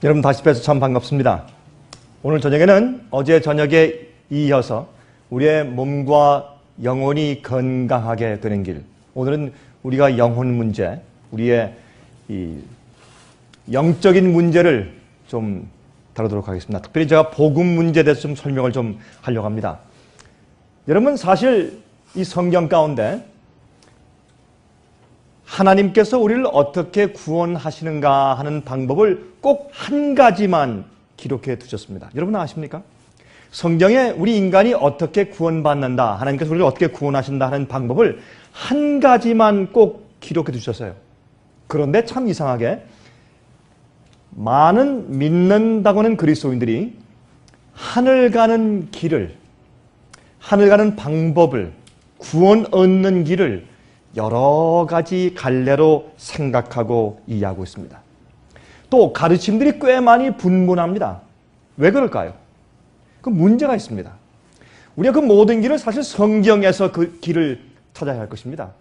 여러분 다시 뵈서 참 반갑습니다. 오늘 저녁에는 어제 저녁에 이어서 우리의 몸과 영혼이 건강하게 되는 길, 오늘은 우리가 영혼 문제, 우리의 이 영적인 문제를 좀 다루도록 하겠습니다. 특별히 제가 복음 문제에 대해서 좀 설명을 좀 하려고 합니다. 여러분, 사실 이 성경 가운데 하나님께서 우리를 어떻게 구원하시는가 하는 방법을 꼭 한 가지만 기록해 두셨습니다. 여러분 아십니까? 성경에 우리 인간이 어떻게 구원받는다, 하나님께서 우리를 어떻게 구원하신다 하는 방법을 한 가지만 꼭 기록해 두셨어요. 그런데 참 이상하게 많은 믿는다고 하는 그리스도인들이 하늘 가는 길을, 하늘 가는 방법을, 구원 얻는 길을 여러 가지 갈래로 생각하고 이해하고 있습니다. 또 가르침들이 꽤 많이 분분합니다. 왜 그럴까요? 그 문제가 있습니다. 우리가 그 모든 길을 사실 성경에서 그 길을 찾아야 할 것입니다.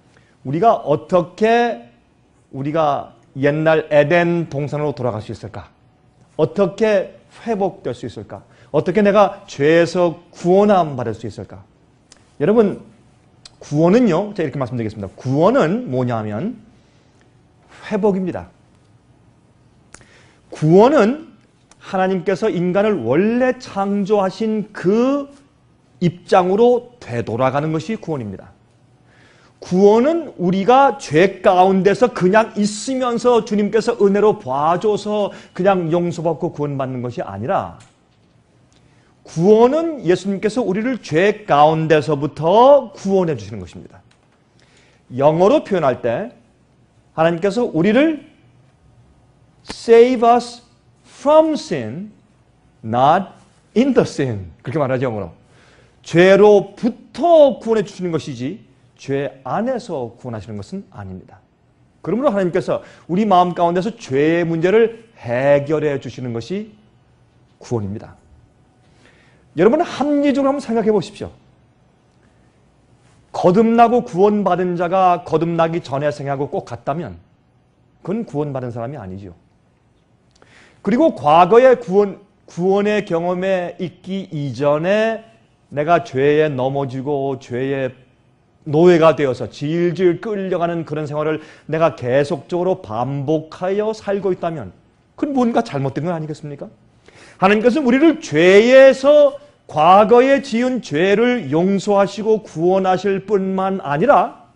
우리가 옛날 에덴 동산으로 돌아갈 수 있을까? 어떻게 회복될 수 있을까? 어떻게 내가 죄에서 구원함 받을 수 있을까? 여러분, 구원은요, 제가 이렇게 말씀드리겠습니다. 구원은 뭐냐면 회복입니다. 구원은 하나님께서 인간을 원래 창조하신 그 입장으로 되돌아가는 것이 구원입니다. 구원은 우리가 죄 가운데서 그냥 있으면서 주님께서 은혜로 봐줘서 그냥 용서받고 구원받는 것이 아니라, 구원은 예수님께서 우리를 죄 가운데서부터 구원해 주시는 것입니다. 영어로 표현할 때 하나님께서 우리를 save us from sin, not in the sin. 그렇게 말하죠, 영어로. 죄로부터 구원해 주시는 것이지 죄 안에서 구원하시는 것은 아닙니다. 그러므로 하나님께서 우리 마음 가운데서 죄의 문제를 해결해 주시는 것이 구원입니다. 여러분, 합리적으로 한번 생각해 보십시오. 거듭나고 구원받은 자가 거듭나기 전의 생하고 꼭 같다면 그건 구원받은 사람이 아니죠. 그리고 과거의 구원의 경험에 있기 이전에 내가 죄에 넘어지고 죄의 노예가 되어서 질질 끌려가는 그런 생활을 내가 계속적으로 반복하여 살고 있다면 그건 뭔가 잘못된 건 아니겠습니까? 하나님께서 우리를 죄에서 과거에 지은 죄를 용서하시고 구원하실 뿐만 아니라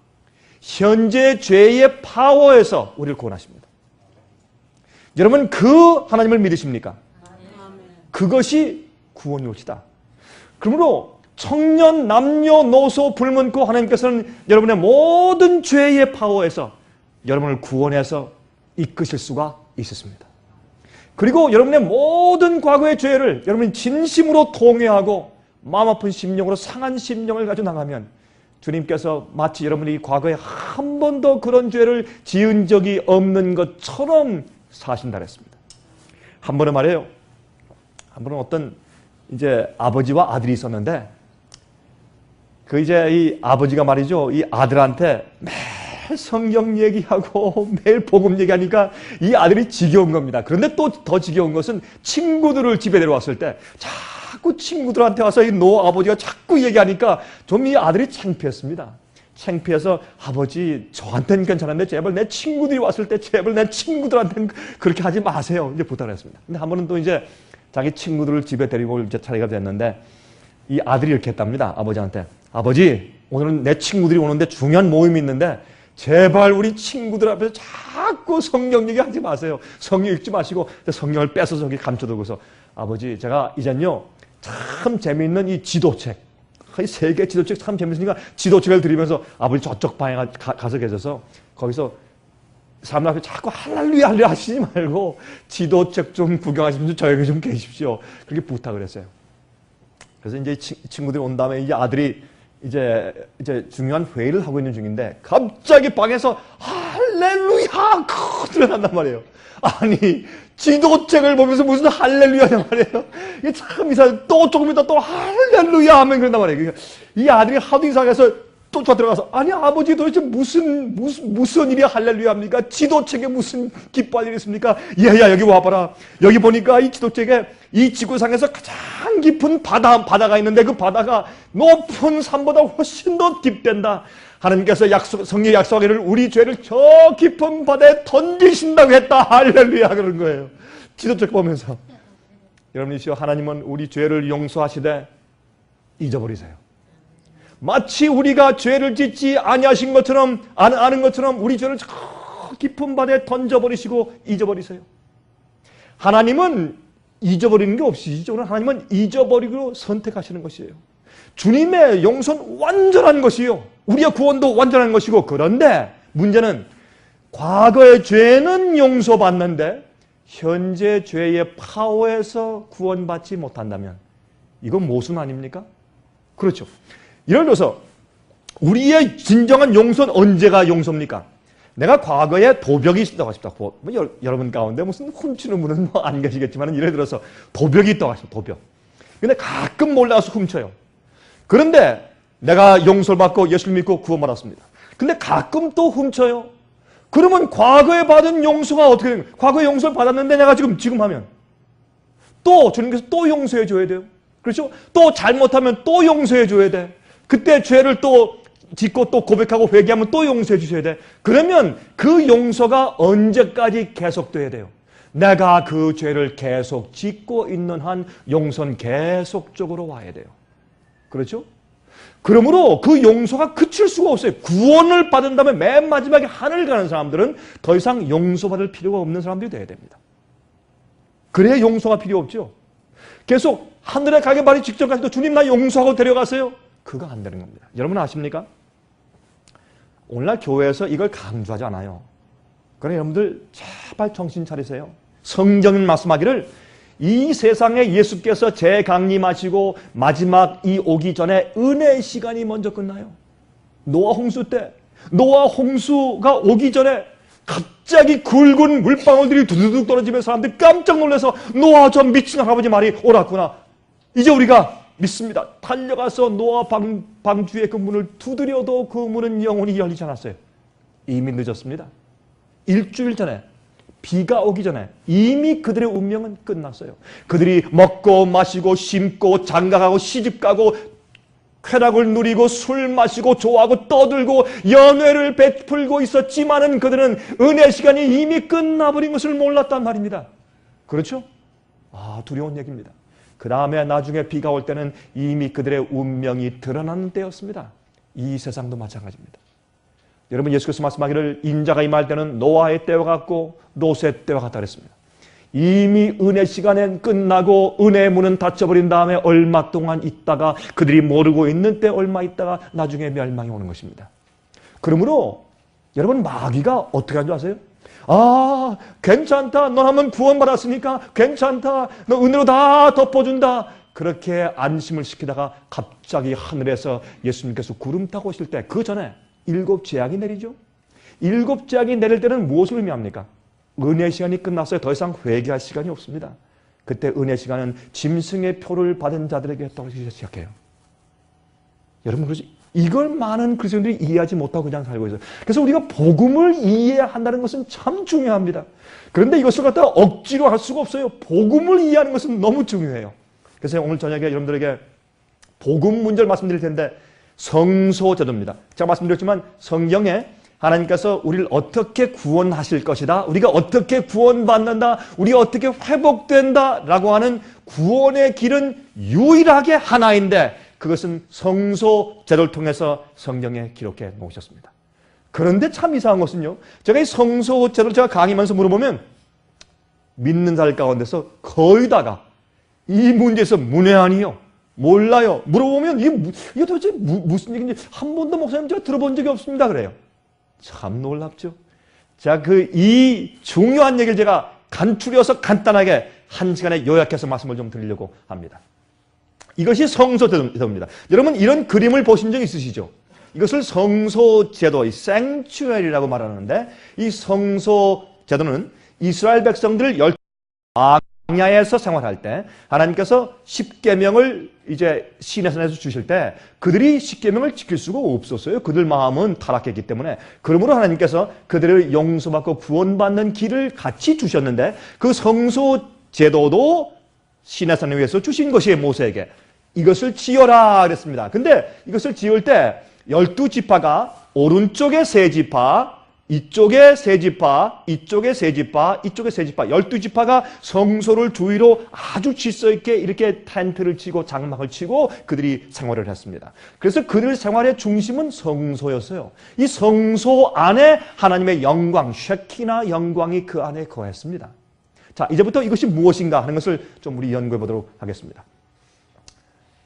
현재 죄의 파워에서 우리를 구원하십니다. 여러분, 그 하나님을 믿으십니까? 그것이 구원이옵시다. 그러므로 청년, 남녀, 노소 불문고 하나님께서는 여러분의 모든 죄의 파워에서 여러분을 구원해서 이끄실 수가 있었습니다. 그리고 여러분의 모든 과거의 죄를 여러분이 진심으로 통회하고 마음 아픈 심령으로 상한 심령을 가지고 나가면 주님께서 마치 여러분이 과거에 한 번도 그런 죄를 지은 적이 없는 것처럼 사신다 그랬습니다. 한 번은 말이에요. 한 번은 어떤 이제 아버지와 아들이 있었는데 이 아버지가 말이죠, 이 아들한테 매일 성경 얘기하고 매일 복음 얘기하니까 이 아들이 지겨운 겁니다. 그런데 또 더 지겨운 것은 친구들을 집에 데려왔을 때 자꾸 친구들한테 와서 이 노아버지가 자꾸 얘기하니까 좀 이 아들이 창피했습니다. 창피해서 아버지, 저한테는 괜찮은데 제발 내 친구들이 왔을 때 제발 내 친구들한테는 그렇게 하지 마세요. 이제 부탁을 했습니다. 근데 한 번은 또 이제 자기 친구들을 집에 데리고 올 차례가 됐는데 이 아들이 이렇게 했답니다. 아버지한테. 아버지, 오늘은 내 친구들이 오는데 중요한 모임이 있는데 제발 우리 친구들 앞에서 자꾸 성경 얘기하지 마세요. 성경 읽지 마시고 성경을 뺏어서 저기 감춰두고서 아버지, 제가 이젠요 참 재미있는 이 지도책, 이 세계 지도책 참 재밌으니까 지도책을 드리면서 아버지 저쪽 방에 가서 계셔서 거기서 사람들 앞에 자꾸 할렐루야 할렐루야 하시지 말고 지도책 좀 구경하시면서 저에게 좀 계십시오. 그렇게 부탁을 했어요. 그래서 이제 친구들이 온 다음에 이제 아들이 이제 중요한 회의를 하고 있는 중인데 갑자기 방에서 할렐루야 들어간단 말이에요. 아니, 지도책을 보면서 무슨 할렐루야냐 말이에요. 이게 참 이상해. 또 조금 있다 또 할렐루야 하면 그런단 말이에요. 그러니까 이 아들이 하도 이상해서 또 들어가서 아니 아버지 도대체 무슨 일이 할렐루야입니까? 지도책에 무슨 기뻐할 일이 있습니까? 얘야 여기 와봐라. 여기 보니까 이 지도책에 이 지구상에서 가장 깊은 바다가 있는데 그 바다가 높은 산보다 훨씬 더 깊댄다. 하나님께서 성령 약속하기를 우리 죄를 저 깊은 바다에 던지신다고 했다. 할렐루야 그런 거예요. 지도책 보면서 여러분이시여 하나님은 우리 죄를 용서하시되 잊어버리세요. 마치 우리가 죄를 짓지 아니하신 것처럼 아는 것처럼 우리 죄를 저 깊은 바다에 던져버리시고 잊어버리세요. 하나님은 잊어버리는 게 없으시죠. 하나님은 잊어버리고 선택하시는 것이에요. 주님의 용서는 완전한 것이요. 우리의 구원도 완전한 것이고 그런데 문제는 과거의 죄는 용서받는데 현재 죄의 파워에서 구원받지 못한다면 이건 모순 아닙니까? 그렇죠. 예를 들어서 우리의 진정한 용서는 언제가 용서입니까? 내가 과거에 도벽이 있다고 하십시다. 여러분 가운데 무슨 훔치는 분은 안 계시겠지만 예를 들어서 도벽이 있다고 하십시다. 도벽. 근데 가끔 몰라서 훔쳐요. 그런데 내가 용서를 받고 예수를 믿고 구원받았습니다. 근데 가끔 또 훔쳐요. 그러면 과거에 받은 용서가 어떻게 되는 거예요? 과거에 용서를 받았는데 내가 지금 하면 또 주님께서 또 용서해 줘야 돼요. 그렇죠? 또 잘못하면 또 용서해 줘야 돼. 그때 죄를 또 짓고 또 고백하고 회개하면 또 용서해 주셔야 돼. 그러면 그 용서가 언제까지 계속돼야 돼요? 내가 그 죄를 계속 짓고 있는 한 용서는 계속적으로 와야 돼요. 그렇죠? 그러므로 그 용서가 그칠 수가 없어요. 구원을 받은 다음에 맨 마지막에 하늘 가는 사람들은 더 이상 용서받을 필요가 없는 사람들이 돼야 됩니다. 그래야 용서가 필요 없죠. 계속 하늘에 가기 말이 직전까지도 주님 나 용서하고 데려가세요. 그거 안 되는 겁니다. 여러분 아십니까? 오늘날 교회에서 이걸 강조하지 않아요. 그러나 여러분들 제발 정신 차리세요. 성경은 말씀하기를 이 세상에 예수께서 재강림하시고 마지막 이 오기 전에 은혜의 시간이 먼저 끝나요. 노아 홍수 때 노아 홍수가 오기 전에 갑자기 굵은 물방울들이 두두둑 떨어지면 사람들이 깜짝 놀라서 노아 저 미친 할아버지 말이 옳았구나. 이제 우리가 믿습니다. 달려가서 노아 방주의 그 문을 두드려도 그 문은 영원히 열리지 않았어요. 이미 늦었습니다. 일주일 전에 비가 오기 전에 이미 그들의 운명은 끝났어요. 그들이 먹고 마시고 심고 장가가고 시집가고 쾌락을 누리고 술 마시고 좋아하고 떠들고 연회를 베풀고 있었지만은 그들은 은혜 시간이 이미 끝나버린 것을 몰랐단 말입니다. 그렇죠? 두려운 얘기입니다. 그 다음에 나중에 비가 올 때는 이미 그들의 운명이 드러나는 때였습니다. 이 세상도 마찬가지입니다. 여러분 예수께서 말씀하기를 인자가 임할 때는 노아의 때와 같고 롯의 때와 같다 그랬습니다. 이미 은혜 시간은 끝나고 은혜의 문은 닫혀버린 다음에 얼마 동안 있다가 그들이 모르고 있는 때 얼마 있다가 나중에 멸망이 오는 것입니다. 그러므로 여러분 마귀가 어떻게 하는 줄 아세요? 괜찮다. 넌 한번 구원받았으니까 괜찮다. 너 은혜로 다 덮어준다. 그렇게 안심을 시키다가 갑자기 하늘에서 예수님께서 구름 타고 오실 때 그 전에 7 재앙이 내리죠. 7 재앙이 내릴 때는 무엇을 의미합니까? 은혜 시간이 끝났어요. 더 이상 회개할 시간이 없습니다. 그때 은혜 시간은 짐승의 표를 받은 자들에게 떨어지기 시작해요. 여러분 그렇지? 이걸 많은 그리스도인들이 이해하지 못하고 그냥 살고 있어요. 그래서 우리가 복음을 이해한다는 것은 참 중요합니다. 그런데 이것을 갖다가 억지로 할 수가 없어요. 복음을 이해하는 것은 너무 중요해요. 그래서 오늘 저녁에 여러분들에게 복음 문제를 말씀드릴 텐데 성소제도입니다. 제가 말씀드렸지만 성경에 하나님께서 우리를 어떻게 구원하실 것이다. 우리가 어떻게 구원받는다. 우리가 어떻게 회복된다. 라고 하는 구원의 길은 유일하게 하나인데 그것은 성소제도를 통해서 성경에 기록해 놓으셨습니다. 그런데 참 이상한 것은요. 제가 이 성소제도를 제가 강의하면서 물어보면 믿는 자들 가운데서 거의 다가 이 문제에서 문외한이요. 몰라요. 물어보면 이게 도대체 무슨 얘기인지 한 번도 목사님 제가 들어본 적이 없습니다. 그래요. 참 놀랍죠. 자, 이 중요한 얘기를 제가 간추려서 간단하게 한 시간에 요약해서 말씀을 좀 드리려고 합니다. 이것이 성소제도입니다. 여러분 이런 그림을 보신 적 있으시죠? 이것을 성소제도, 이 sanctuary라고 말하는데 이 성소제도는 이스라엘 백성들을 광야에서 생활할 때 하나님께서 십계명을 이제 시내산에서 주실 때 그들이 십계명을 지킬 수가 없었어요. 그들 마음은 타락했기 때문에. 그러므로 하나님께서 그들을 용서받고 구원받는 길을 같이 주셨는데 그 성소 제도도 시내산을 위해서 주신 것이 모세에게 이것을 지어라 그랬습니다. 근데 이것을 지을 때 12지파가 오른쪽에 3지파, 이쪽에 3지파, 이쪽에 3지파, 이쪽에 3지파, 12지파가 성소를 주위로 아주 질서 있게 이렇게 텐트를 치고 장막을 치고 그들이 생활을 했습니다. 그래서 그들 생활의 중심은 성소였어요. 이 성소 안에 하나님의 영광, 쉐키나 영광이 그 안에 거했습니다. 자, 이제부터 이것이 무엇인가 하는 것을 좀 우리 연구해 보도록 하겠습니다.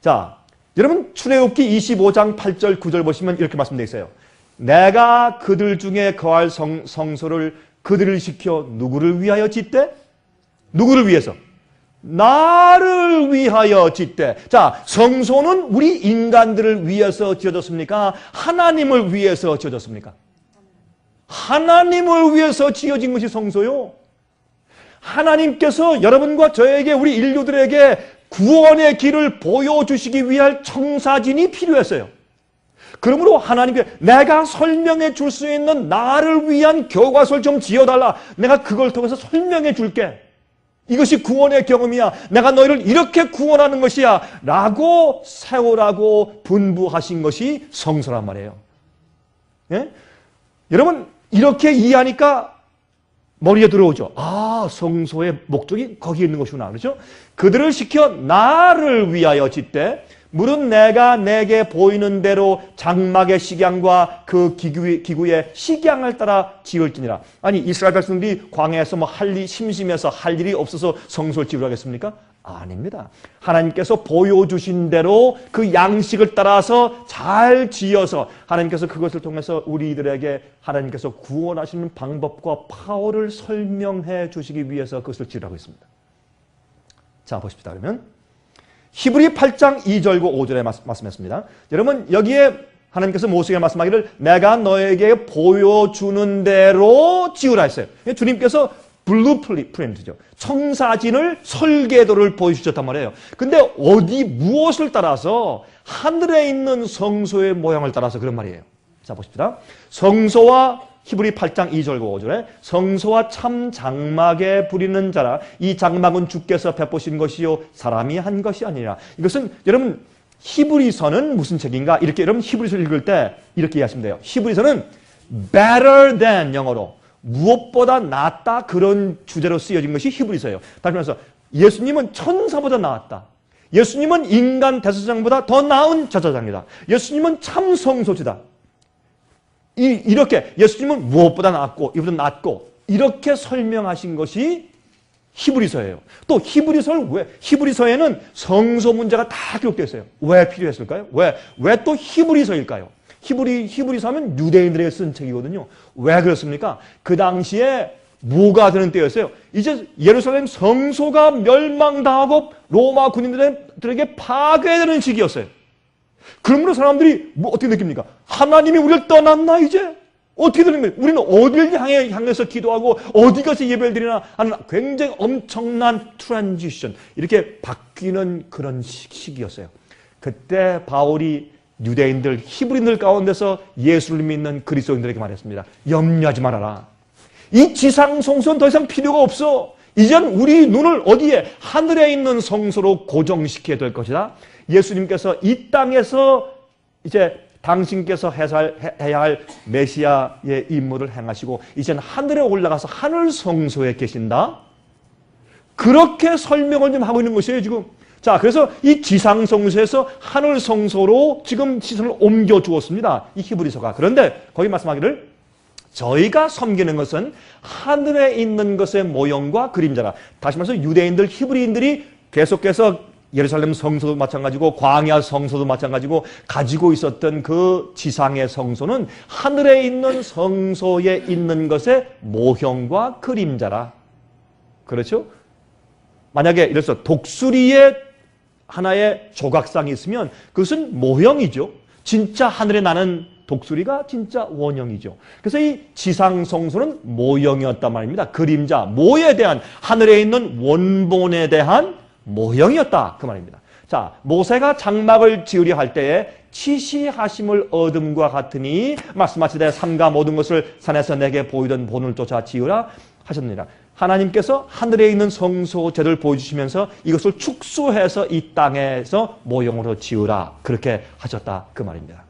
자, 여러분 출애굽기 25장 8절 9절 보시면 이렇게 말씀되어 있어요. 내가 그들 중에 거할 성소를 그들을 시켜 누구를 위하여 짓되? 누구를 위해서? 나를 위하여 짓되. 자, 성소는 우리 인간들을 위해서 지어졌습니까? 하나님을 위해서 지어졌습니까? 하나님을 위해서 지어진 것이 성소요. 하나님께서 여러분과 저에게 우리 인류들에게 구원의 길을 보여주시기 위한 청사진이 필요했어요. 그러므로 하나님께 내가 설명해 줄 수 있는 나를 위한 교과서를 좀 지어달라. 내가 그걸 통해서 설명해 줄게. 이것이 구원의 경험이야. 내가 너희를 이렇게 구원하는 것이야. 라고 세우라고 분부하신 것이 성소란 말이에요. 예? 여러분 이렇게 이해하니까 머리에 들어오죠. 아, 성소의 목적이 거기에 있는 것이구나. 그렇죠? 그들을 시켜 나를 위하여 짓되 물은 내가 내게 보이는 대로 장막의 식양과 그 기구의 식양을 따라 지을지니라. 아니 이스라엘 백성들이 광야에서 심심해서 할 일이 없어서 성소를 지으려 하겠습니까? 아닙니다. 하나님께서 보여주신 대로 그 양식을 따라서 잘 지어서 하나님께서 그것을 통해서 우리들에게 하나님께서 구원하시는 방법과 파워를 설명해 주시기 위해서 그것을 지으라고 했습니다. 자, 보십시다. 그러면 히브리 8장 2절과 5절에 말씀했습니다. 여러분 여기에 하나님께서 모세에게 말씀하기를 내가 너에게 보여주는 대로 지으라 했어요. 주님께서 블루프린트죠. 청사진을 설계도를 보여주셨단 말이에요. 근데 어디 무엇을 따라서? 하늘에 있는 성소의 모양을 따라서 그런 말이에요. 자 보십시다. 성소와 히브리 8장 2절과 5절에 성소와 참 장막에 부리는 자라. 이 장막은 주께서 베푸신 것이요 사람이 한 것이 아니라. 이것은 여러분 히브리서는 무슨 책인가? 이렇게 여러분 히브리서 읽을 때 이렇게 이해하시면 돼요. 히브리서는 better than 영어로 무엇보다 낫다 그런 주제로 쓰여진 것이 히브리서예요. 다시 말해서 예수님은 천사보다 나았다. 예수님은 인간 대제사장보다 더 나은 제사장이다. 예수님은 참 성소지다. 이렇게 예수님은 무엇보다 낫고 이보다 낫고 이렇게 설명하신 것이 히브리서예요. 또 히브리서를 왜? 히브리서에는 성소 문제가 다 기록되어 있어요. 왜 필요했을까요? 왜 또 히브리서일까요? 히브리서 하면 유대인들에게 쓴 책이거든요. 왜 그렇습니까? 그 당시에 뭐가 되는 때였어요? 이제 예루살렘 성소가 멸망당하고 로마 군인들에게 파괴되는 시기였어요. 그러므로 사람들이 어떻게 느낍니까? 하나님이 우리를 떠났나 이제? 어떻게 되는 거예요? 우리는 어딜 향해서 기도하고 어디 가서 예배를 드리나 하는 굉장히 엄청난 트랜지션, 이렇게 바뀌는 그런 시기였어요. 그때 바울이 유대인들, 히브리인들 가운데서 예수를 믿는 그리스도인들에게 말했습니다. 염려하지 말아라. 이 지상 성소는 더 이상 필요가 없어. 이젠 우리 눈을 어디에? 하늘에 있는 성소로 고정시켜야 될 것이다. 예수님께서 이 땅에서 이제 당신께서 해야 할 메시아의 임무를 행하시고 이제는 하늘에 올라가서 하늘 성소에 계신다. 그렇게 설명을 좀 하고 있는 것이에요 지금. 자, 그래서 이 지상 성소에서 하늘 성소로 지금 시선을 옮겨 주었습니다. 이 히브리서가. 그런데 거기 말씀하기를 저희가 섬기는 것은 하늘에 있는 것의 모형과 그림자라. 다시 말해서 유대인들, 히브리인들이 계속해서 예루살렘 성소도 마찬가지고 광야 성소도 마찬가지고 가지고 있었던 그 지상의 성소는 하늘에 있는 성소에 있는 것의 모형과 그림자라. 그렇죠? 만약에 이래서 독수리의 하나의 조각상이 있으면 그것은 모형이죠. 진짜 하늘에 나는 독수리가 진짜 원형이죠. 그래서 이 지상성소는 모형이었단 말입니다. 그림자, 모에 대한, 하늘에 있는 원본에 대한 모형이었다 그 말입니다. 자, 모세가 장막을 지으려 할 때에 치시하심을 얻음과 같으니 말씀하시되 삼가 모든 것을 산에서 내게 보이던 본을 쫓아 지으라 하셨느니라. 하나님께서 하늘에 있는 성소제를 보여주시면서 이것을 축소해서 이 땅에서 모형으로 지으라 그렇게 하셨다 그 말입니다.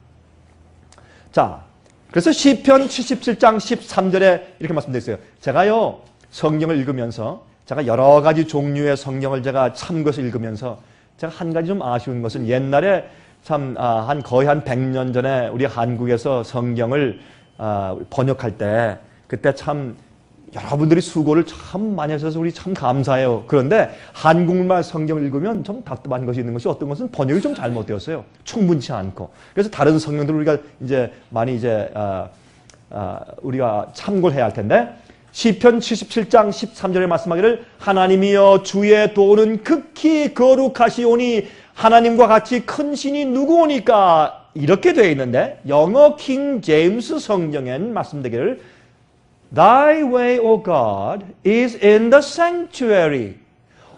자, 그래서 시편 77장 13절에 이렇게 말씀되어 있어요. 제가요 성경을 읽으면서 제가 여러 가지 종류의 성경을 제가 참고해서 읽으면서 제가 한 가지 좀 아쉬운 것은 옛날에 참 거의 한 100년 전에 우리 한국에서 성경을 번역할 때 그때 참 여러분들이 수고를 참 많이 하셔서 우리 참 감사해요. 그런데 한국말 성경을 읽으면 좀 답답한 것이 있는 것이 어떤 것은 번역이 좀 잘못되었어요. 충분치 않고. 그래서 다른 성경들을 우리가 이제 많이 우리가 참고를 해야 할 텐데 시편 77장 13절에 말씀하기를 하나님이여 주의 도는 극히 거룩하시오니 하나님과 같이 큰 신이 누구오니까 이렇게 되어 있는데 영어 킹 제임스 성경엔 말씀되기를 Thy way, O God, is in the sanctuary.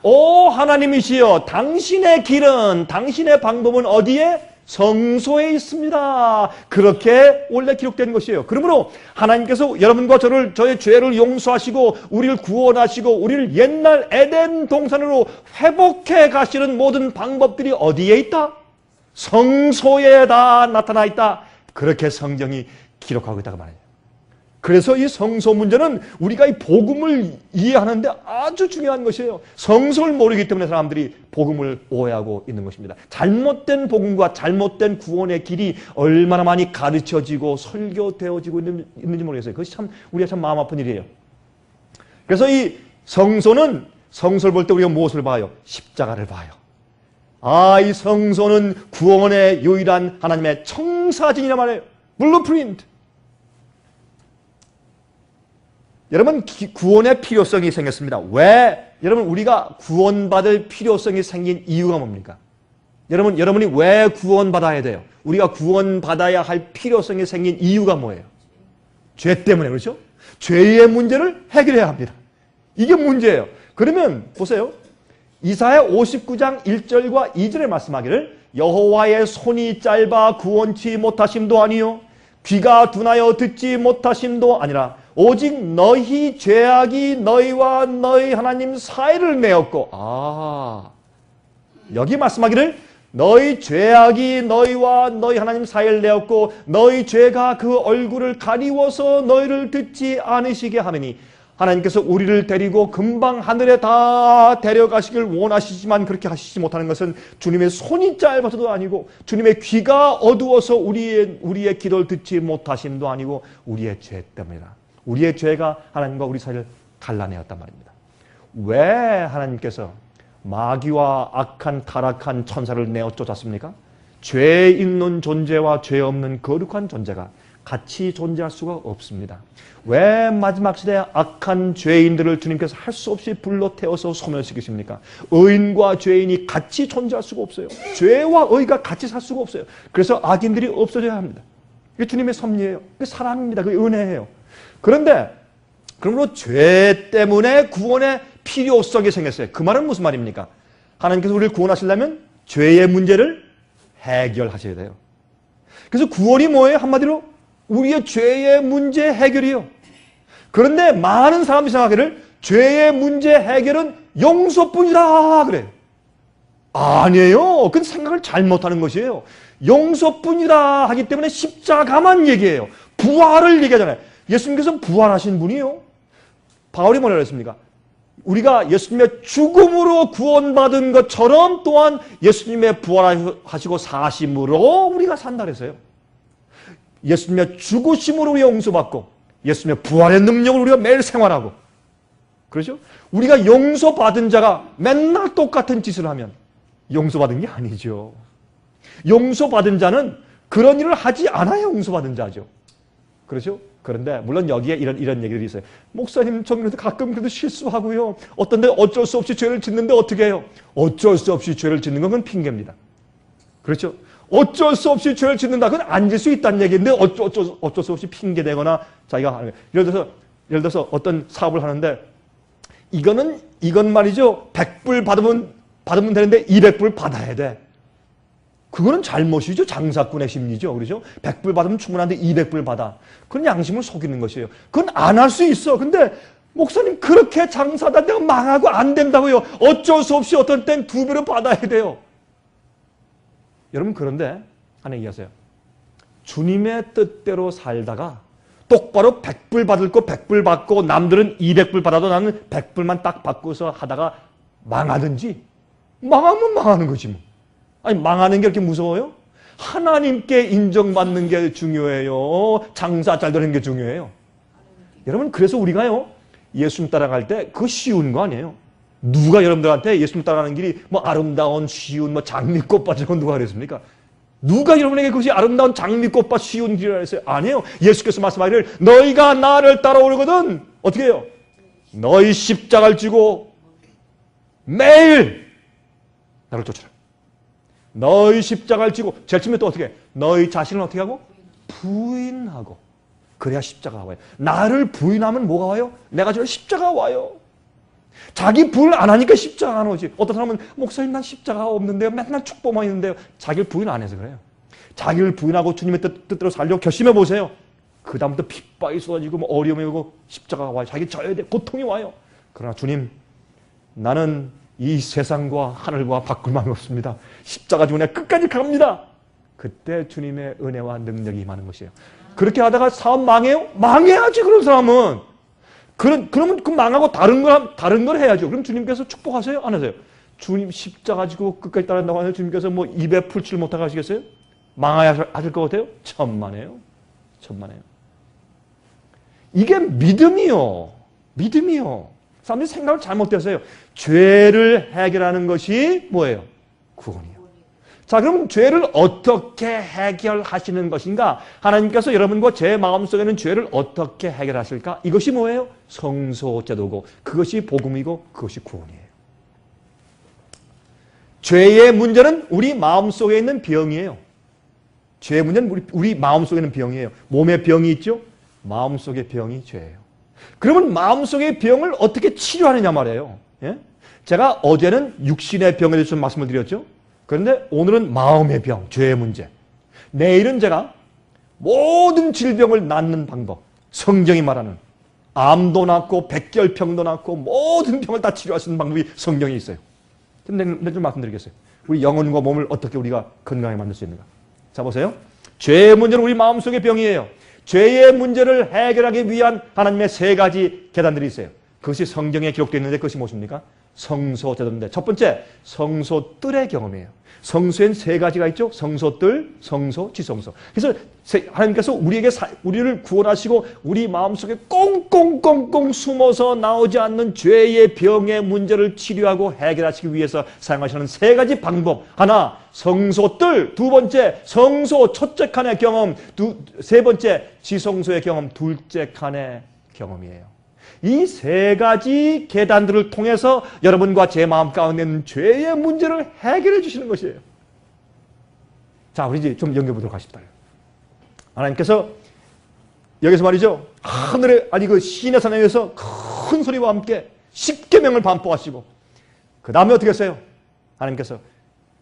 오 하나님이시여 당신의 길은 당신의 방법은 어디에? 성소에 있습니다. 그렇게 원래 기록된 것이에요. 그러므로 하나님께서 여러분과 저의 죄를 용서하시고 우리를 구원하시고 우리를 옛날 에덴 동산으로 회복해 가시는 모든 방법들이 어디에 있다? 성소에 다 나타나 있다. 그렇게 성경이 기록하고 있다고 말해요. 그래서 이 성소 문제는 우리가 이 복음을 이해하는데 아주 중요한 것이에요. 성소를 모르기 때문에 사람들이 복음을 오해하고 있는 것입니다. 잘못된 복음과 잘못된 구원의 길이 얼마나 많이 가르쳐지고 설교되어지고 있는지 모르겠어요. 그것이 참 우리가 참 마음 아픈 일이에요. 그래서 이 성소는 성소를 볼 때 우리가 무엇을 봐요? 십자가를 봐요. 이 성소는 구원의 유일한 하나님의 청사진이란 말이에요. 블루프린트. 여러분 구원의 필요성이 생겼습니다. 왜? 여러분 우리가 구원받을 필요성이 생긴 이유가 뭡니까? 여러분이 왜 구원받아야 돼요? 우리가 구원받아야 할 필요성이 생긴 이유가 뭐예요? 죄 때문에 그렇죠? 죄의 문제를 해결해야 합니다. 이게 문제예요. 그러면 보세요. 이사야 59장 1절과 2절에 말씀하기를 여호와의 손이 짧아 구원치 못하심도 아니요 귀가 둔하여 듣지 못하심도 아니라 오직 너희 죄악이 너희와 너희 하나님 사이를 내었고 여기 말씀하기를 너희 죄악이 너희와 너희 하나님 사이를 내었고 너희 죄가 그 얼굴을 가리워서 너희를 듣지 않으시게 하느니 하나님께서 우리를 데리고 금방 하늘에 다 데려가시길 원하시지만 그렇게 하시지 못하는 것은 주님의 손이 짧아서도 아니고 주님의 귀가 어두워서 우리의 기도를 듣지 못하심도 아니고 우리의 죄 때문이다. 우리의 죄가 하나님과 우리 사이를 갈라내었단 말입니다. 왜 하나님께서 마귀와 악한 타락한 천사를 내어 쫓았습니까? 죄 있는 존재와 죄 없는 거룩한 존재가 같이 존재할 수가 없습니다. 왜 마지막 시대에 악한 죄인들을 주님께서 할 수 없이 불러 태워서 소멸시키십니까? 의인과 죄인이 같이 존재할 수가 없어요. 죄와 의가 같이 살 수가 없어요. 그래서 악인들이 없어져야 합니다. 이게 주님의 섭리예요. 이게 사랑입니다. 그게 은혜예요. 그런데 그러므로 죄 때문에 구원의 필요성이 생겼어요. 그 말은 무슨 말입니까? 하나님께서 우리를 구원하시려면 죄의 문제를 해결하셔야 돼요. 그래서 구원이 뭐예요? 한마디로 우리의 죄의 문제 해결이요. 그런데 많은 사람들이 생각하기를 죄의 문제 해결은 용서뿐이다 그래요. 아니에요. 그건 생각을 잘못하는 것이에요. 용서뿐이다 하기 때문에 십자가만 얘기해요. 부활을 얘기하잖아요. 예수님께서 부활하신 분이요. 바울이 뭐라고 했습니까? 우리가 예수님의 죽음으로 구원받은 것처럼 또한 예수님의 부활하시고 사심으로 우리가 산다 그랬어요. 예수님의 죽으심으로 우리가 용서받고 예수님의 부활의 능력을 우리가 매일 생활하고 그렇죠? 우리가 용서받은 자가 맨날 똑같은 짓을 하면 용서받은 게 아니죠. 용서받은 자는 그런 일을 하지 않아야 용서받은 자죠. 그렇죠? 그런데 물론 여기에 이런 얘기들이 있어요. 목사님 저 그래도 가끔 그래도 실수하고요. 어떤 데 어쩔 수 없이 죄를 짓는데 어떻게 해요? 어쩔 수 없이 죄를 짓는 건 핑계입니다. 그렇죠? 어쩔 수 없이 죄를 짓는다. 그건 앉을 수 있다는 얘기인데 어쩔 수 없이 핑계대거나 자기가 하는 거예요. 예를 들어서 어떤 사업을 하는데 이건 말이죠. 100불 받으면 되는데 200불 받아야 돼. 그거는 잘못이죠. 장사꾼의 심리죠. 그렇죠? 100불 받으면 충분한데 200불 받아. 그건 양심을 속이는 것이에요. 그건 안 할 수 있어. 근데 목사님 그렇게 장사하다 내가 망하고 안 된다고요. 어쩔 수 없이 어떤 땐 2배로 받아야 돼요. 여러분 그런데 하나 얘기하세요. 주님의 뜻대로 살다가 똑바로 100불 받을 거 100불 받고 남들은 200불 받아도 나는 100불만 딱 받고서 하다가 망하든지 망하면 망하는 거지 뭐. 아니 망하는 게 그렇게 무서워요? 하나님께 인정받는 게 중요해요. 장사 잘 되는 게 중요해요. 여러분 그래서 우리가요 예수님 따라갈 때 그거 쉬운 거 아니에요. 누가 여러분들한테 예수님 따라가는 길이 뭐 아름다운 쉬운 뭐 장미꽃밭이라고 누가 그랬습니까? 누가 여러분에게 그것이 아름다운 장미꽃밭 쉬운 길이라 했어요? 아니에요. 예수께서 말씀하기를 너희가 나를 따라오려거든 어떻게 해요? 너희 십자가를 지고 매일 나를 쫓아라. 너희 십자가를 지고 제일 처음에 또 어떻게 해? 너희 자신을 어떻게 하고? 부인하고. 그래야 십자가가 와요. 나를 부인하면 뭐가 와요? 내가 주는 십자가가 와요. 자기 부인을 안 하니까 십자가가 안 오지. 어떤 사람은 목사님 난 십자가가 없는데요. 맨날 축복만 있는데요. 자기를 부인 안 해서 그래요. 자기를 부인하고 주님의 뜻대로 살려고 결심해 보세요. 그 다음부터 핍박이 쏟아지고 뭐 어려움이 오고 십자가가 와요. 자기 져야 돼. 고통이 와요. 그러나 주님 나는 이 세상과 하늘과 바꿀 마음이 없습니다. 십자가 지고 내가 끝까지 갑니다. 그때 주님의 은혜와 능력이 임하는 것이에요. 그렇게 하다가 사업 망해요? 망해야지 그런 사람은. 그러면 그 망하고 다른 걸 해야죠. 그럼 주님께서 축복하세요? 안 하세요? 주님 십자가 지고 끝까지 따른다고 하는데 주님께서 뭐 입에 풀칠 못하게 하시겠어요? 망해야 하실 것 같아요? 천만에요. 천만에요. 이게 믿음이요. 사람들이 생각을 잘못했어요. 죄를 해결하는 것이 뭐예요? 구원이에요. 자, 그럼 죄를 어떻게 해결하시는 것인가? 하나님께서 여러분과 제 마음속에 있는 죄를 어떻게 해결하실까? 이것이 뭐예요? 성소제도고 그것이 복음이고 그것이 구원이에요. 죄의 문제는 우리 마음속에 있는 병이에요. 죄의 문제는 우리 마음속에 있는 병이에요. 몸에 병이 있죠? 마음속의 병이 죄예요. 그러면 마음속의 병을 어떻게 치료하느냐 말이에요. 예? 제가 어제는 육신의 병에 대해서 말씀을 드렸죠. 그런데 오늘은 마음의 병, 죄의 문제. 내일은 제가 모든 질병을 낫는 방법, 성경이 말하는 암도 낫고 백혈병도 낫고 모든 병을 다 치료할 수 있는 방법이 성경에 있어요. 내일 좀 말씀드리겠어요. 우리 영혼과 몸을 어떻게 우리가 건강하게 만들 수 있는가. 자 보세요. 죄의 문제는 우리 마음속의 병이에요. 죄의 문제를 해결하기 위한 하나님의 3가지 계단들이 있어요. 그것이 성경에 기록되어 있는데 그것이 무엇입니까? 성소제도인데 첫 번째 성소뜰의 경험이에요. 성소엔 3가지가 있죠. 성소뜰, 성소, 지성소. 그래서 하나님께서 우리를 구원하시고 우리 마음속에 꽁꽁꽁꽁 숨어서 나오지 않는 죄의 병의 문제를 치료하고 해결하시기 위해서 사용하시는 3가지 방법. 하나, 성소뜰. 2번째, 성소 첫째 칸의 경험. 3번째, 지성소의 경험. 둘째 칸의 경험이에요. 이 3가지 계단들을 통해서 여러분과 제 마음 가운데 있는 죄의 문제를 해결해 주시는 것이에요. 자, 우리 이제 좀 연결해보도록 하십시다. 하나님께서 여기서 말이죠. 하늘에, 그 시내 산에서 큰 소리와 함께 10계명을 반복하시고 그 다음에 어떻게 했어요? 하나님께서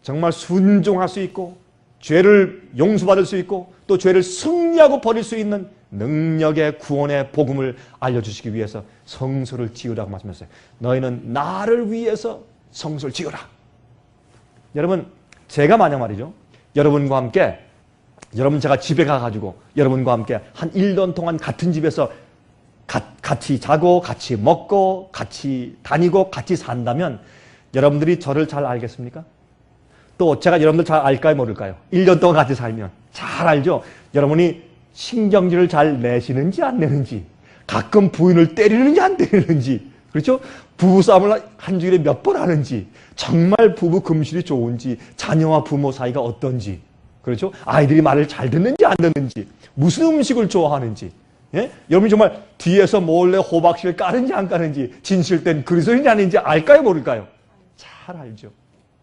정말 순종할 수 있고 죄를 용서받을 수 있고 또 죄를 승리하고 버릴 수 있는 능력의 구원의 복음을 알려주시기 위해서 성소를 지으라고 말씀하셨어요. 너희는 나를 위해서 성소를 지으라. 여러분, 제가 만약 말이죠. 여러분과 함께, 제가 집에 가가지고 여러분과 함께 한 1년 동안 같은 집에서 같이 자고, 같이 먹고, 같이 다니고, 같이 산다면 여러분들이 저를 잘 알겠습니까? 또 제가 여러분들 잘 알까요, 모를까요? 1년 동안 같이 살면 잘 알죠? 여러분이 신경질을 잘 내시는지 안 내는지, 가끔 부인을 때리는지 안 때리는지, 그렇죠? 부부싸움을 한 주일에 몇 번 하는지, 정말 부부 금실이 좋은지, 자녀와 부모 사이가 어떤지, 그렇죠? 아이들이 말을 잘 듣는지 안 듣는지, 무슨 음식을 좋아하는지, 예? 여러분이 정말 뒤에서 몰래 호박씨를 까는지 안 까는지, 진실된 그리스도인이 아닌지 알까요, 모를까요? 잘 알죠.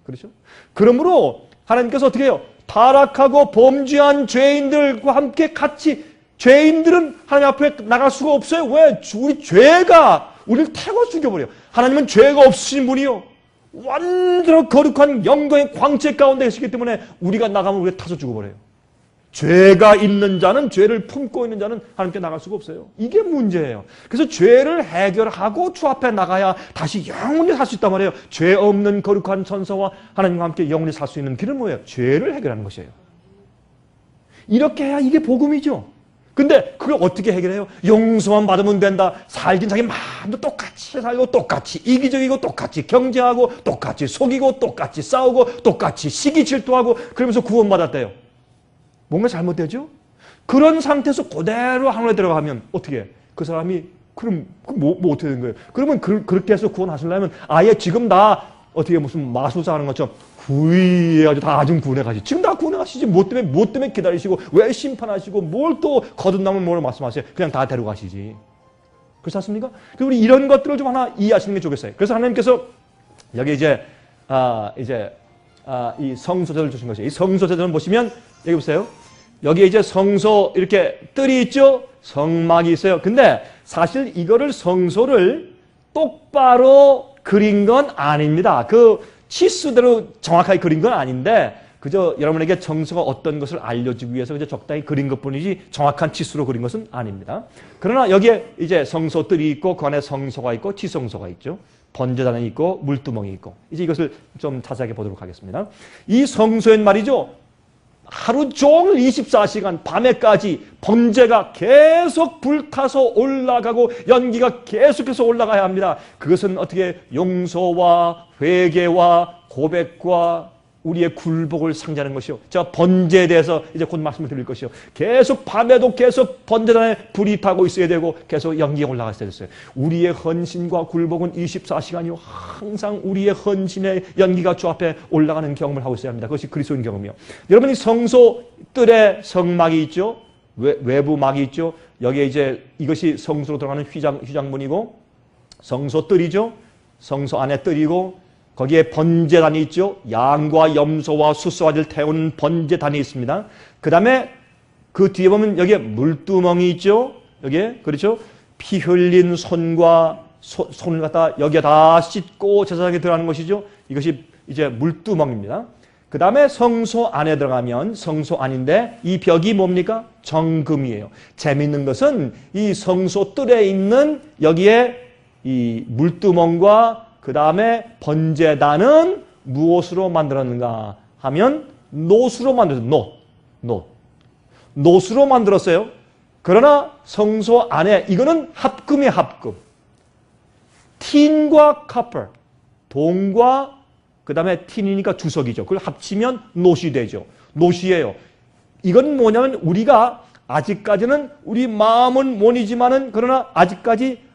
그렇죠? 그러므로 하나님께서 어떻게 해요? 타락하고 범죄한 죄인들과 함께 같이 죄인들은 하나님 앞에 나갈 수가 없어요. 왜? 우리 죄가 우리를 태워 죽여버려요. 하나님은 죄가 없으신 분이요. 완전히 거룩한 영광의 광채 가운데 계시기 때문에 우리가 나가면 우리가 타서 죽어버려요. 죄가 있는 자는, 죄를 품고 있는 자는 하나님께 나갈 수가 없어요. 이게 문제예요. 그래서 죄를 해결하고 주 앞에 나가야 다시 영원히 살 수 있단 말이에요. 죄 없는 거룩한 천사와 하나님과 함께 영원히 살 수 있는 길은 뭐예요? 죄를 해결하는 것이에요. 이렇게 해야 이게 복음이죠. 근데 그걸 어떻게 해결해요? 용서만 받으면 된다. 살긴 자기 마음도 똑같이 살고 똑같이 이기적이고 똑같이 경쟁하고 똑같이 속이고 똑같이 싸우고 똑같이 시기 질투하고 그러면서 구원받았대요. 뭔가 잘못되죠? 그런 상태에서 그대로 하늘에 들어가면 어떻게 해? 그 사람이 그럼 뭐 어떻게 되는 거예요? 그러면 그렇게 해서 구원하시려면 아예 지금 다 어떻게 무슨 마술사 하는 것처럼 구이해가지고 다 아중 구원해 가시지. 지금 다 구원해 가시지. 뭐 때문에 기다리시고 왜 심판하시고 뭘 또 거듭나면 뭘 말씀하세요? 그냥 다 데려가시지. 그렇지 않습니까? 우리 이런 것들을 좀 하나 이해하시는 게 좋겠어요. 그래서 하나님께서 여기 이 성소제를 주신 것이에요. 이 성소제를 보시면 여기 보세요. 여기에 이제 성소 이렇게 뜰이 있죠? 성막이 있어요. 근데 사실 이거를 성소를 똑바로 그린 건 아닙니다. 그 치수대로 정확하게 그린 건 아닌데 그저 여러분에게 정서가 어떤 것을 알려주기 위해서 그저 적당히 그린 것뿐이지 정확한 치수로 그린 것은 아닙니다. 그러나 여기에 이제 성소뜰이 있고 그 안에 성소가 있고 지성소가 있죠. 번제단이 있고 물두멍이 있고 이제 이것을 좀 자세하게 보도록 하겠습니다. 이 성소엔 말이죠. 하루 종일 24시간 밤에까지 번제가 계속 불타서 올라가고 연기가 계속해서 올라가야 합니다. 그것은 어떻게 용서와 회개와 고백과 우리의 굴복을 상징하는 것이요. 제가 번제에 대해서 이제 곧 말씀을 드릴 것이요. 계속 밤에도 계속 번제단에 불이 타고 있어야 되고 계속 연기가 올라갔어야 됐어요. 우리의 헌신과 굴복은 24시간이요. 항상 우리의 헌신의 연기가 주 앞에 올라가는 경험을 하고 있어야 합니다. 그것이 그리스도인 경험이요. 여러분이 성소 뜰에 성막이 있죠. 외부 막이 있죠. 여기에 이제 이것이 성소로 들어가는 휘장문이고 성소 뜰이죠. 성소 안에 뜰이고 거기에 번제단이 있죠. 양과 염소와 숫소아지를 태우는 번제단이 있습니다. 그 다음에 그 뒤에 보면 여기에 물두멍이 있죠. 여기에 그렇죠. 피 흘린 손과 손을 갖다 여기에 다 씻고 제사장에 들어가는 것이죠. 이것이 이제 물두멍입니다. 그 다음에 성소 안에 들어가면 성소 안인데 이 벽이 뭡니까? 정금이에요. 재미있는 것은 이 성소 뜰에 있는 여기에 이 물두멍과 그 다음에 번제단은 무엇으로 만들었는가 하면 노수로 만들었어요. 노수로 만들었어요. 그러나 성소 안에 이거는 합금이에요. 합금. 틴과 카퍼, 동과 그 다음에 틴이니까 주석이죠. 그걸 합치면 노시 되죠. 노시예요. 이건 뭐냐면 우리가 아직까지는 우리 마음은 원이지만은 그러나 아직까지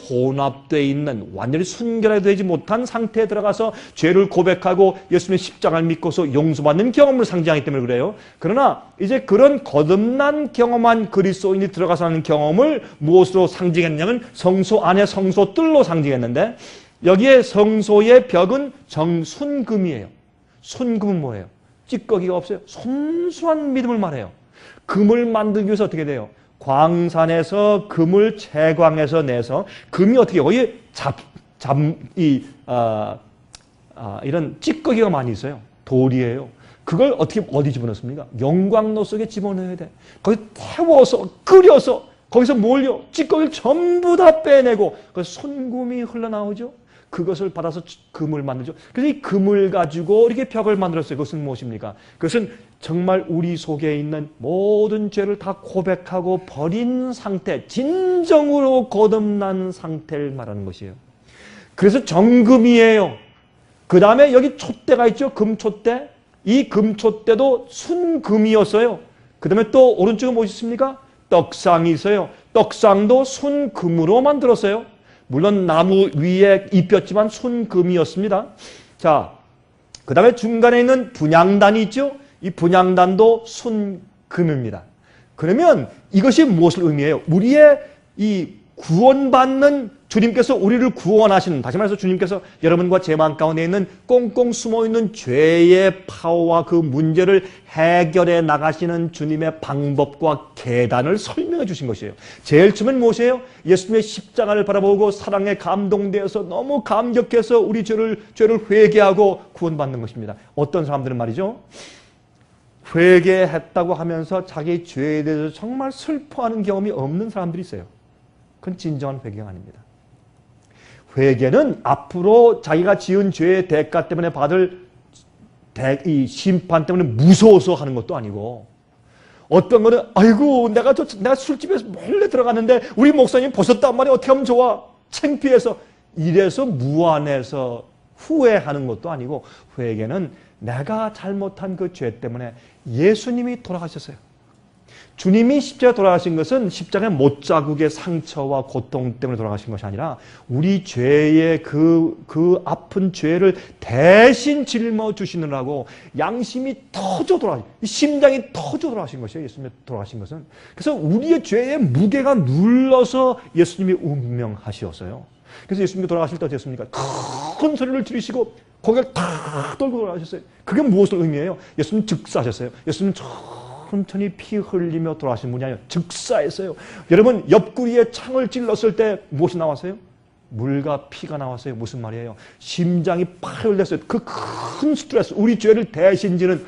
혼합되어 있는 완전히 순결되지 못한 상태에 들어가서 죄를 고백하고 예수님의 십자가를 믿고서 용서받는 경험을 상징하기 때문에 그래요. 그러나 이제 그런 거듭난 경험한 그리스도인이 들어가서 하는 경험을 무엇으로 상징했냐면 성소 안에 성소 뜰로 상징했는데 여기에 성소의 벽은 정순금이에요. 순금은 뭐예요? 찌꺼기가 없어요. 순수한 믿음을 말해요. 금을 만들기 위해서 어떻게 돼요? 광산에서 금을 채광해서 내서 금이 어떻게 거기 이런 찌꺼기가 많이 있어요. 돌이에요. 그걸 어디 집어넣습니까? 영광로 속에 집어넣어야 돼. 거기 태워서 끓여서 거기서 뭘요? 찌꺼기를 전부 다 빼내고 그 손금이 흘러나오죠. 그것을 받아서 금을 만들죠. 그래서 이 금을 가지고 이렇게 벽을 만들었어요. 그것은 무엇입니까? 그것은 정말 우리 속에 있는 모든 죄를 다 고백하고 버린 상태, 진정으로 거듭난 상태를 말하는 것이에요. 그래서 정금이에요. 그 다음에 여기 촛대가 있죠. 금촛대. 이 금촛대도 순금이었어요. 그 다음에 또 오른쪽에 무엇이 있습니까? 떡상이 있어요. 떡상도 순금으로 만들었어요. 물론 나무 위에 입혔지만 순금이었습니다. 자, 그 다음에 중간에 있는 분향단이 있죠. 이 분향단도 순금입니다. 그러면 이것이 무엇을 의미해요? 우리의 이 구원받는 주님께서 우리를 구원하시는, 다시 말해서 주님께서 여러분과 제 마음 가운데 있는 꽁꽁 숨어있는 죄의 파워와 그 문제를 해결해 나가시는 주님의 방법과 계단을 설명해 주신 것이에요. 제일 처음엔 무엇이에요? 예수님의 십자가를 바라보고 사랑에 감동되어서 너무 감격해서 우리 죄를 회개하고 구원받는 것입니다. 어떤 사람들은 말이죠, 회개했다고 하면서 자기 죄에 대해서 정말 슬퍼하는 경험이 없는 사람들이 있어요. 그건 진정한 회개가 아닙니다. 회개는 앞으로 자기가 지은 죄의 대가 때문에 받을 이 심판 때문에 무서워서 하는 것도 아니고, 어떤 거는 아이고 내가 술집에서 몰래 들어갔는데 우리 목사님 보셨단 말이야, 어떻게 하면 좋아, 창피해서, 이래서 무안해서 후회하는 것도 아니고, 회개는 내가 잘못한 그 죄 때문에 예수님이 돌아가셨어요. 주님이 십자가에 돌아가신 것은 십자가의 못자국의 상처와 고통 때문에 돌아가신 것이 아니라 우리 죄의 그 아픈 죄를 대신 짊어주시느라고 양심이 터져 심장이 터져 돌아가신 것이에요. 예수님이 돌아가신 것은. 그래서 우리의 죄의 무게가 눌러서 예수님이 운명하시었어요. 그래서 예수님이 돌아가실 때 어땠습니까? 큰 소리를 지르시고 고개를 탁 떨고 돌아가셨어요. 그게 무엇을 의미해요? 예수님 즉사하셨어요. 예수님 천천히 피 흘리며 돌아가신 분이 아니에요. 즉사했어요. 여러분, 옆구리에 창을 찔렀을 때 무엇이 나왔어요? 물과 피가 나왔어요. 무슨 말이에요? 심장이 파열됐어요. 그 큰 스트레스, 우리 죄를 대신 지는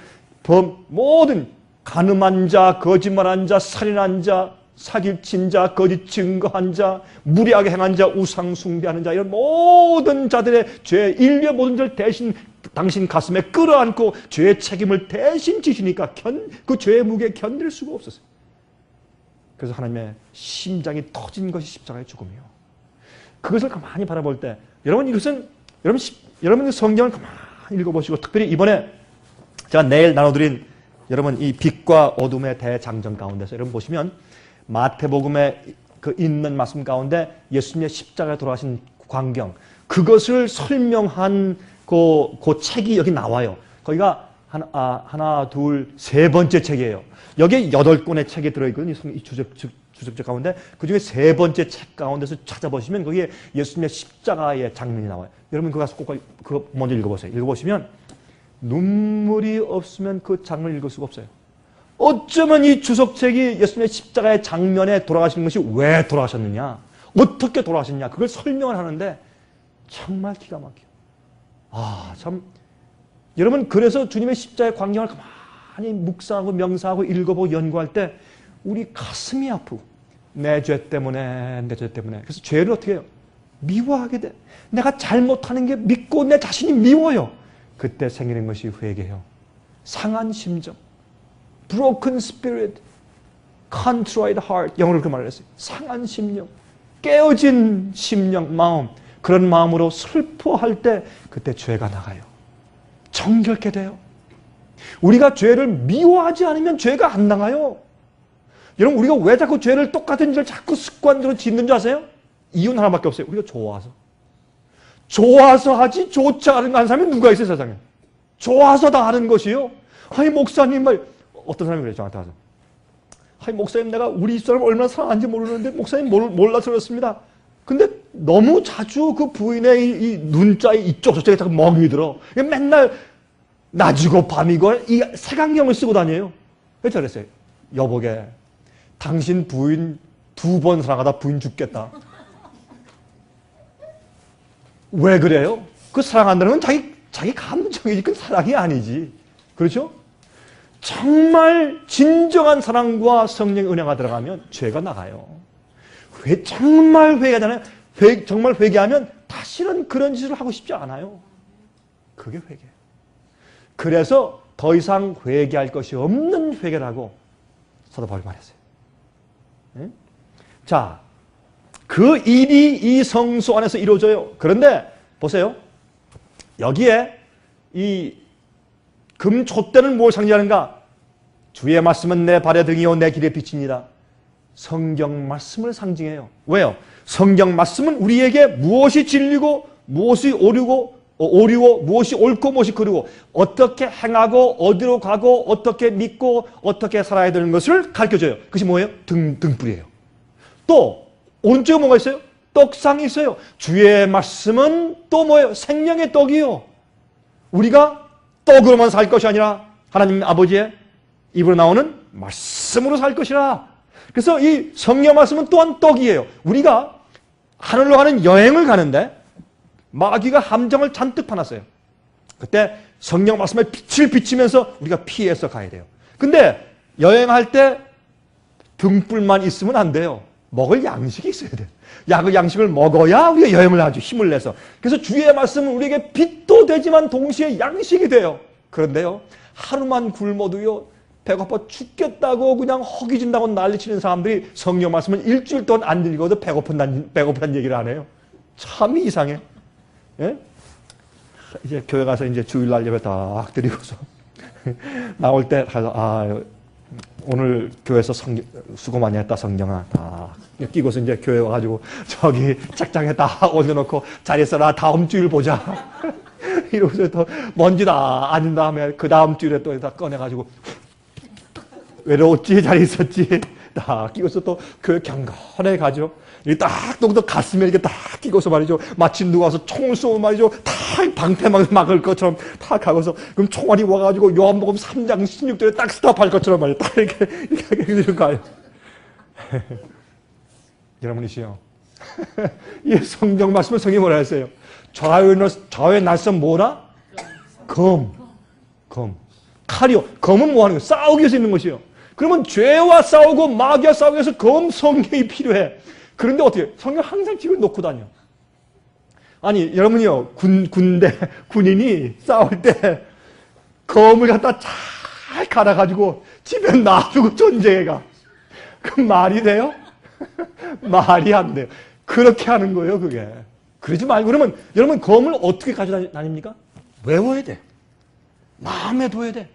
모든 간음한 자, 거짓말한 자, 살인한 자, 사기친 자, 거짓 증거한 자, 무리하게 행한 자, 우상 숭배하는 자, 이런 모든 자들의 죄, 인류의 모든 죄를 대신 당신 가슴에 끌어안고 죄의 책임을 대신 지시니까 그 죄의 무게에 견딜 수가 없었어요. 그래서 하나님의 심장이 터진 것이 십자가의 죽음이요. 그것을 가만히 바라볼 때, 여러분 이것은 여러분 성경을 가만히 읽어보시고, 특별히 이번에 제가 내일 나눠드린 여러분 이 빛과 어둠의 대장전 가운데서 여러분 보시면 마태복음에 그 있는 말씀 가운데 예수님의 십자가에 돌아가신 광경, 그것을 설명한 그 책이 여기 나와요. 거기가 하나, 둘, 세 번째 책이에요. 여기에 8권의 책이 들어있거든요. 이 주석책 가운데. 그 중에 세 번째 책 가운데서 찾아보시면 거기에 예수님의 십자가의 장면이 나와요. 여러분 그거 가서 꼭 그거 먼저 읽어보세요. 읽어보시면 눈물이 없으면 그 장면을 읽을 수가 없어요. 어쩌면 이 주석책이 예수님의 십자가의 장면에 돌아가신 것이 왜 돌아가셨느냐, 어떻게 돌아가셨냐, 그걸 설명을 하는데 정말 기가 막혀요. 참, 여러분, 그래서 주님의 십자가의 광경을 가만히 묵상하고 명상하고 읽어보고 연구할 때 우리 가슴이 아프고, 내 죄 때문에. 그래서 죄를 어떻게 해요? 미워하게 돼. 내가 잘못하는 게 믿고 내 자신이 미워요. 그때 생기는 것이 회개예요. 상한 심정, broken spirit, contrite heart, 영어로 그렇게 말을 했어요. 상한 심령, 깨어진 심령, 마음, 그런 마음으로 슬퍼할 때 그때 죄가 나가요. 정결케 돼요. 우리가 죄를 미워하지 않으면 죄가 안 나가요. 여러분, 우리가 왜 자꾸 죄를 똑같은 죄를 자꾸 습관적으로 짓는 줄 아세요? 이유는 하나밖에 없어요. 우리가 좋아서 하지 좋지 않은 거 하는 사람이 누가 있어요, 세상에? 좋아서 다 하는 것이요. 아니 목사님 말, 어떤 사람이 그래요, 저한테 와서. 아니 목사님, 내가 우리 집사람 얼마나 사랑하는지 모르는데 목사님 몰라서 그렇습니다. 근데 너무 자주 그 부인의 이 눈자에 이쪽 저쪽에 자꾸 멍이 들어. 맨날 낮이고 밤이고 이 색안경을 쓰고 다녀요. 그래서 그랬어요. 여보게, 당신 부인 2번 사랑하다 부인 죽겠다. 왜 그래요? 그 사랑한다는 건 자기 감정이지, 그건 사랑이 아니지. 그렇죠? 정말 진정한 사랑과 성령의 은혜가 들어가면 죄가 나가요. 정말 회개하잖아요. 정말 회개하면 다시는 그런 짓을 하고 싶지 않아요. 그게 회개예요. 그래서 더 이상 회개할 것이 없는 회개라고 사도 바울이 말했어요. 네? 자, 그 일이 이 성소 안에서 이루어져요. 그런데 보세요. 여기에 이 금촛대는 뭘 상징하는가? 주의 말씀은 내 발의 등이요 내 길의 빛이니라. 성경 말씀을 상징해요. 왜요? 성경 말씀은 우리에게 무엇이 진리고 무엇이 오류고 무엇이 옳고 무엇이 그르고 어떻게 행하고 어디로 가고 어떻게 믿고 어떻게 살아야 되는 것을 가르쳐줘요. 그것이 뭐예요? 등불이에요. 또 오른쪽에 뭐가 있어요? 떡상이 있어요. 주의 말씀은 또 뭐예요? 생명의 떡이요. 우리가 떡으로만 살 것이 아니라 하나님 아버지의 입으로 나오는 말씀으로 살 것이라. 그래서 이 성령 말씀은 또한 떡이에요. 우리가 하늘로 가는 여행을 가는데 마귀가 함정을 잔뜩 파놨어요. 그때 성령 말씀에 빛을 비치면서 우리가 피해서 가야 돼요. 근데 여행할 때 등불만 있으면 안 돼요. 먹을 양식이 있어야 돼요. 그 양식을 먹어야 우리가 여행을 아주 힘을 내서. 그래서 주의 말씀은 우리에게 빛도 되지만 동시에 양식이 돼요. 그런데요, 하루만 굶어도요, 배고파 죽겠다고 그냥 허기진다고 난리치는 사람들이 성령 말씀은 일주일 동안 안 읽어도 배고프다는 얘기를 안 해요. 참 이상해. 예? 이제 교회 가서 이제 주일날 예배 딱 드리고서 나올 때 가서 오늘 교회에서 수고 많이 했다 성경아 다 끼고서 이제 교회 와가지고 저기 책장에 다 올려놓고 잘 있어라 다음 주일 보자 이러고서 또 먼지 다 아닌 다음에 그 다음 주일에 또 다 꺼내가지고 외로웠지 잘 있었지 다 끼고서 또 교회 경건하게 가죠. 이렇게 딱 또 가슴에 이렇게 딱 끼고서 말이죠. 마치 누가 와서 총을 쏘면 말이죠. 다 방패막 막을 것처럼 딱 가고서 그럼 총알이 와가지고 요한복음 3장 16절에 딱 스탑할 것처럼 말이죠. 딱 이렇게 가요. 여러분이시요. 이 성경 말씀은 성경이 뭐라 했어요? 좌우의 날선 뭐라? 검. 칼이요. 검은 뭐 하는 거예요? 싸우기 위해서 있는 것이요. 그러면 죄와 싸우고 마귀와 싸우기 위해서 검 성경이 필요해. 그런데 어떻게 성경 항상 집에 놓고 다녀. 아니 여러분이요 군인이 싸울 때 검을 갖다 잘 갈아가지고 집에 놔두고 전쟁에 가. 그 말이 돼요? 말이 안 돼요. 그렇게 하는 거예요 그게. 그러지 말고 그러면 여러분 검을 어떻게 가져다닙니까? 외워야 돼. 마음에 둬야 돼.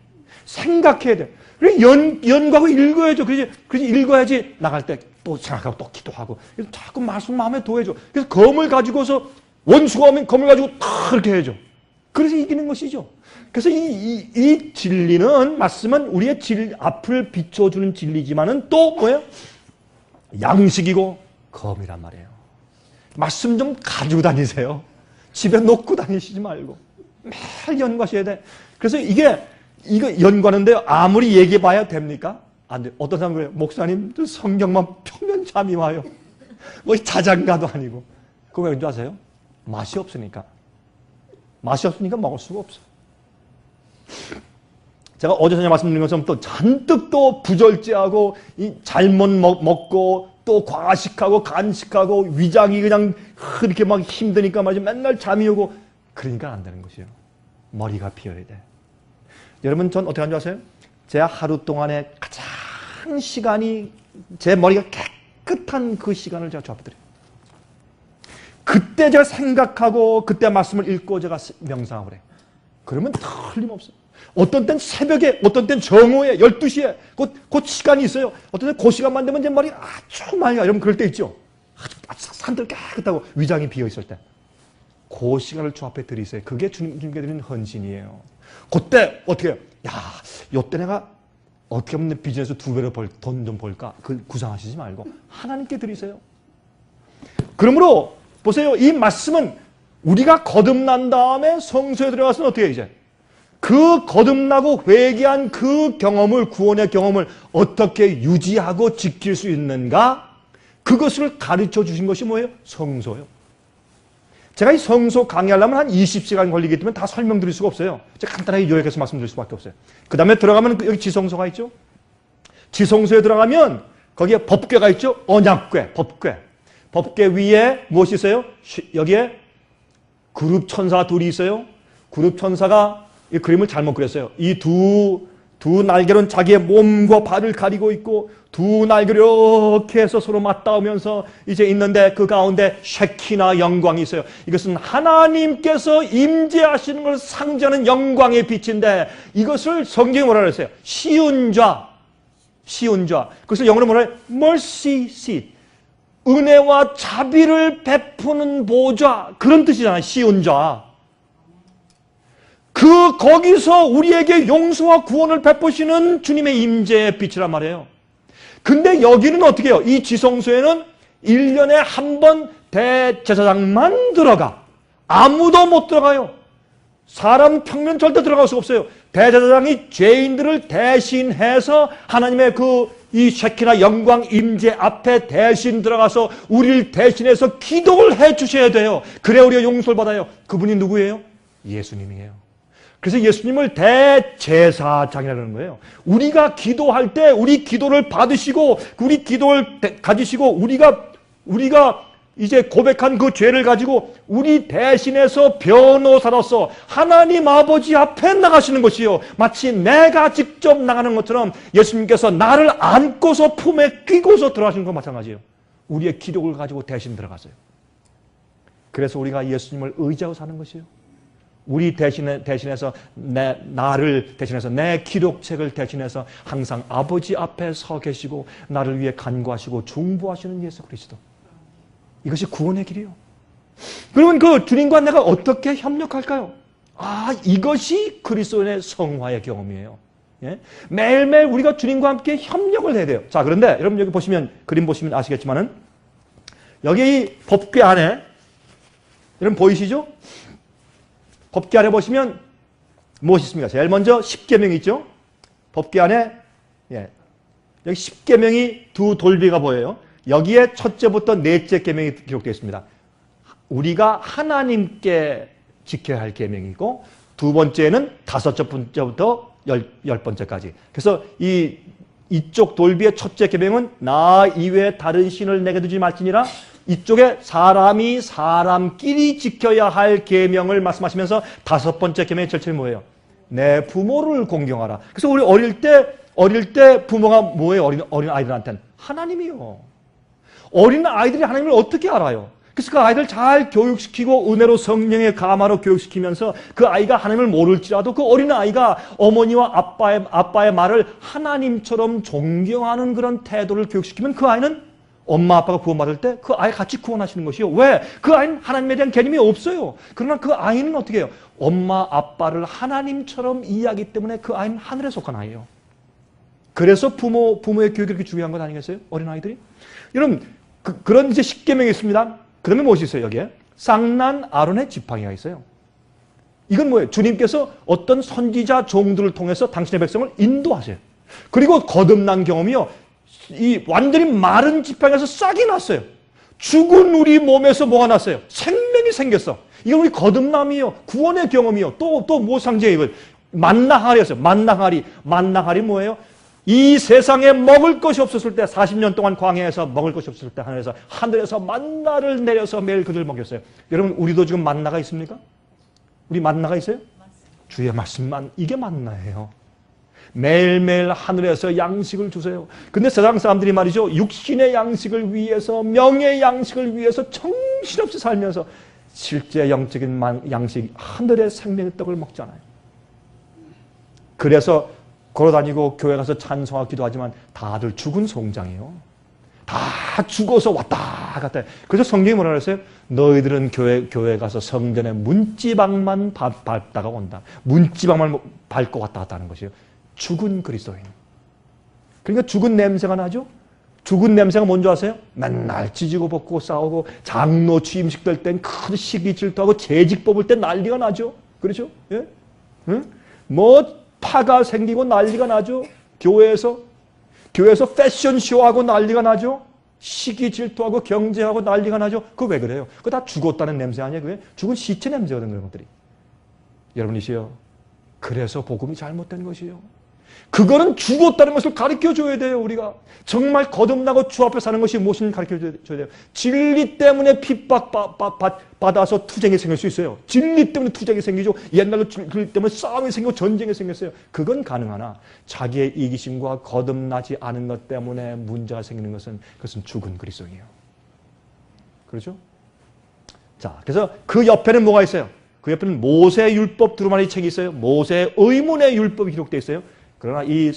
생각해야 돼. 그래 연구하고 읽어야죠. 그래서 읽어야지 나갈 때 또 생각하고 또 기도하고 자꾸 말씀 마음에 둬야죠. 그래서 검을 가지고서 원수가 오면 검을 가지고 탁 이렇게 해야죠. 그래서 이기는 것이죠. 그래서 이 진리는 말씀은 우리의 앞을 비춰주는 진리지만은 또 뭐예요? 양식이고 검이란 말이에요. 말씀 좀 가지고 다니세요. 집에 놓고 다니시지 말고 매일 연구하셔야 돼. 그래서 이거 연구하는데 아무리 얘기해봐야 됩니까? 안 돼. 어떤 사람은 그래요. 목사님 성경만 펴면 잠이 와요. 뭐 자장가도 아니고. 그거 왜 그런 줄 아세요? 맛이 없으니까. 맛이 없으니까 먹을 수가 없어. 제가 어제 전에 말씀드린 것처럼 또 잔뜩 또 부절제하고 잘못 먹고 또 과식하고 간식하고 위장이 그냥 이렇게 막 힘드니까 말이죠. 맨날 잠이 오고 그러니까 안 되는 것이에요. 머리가 비어야 돼. 여러분 전 어떻게 하는 줄 아세요? 제 하루 동안에 가장 시간이 제 머리가 깨끗한 그 시간을 제가 주 앞에 드려요. 그때 제가 생각하고 그때 말씀을 읽고 제가 명상을 해요. 그러면 틀림없어요. 어떤 땐 새벽에, 어떤 땐 정오에, 12시에 그 시간이 있어요. 어떤 땐 그 시간만 되면 제 머리가 아주 맑아요. 여러분 그럴 때 있죠? 아주 산들 깨끗하고 위장이 비어있을 때. 그 시간을 주 앞에 드리세요. 그게 주님께 드리는 헌신이에요. 그때 어떻게 해요? 요때 내가 어떻게 하면 비즈니스 2배로 돈 좀 벌까? 그 구상하시지 말고 하나님께 드리세요. 그러므로 보세요. 이 말씀은 우리가 거듭난 다음에 성소에 들어가서는 어떻게 해요, 이제? 그 거듭나고 회개한 그 경험을, 구원의 경험을 어떻게 유지하고 지킬 수 있는가? 그것을 가르쳐 주신 것이 뭐예요? 성소예요. 제가 이 성소 강의하려면 한 20시간 걸리기 때문에 다 설명드릴 수가 없어요. 제가 간단하게 요약해서 말씀드릴 수밖에 없어요. 그 다음에 들어가면 여기 지성소가 있죠. 지성소에 들어가면 거기에 법궤가 있죠. 언약궤, 법궤. 법궤 위에 무엇이 있어요? 여기에 그룹 천사 둘이 있어요. 그룹 천사가 이 그림을 잘못 그렸어요. 이 두 날개는 자기의 몸과 발을 가리고 있고 두 날개를 이렇게 해서 서로 맞닿으면서 이제 있는데 그 가운데 쉐키나 영광이 있어요. 이것은 하나님께서 임재하시는 것을 상징하는 영광의 빛인데 이것을 성경이 뭐라 그랬어요? 시운좌. 그것을 영어로 뭐라 해요? mercy seat. 은혜와 자비를 베푸는 보좌. 그런 뜻이잖아요. 시운좌. 거기서 우리에게 용서와 구원을 베푸시는 주님의 임재의 빛이란 말이에요. 근데 여기는 어떻게 해요? 이 지성소에는 1년에 한 번 대제사장만 들어가. 아무도 못 들어가요. 사람 평면 절대 들어갈 수 없어요. 대제사장이 죄인들을 대신해서 하나님의 이 쉐키나 영광 임재 앞에 대신 들어가서 우리를 대신해서 기도를 해 주셔야 돼요. 그래 우리가 용서를 받아요. 그분이 누구예요? 예수님이에요. 그래서 예수님을 대제사장이라는 거예요. 우리가 기도할 때 우리 기도를 받으시고 우리 기도를 가지시고 우리가 이제 고백한 그 죄를 가지고 우리 대신해서 변호사로서 하나님 아버지 앞에 나가시는 것이요. 마치 내가 직접 나가는 것처럼 예수님께서 나를 안고서 품에 끼고서 들어가시는 것과 마찬가지예요. 우리의 기록을 가지고 대신 들어갔어요. 그래서 우리가 예수님을 의지하고 사는 것이에요. 우리 대신해서 나를 대신해서 내 기록책을 대신해서 항상 아버지 앞에 서 계시고 나를 위해 간구하시고 중보하시는 예수 그리스도. 이것이 구원의 길이에요. 그러면 그 주님과 내가 어떻게 협력할까요? 이것이 그리스도인의 성화의 경험이에요. 예? 매일매일 우리가 주님과 함께 협력을 해야 돼요. 자, 그런데 여러분 여기 보시면 그림 보시면 아시겠지만은 여기 이 법궤 안에 여러분 보이시죠? 법궤 안에 보시면 무엇이 있습니까? 제일 먼저 십계명이 있죠. 법궤 안에 여기 십계명이 두 돌비가 보여요. 여기에 첫째부터 넷째 계명이 기록되어 있습니다. 우리가 하나님께 지켜야 할 계명이고 두 번째는 다섯째 번째부터 열 번째까지. 그래서 이쪽 돌비의 첫째 계명은 나 이외에 다른 신을 내게 두지 말지니라. 이쪽에 사람이 사람끼리 지켜야 할 계명을 말씀하시면서 다섯 번째 계명의 절차는 뭐예요? 내 부모를 공경하라. 그래서 우리 어릴 때 부모가 뭐예요? 어린 아이들한테는 하나님이요. 어린 아이들이 하나님을 어떻게 알아요? 그래서 그 아이들 잘 교육시키고 은혜로 성령의 감화로 교육시키면서 그 아이가 하나님을 모를지라도 그 어린 아이가 어머니와 아빠의 말을 하나님처럼 존경하는 그런 태도를 교육시키면 그 아이는 엄마 아빠가 구원받을 때 그 아이 같이 구원하시는 것이요. 왜? 그 아이는 하나님에 대한 개념이 없어요. 그러나 그 아이는 어떻게 해요? 엄마 아빠를 하나님처럼 이해하기 때문에 그 아이는 하늘에 속한 아이예요. 그래서 부모의 교육이 그렇게 중요한 것 아니겠어요? 어린 아이들이? 여러분 그런 이제 십계명이 있습니다. 그러면 무엇이 있어요? 여기에 쌍난 아론의 지팡이가 있어요. 이건 뭐예요? 주님께서 어떤 선지자 종들을 통해서 당신의 백성을 인도하세요. 그리고 거듭난 경험이요. 이 완전히 마른 지팡이에서 싹이 났어요. 죽은 우리 몸에서 뭐가 났어요? 생명이 생겼어. 이건 우리 거듭남이요. 구원의 경험이요. 또 뭐 상징이에요? 이걸 만나하리였어요. 만나하리 뭐예요? 이 세상에 먹을 것이 없었을 때 40년 동안 광야에서 먹을 것이 없었을 때 하늘에서 만나를 내려서 매일 그들 먹였어요. 여러분 우리도 지금 만나가 있습니까? 우리 만나가 있어요? 주의 말씀만 이게 만나예요. 매일매일 하늘에서 양식을 주세요. 근데 세상 사람들이 말이죠. 육신의 양식을 위해서 명예의 양식을 위해서 정신없이 살면서 실제 영적인 양식 하늘의 생명의 떡을 먹잖아요. 그래서 걸어다니고 교회 가서 찬송하고 기도하지만 다들 죽은 송장이에요. 다 죽어서 왔다 갔다 해요. 그래서 성경이 뭐라 그랬어요? 너희들은 교회 가서 성전에 문지방만 밟다가 온다. 문지방만 밟고 왔다 갔다 하는 것이에요. 죽은 그리스도인. 그러니까 죽은 냄새가 나죠? 죽은 냄새가 뭔지 아세요? 맨날 찢고 벗고 싸우고 장로 취임식 될 땐 큰 시기 질투하고 재직 뽑을 때 난리가 나죠? 그렇죠? 예? 응? 뭐 파가 생기고 난리가 나죠? 교회에서 패션쇼하고 난리가 나죠? 시기 질투하고 경쟁하고 난리가 나죠? 그거 왜 그래요? 그거 다 죽었다는 냄새 아니에요? 그게 죽은 시체 냄새거든 그런 것들이. 여러분이시여, 그래서 복음이 잘못된 것이에요. 그거는 죽었다는 것을 가르쳐줘야 돼요. 우리가 정말 거듭나고 주 앞에 사는 것이 무엇인지 가르쳐줘야 돼요. 진리 때문에 핍박받아서 투쟁이 생길 수 있어요. 진리 때문에 투쟁이 생기죠. 옛날로 진리 때문에 싸움이 생기고 전쟁이 생겼어요. 그건 가능하나 자기의 이기심과 거듭나지 않은 것 때문에 문제가 생기는 것은 그것은 죽은 그리스도예요. 그렇죠? 자, 그래서 그 옆에는 뭐가 있어요? 그 옆에는 모세의 율법 두루마리 책이 있어요. 모세의 의문의 율법이 기록되어 있어요. 그러나 이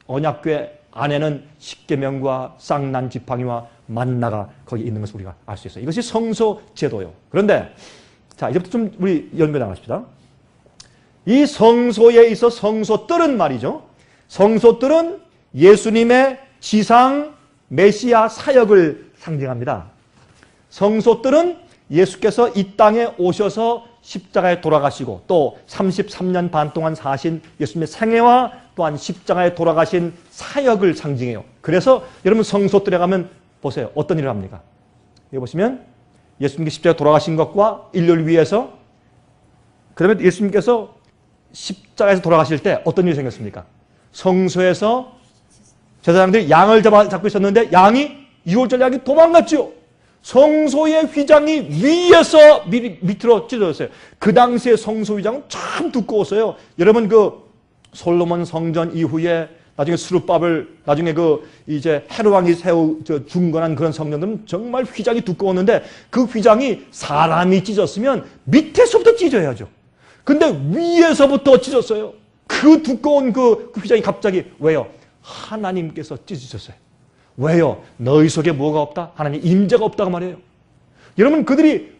언약궤 안에는 십계명과 쌍난 지팡이와 만나가 거기 있는 것을 우리가 알 수 있어요. 이것이 성소 제도예요. 그런데 자, 이제부터 좀 우리 연결 나갑시다. 이 성소에 있어 성소들은 말이죠. 성소들은 예수님의 지상 메시아 사역을 상징합니다. 성소들은 예수께서 이 땅에 오셔서 십자가에 돌아가시고 또 33년 반 동안 사신 예수님의 생애와 또한 십자가에 돌아가신 사역을 상징해요. 그래서 여러분 성소들에 가면 보세요. 어떤 일을 합니까? 여기 보시면 예수님께 십자가에 돌아가신 것과 인류를 위해서 그 다음에 예수님께서 십자가에서 돌아가실 때 어떤 일이 생겼습니까? 성소에서 제사장들이 양을 잡고 있었는데 양이 유월절 양이 도망갔죠. 성소의 휘장이 위에서 밑으로 찢어졌어요. 그 당시에 성소 휘장은 참 두꺼웠어요. 여러분 그 솔로몬 성전 이후에 나중에 스룹바벨 나중에 그 이제 헤롯 왕이 중건한 그런 성전들은 정말 휘장이 두꺼웠는데 그 휘장이 사람이 찢었으면 밑에서부터 찢어야죠. 근데 위에서부터 찢었어요. 그 두꺼운 그 휘장이 갑자기 왜요? 하나님께서 찢으셨어요. 왜요? 너희 속에 뭐가 없다? 하나님 임재가 없다고 말해요. 여러분 그들이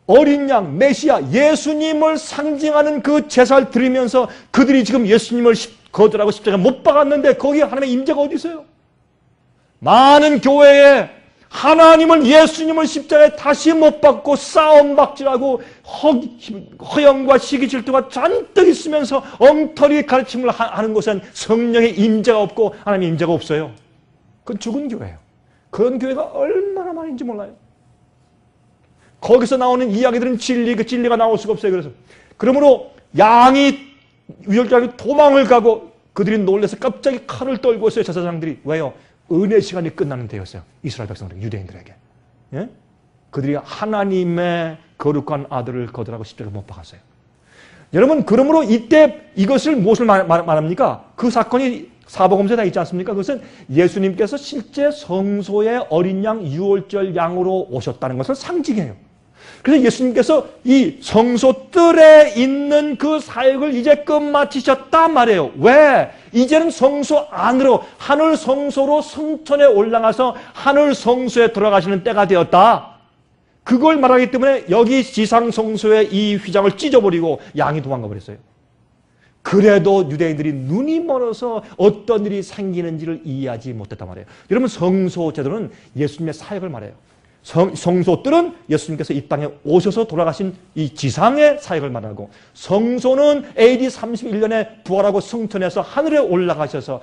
어린 양 메시아 예수님을 상징하는 그 제사를 드리면서 그들이 지금 예수님을 거절하고 십자가에 못 박았는데 거기에 하나님의 임재가 어디 있어요? 많은 교회에 하나님을 예수님을 십자가에 다시 못 박고 싸움박질하고 허영과 시기 질투가 잔뜩 있으면서 엉터리 가르침을 하는 곳엔 성령의 임재가 없고 하나님의 임재가 없어요. 그건 죽은 교회예요. 그런 교회가 얼마나 많은지 몰라요. 거기서 나오는 이야기들은 진리가 나올 수가 없어요. 그러므로 양이 유월절에 도망을 가고 그들이 놀라서 갑자기 칼을 떨고 있어요. 제사장들이. 왜요? 은혜 시간이 끝나는 때였어요. 이스라엘 백성들, 유대인들에게. 예? 그들이 하나님의 거룩한 아들을 거절하고 십자가에 못 박았어요. 여러분 그러므로 이때 이것을 무엇을 말합니까? 그 사건이 사복음서에 다 있지 않습니까? 그것은 예수님께서 실제 성소의 어린 양 유월절 양으로 오셨다는 것을 상징해요. 그래서 예수님께서 이 성소뜰에 있는 그 사역을 이제 끝마치셨단 말이에요. 왜? 이제는 성소 안으로 하늘 성소로 성천에 올라가서 하늘 성소에 들어가시는 때가 되었다. 그걸 말하기 때문에 여기 지상 성소의 이 휘장을 찢어버리고 양이 도망가 버렸어요. 그래도 유대인들이 눈이 멀어서 어떤 일이 생기는지를 이해하지 못했단 말이에요. 여러분 성소 제도는 예수님의 사역을 말해요. 성소들은 예수님께서 이 땅에 오셔서 돌아가신 이 지상의 사역을 말하고 성소는 AD 31년에 부활하고 승천해서 하늘에 올라가셔서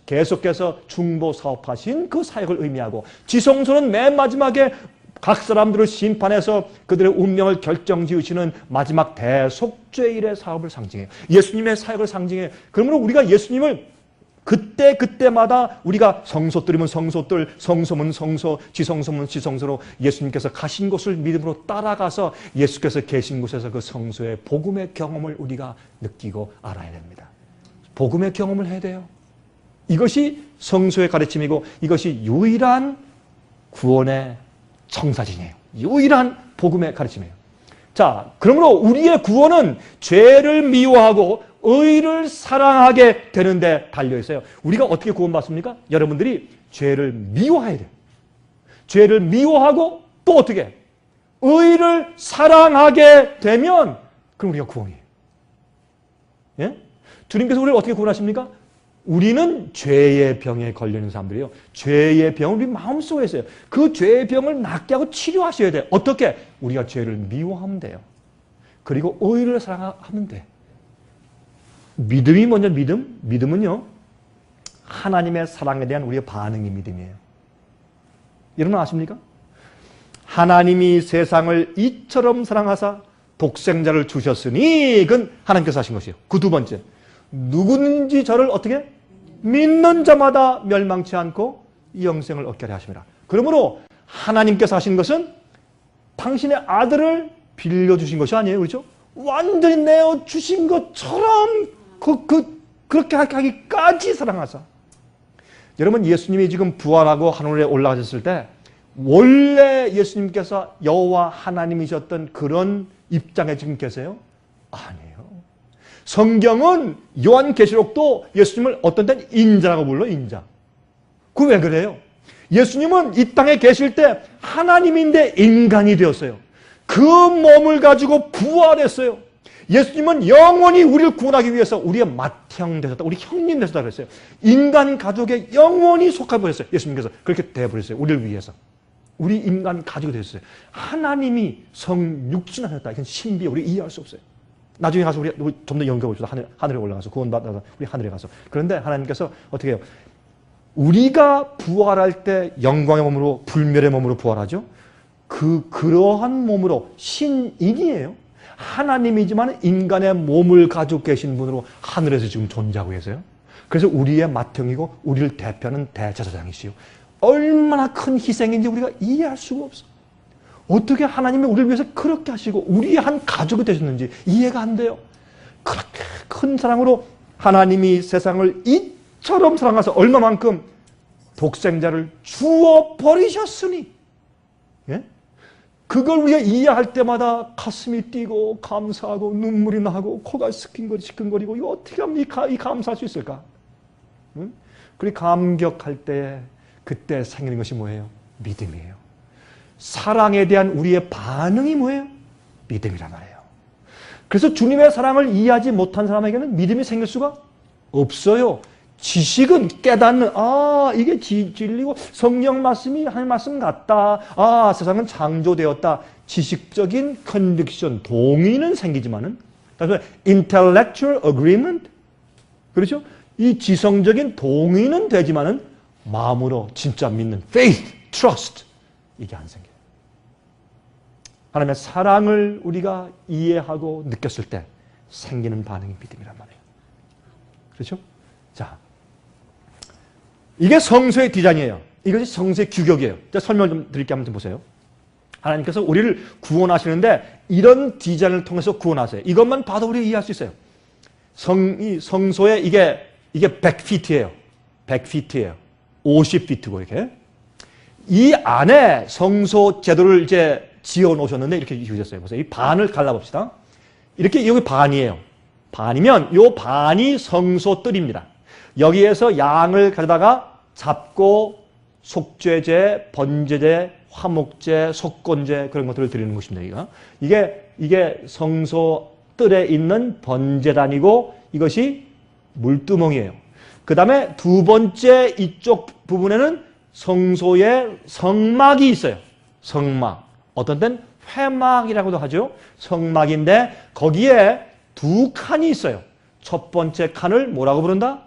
계속해서 중보 사업하신 그 사역을 의미하고 지성소는 맨 마지막에 각 사람들을 심판해서 그들의 운명을 결정지으시는 마지막 대속죄일의 사업을 상징해요. 예수님의 사역을 상징해요. 그러므로 우리가 예수님을 그때마다 우리가 성소들이면 성소들, 성소면 성소, 지성소면 지성소로 예수님께서 가신 곳을 믿음으로 따라가서 예수께서 계신 곳에서 그 성소의 복음의 경험을 우리가 느끼고 알아야 됩니다. 복음의 경험을 해야 돼요. 이것이 성소의 가르침이고 이것이 유일한 구원의 청사진이에요. 유일한 복음의 가르침이에요. 자, 그러므로 우리의 구원은 죄를 미워하고 의를 사랑하게 되는데 달려있어요. 우리가 어떻게 구원받습니까? 여러분들이 죄를 미워해야 돼요. 죄를 미워하고 또 어떻게? 의를 사랑하게 되면 그럼 우리가 구원이에요. 예? 주님께서 우리를 어떻게 구원하십니까? 우리는 죄의 병에 걸리는 사람들이에요. 죄의 병은 우리 마음속에 있어요. 그 죄의 병을 낫게 하고 치료하셔야 돼요. 어떻게? 우리가 죄를 미워하면 돼요. 그리고 의를 사랑하면 돼. 믿음이 먼저 믿음은요. 하나님의 사랑에 대한 우리의 반응이 믿음이에요. 여러분 아십니까? 하나님이 세상을 이처럼 사랑하사 독생자를 주셨으니 그건 하나님께서 하신 것이에요. 그 두 번째. 누구든지 저를 어떻게? 믿는 자마다 멸망치 않고 영생을 얻게 하려 하심이라. 그러므로 하나님께서 하신 것은 당신의 아들을 빌려주신 것이 아니에요. 그렇죠? 완전히 내어주신 것처럼 그렇게 하기까지 사랑하사. 여러분 예수님이 지금 부활하고 하늘에 올라가셨을 때 원래 예수님께서 여호와 하나님이셨던 그런 입장에 지금 계세요? 아니에요. 성경은 요한계시록도 예수님을 어떤 때는 인자라고 불러. 인자. 그 왜 그래요? 예수님은 이 땅에 계실 때 하나님인데 인간이 되었어요. 그 몸을 가지고 부활했어요. 예수님은 영원히 우리를 구원하기 위해서 우리의 맏형 되셨다. 우리 형님 되셨다 그랬어요. 인간 가족에 영원히 속해 버렸어요. 예수님께서 그렇게 되어버렸어요. 우리를 위해서. 우리 인간 가지고 되었어요. 하나님이 성육신하셨다. 이건 신비해. 우리 이해할 수 없어요. 나중에 가서 우리 좀 더 연구해 봅시다. 하늘에 올라가서 구원받아서 우리 하늘에 가서. 그런데 하나님께서 어떻게 해요? 우리가 부활할 때 영광의 몸으로 불멸의 몸으로 부활하죠. 그러한 몸으로 신인이에요. 하나님이지만 인간의 몸을 가지고 계신 분으로 하늘에서 지금 존재하고 계세요. 그래서 우리의 맏형이고 우리를 대표하는 대제사장이시요. 얼마나 큰 희생인지 우리가 이해할 수가 없어. 어떻게 하나님이 우리를 위해서 그렇게 하시고 우리의 한 가족이 되셨는지 이해가 안 돼요. 그렇게 큰 사랑으로 하나님이 세상을 이처럼 사랑하셔서 얼마만큼 독생자를 주어 버리셨으니, 예? 그걸 우리가 이해할 때마다 가슴이 뛰고 감사하고 눈물이 나고 코가 시큰거리고 이거 어떻게 하면 이 감사할 수 있을까? 응? 그리고 감격할 때 그때 생기는 것이 뭐예요? 믿음이에요. 사랑에 대한 우리의 반응이 뭐예요? 믿음이란 말이에요. 그래서 주님의 사랑을 이해하지 못한 사람에게는 믿음이 생길 수가 없어요. 지식은 깨닫는, 이게 진리고 성령 말씀이 하나님 말씀 같다. 세상은 창조되었다. 지식적인 컨빅션, 동의는 생기지만은, 그래서 intellectual agreement, 그렇죠? 이 지성적인 동의는 되지만은 마음으로 진짜 믿는 faith, trust, 이게 안 생겨요. 하나님의 사랑을 우리가 이해하고 느꼈을 때 생기는 반응이 믿음이란 말이에요. 그렇죠? 자, 이게 성소의 디자인이에요. 이것이 성소의 규격이에요. 제가 설명을 좀 드릴게요. 한번 보세요. 하나님께서 우리를 구원하시는데 이런 디자인을 통해서 구원하세요. 이것만 봐도 우리가 이해할 수 있어요. 이 성소에 이게 100피트예요. 100피트예요. 50피트고 이렇게. 이 안에 성소 제도를 이제 지어 놓으셨는데 이렇게 이루어졌어요. 보세요. 이 반을 갈라봅시다. 이렇게 여기 반이에요. 반이면 이 반이 성소 뜰입니다. 여기에서 양을 가져다가 잡고 속죄제, 번제제, 화목제, 속건제 그런 것들을 드리는 것입니다. 이게 성소 뜰에 있는 번제단이고 이것이 물두멍이에요. 그 다음에 두 번째 이쪽 부분에는 성소에 성막이 있어요. 성막. 어떤 때는 회막이라고도 하죠. 성막인데 거기에 두 칸이 있어요. 첫 번째 칸을 뭐라고 부른다?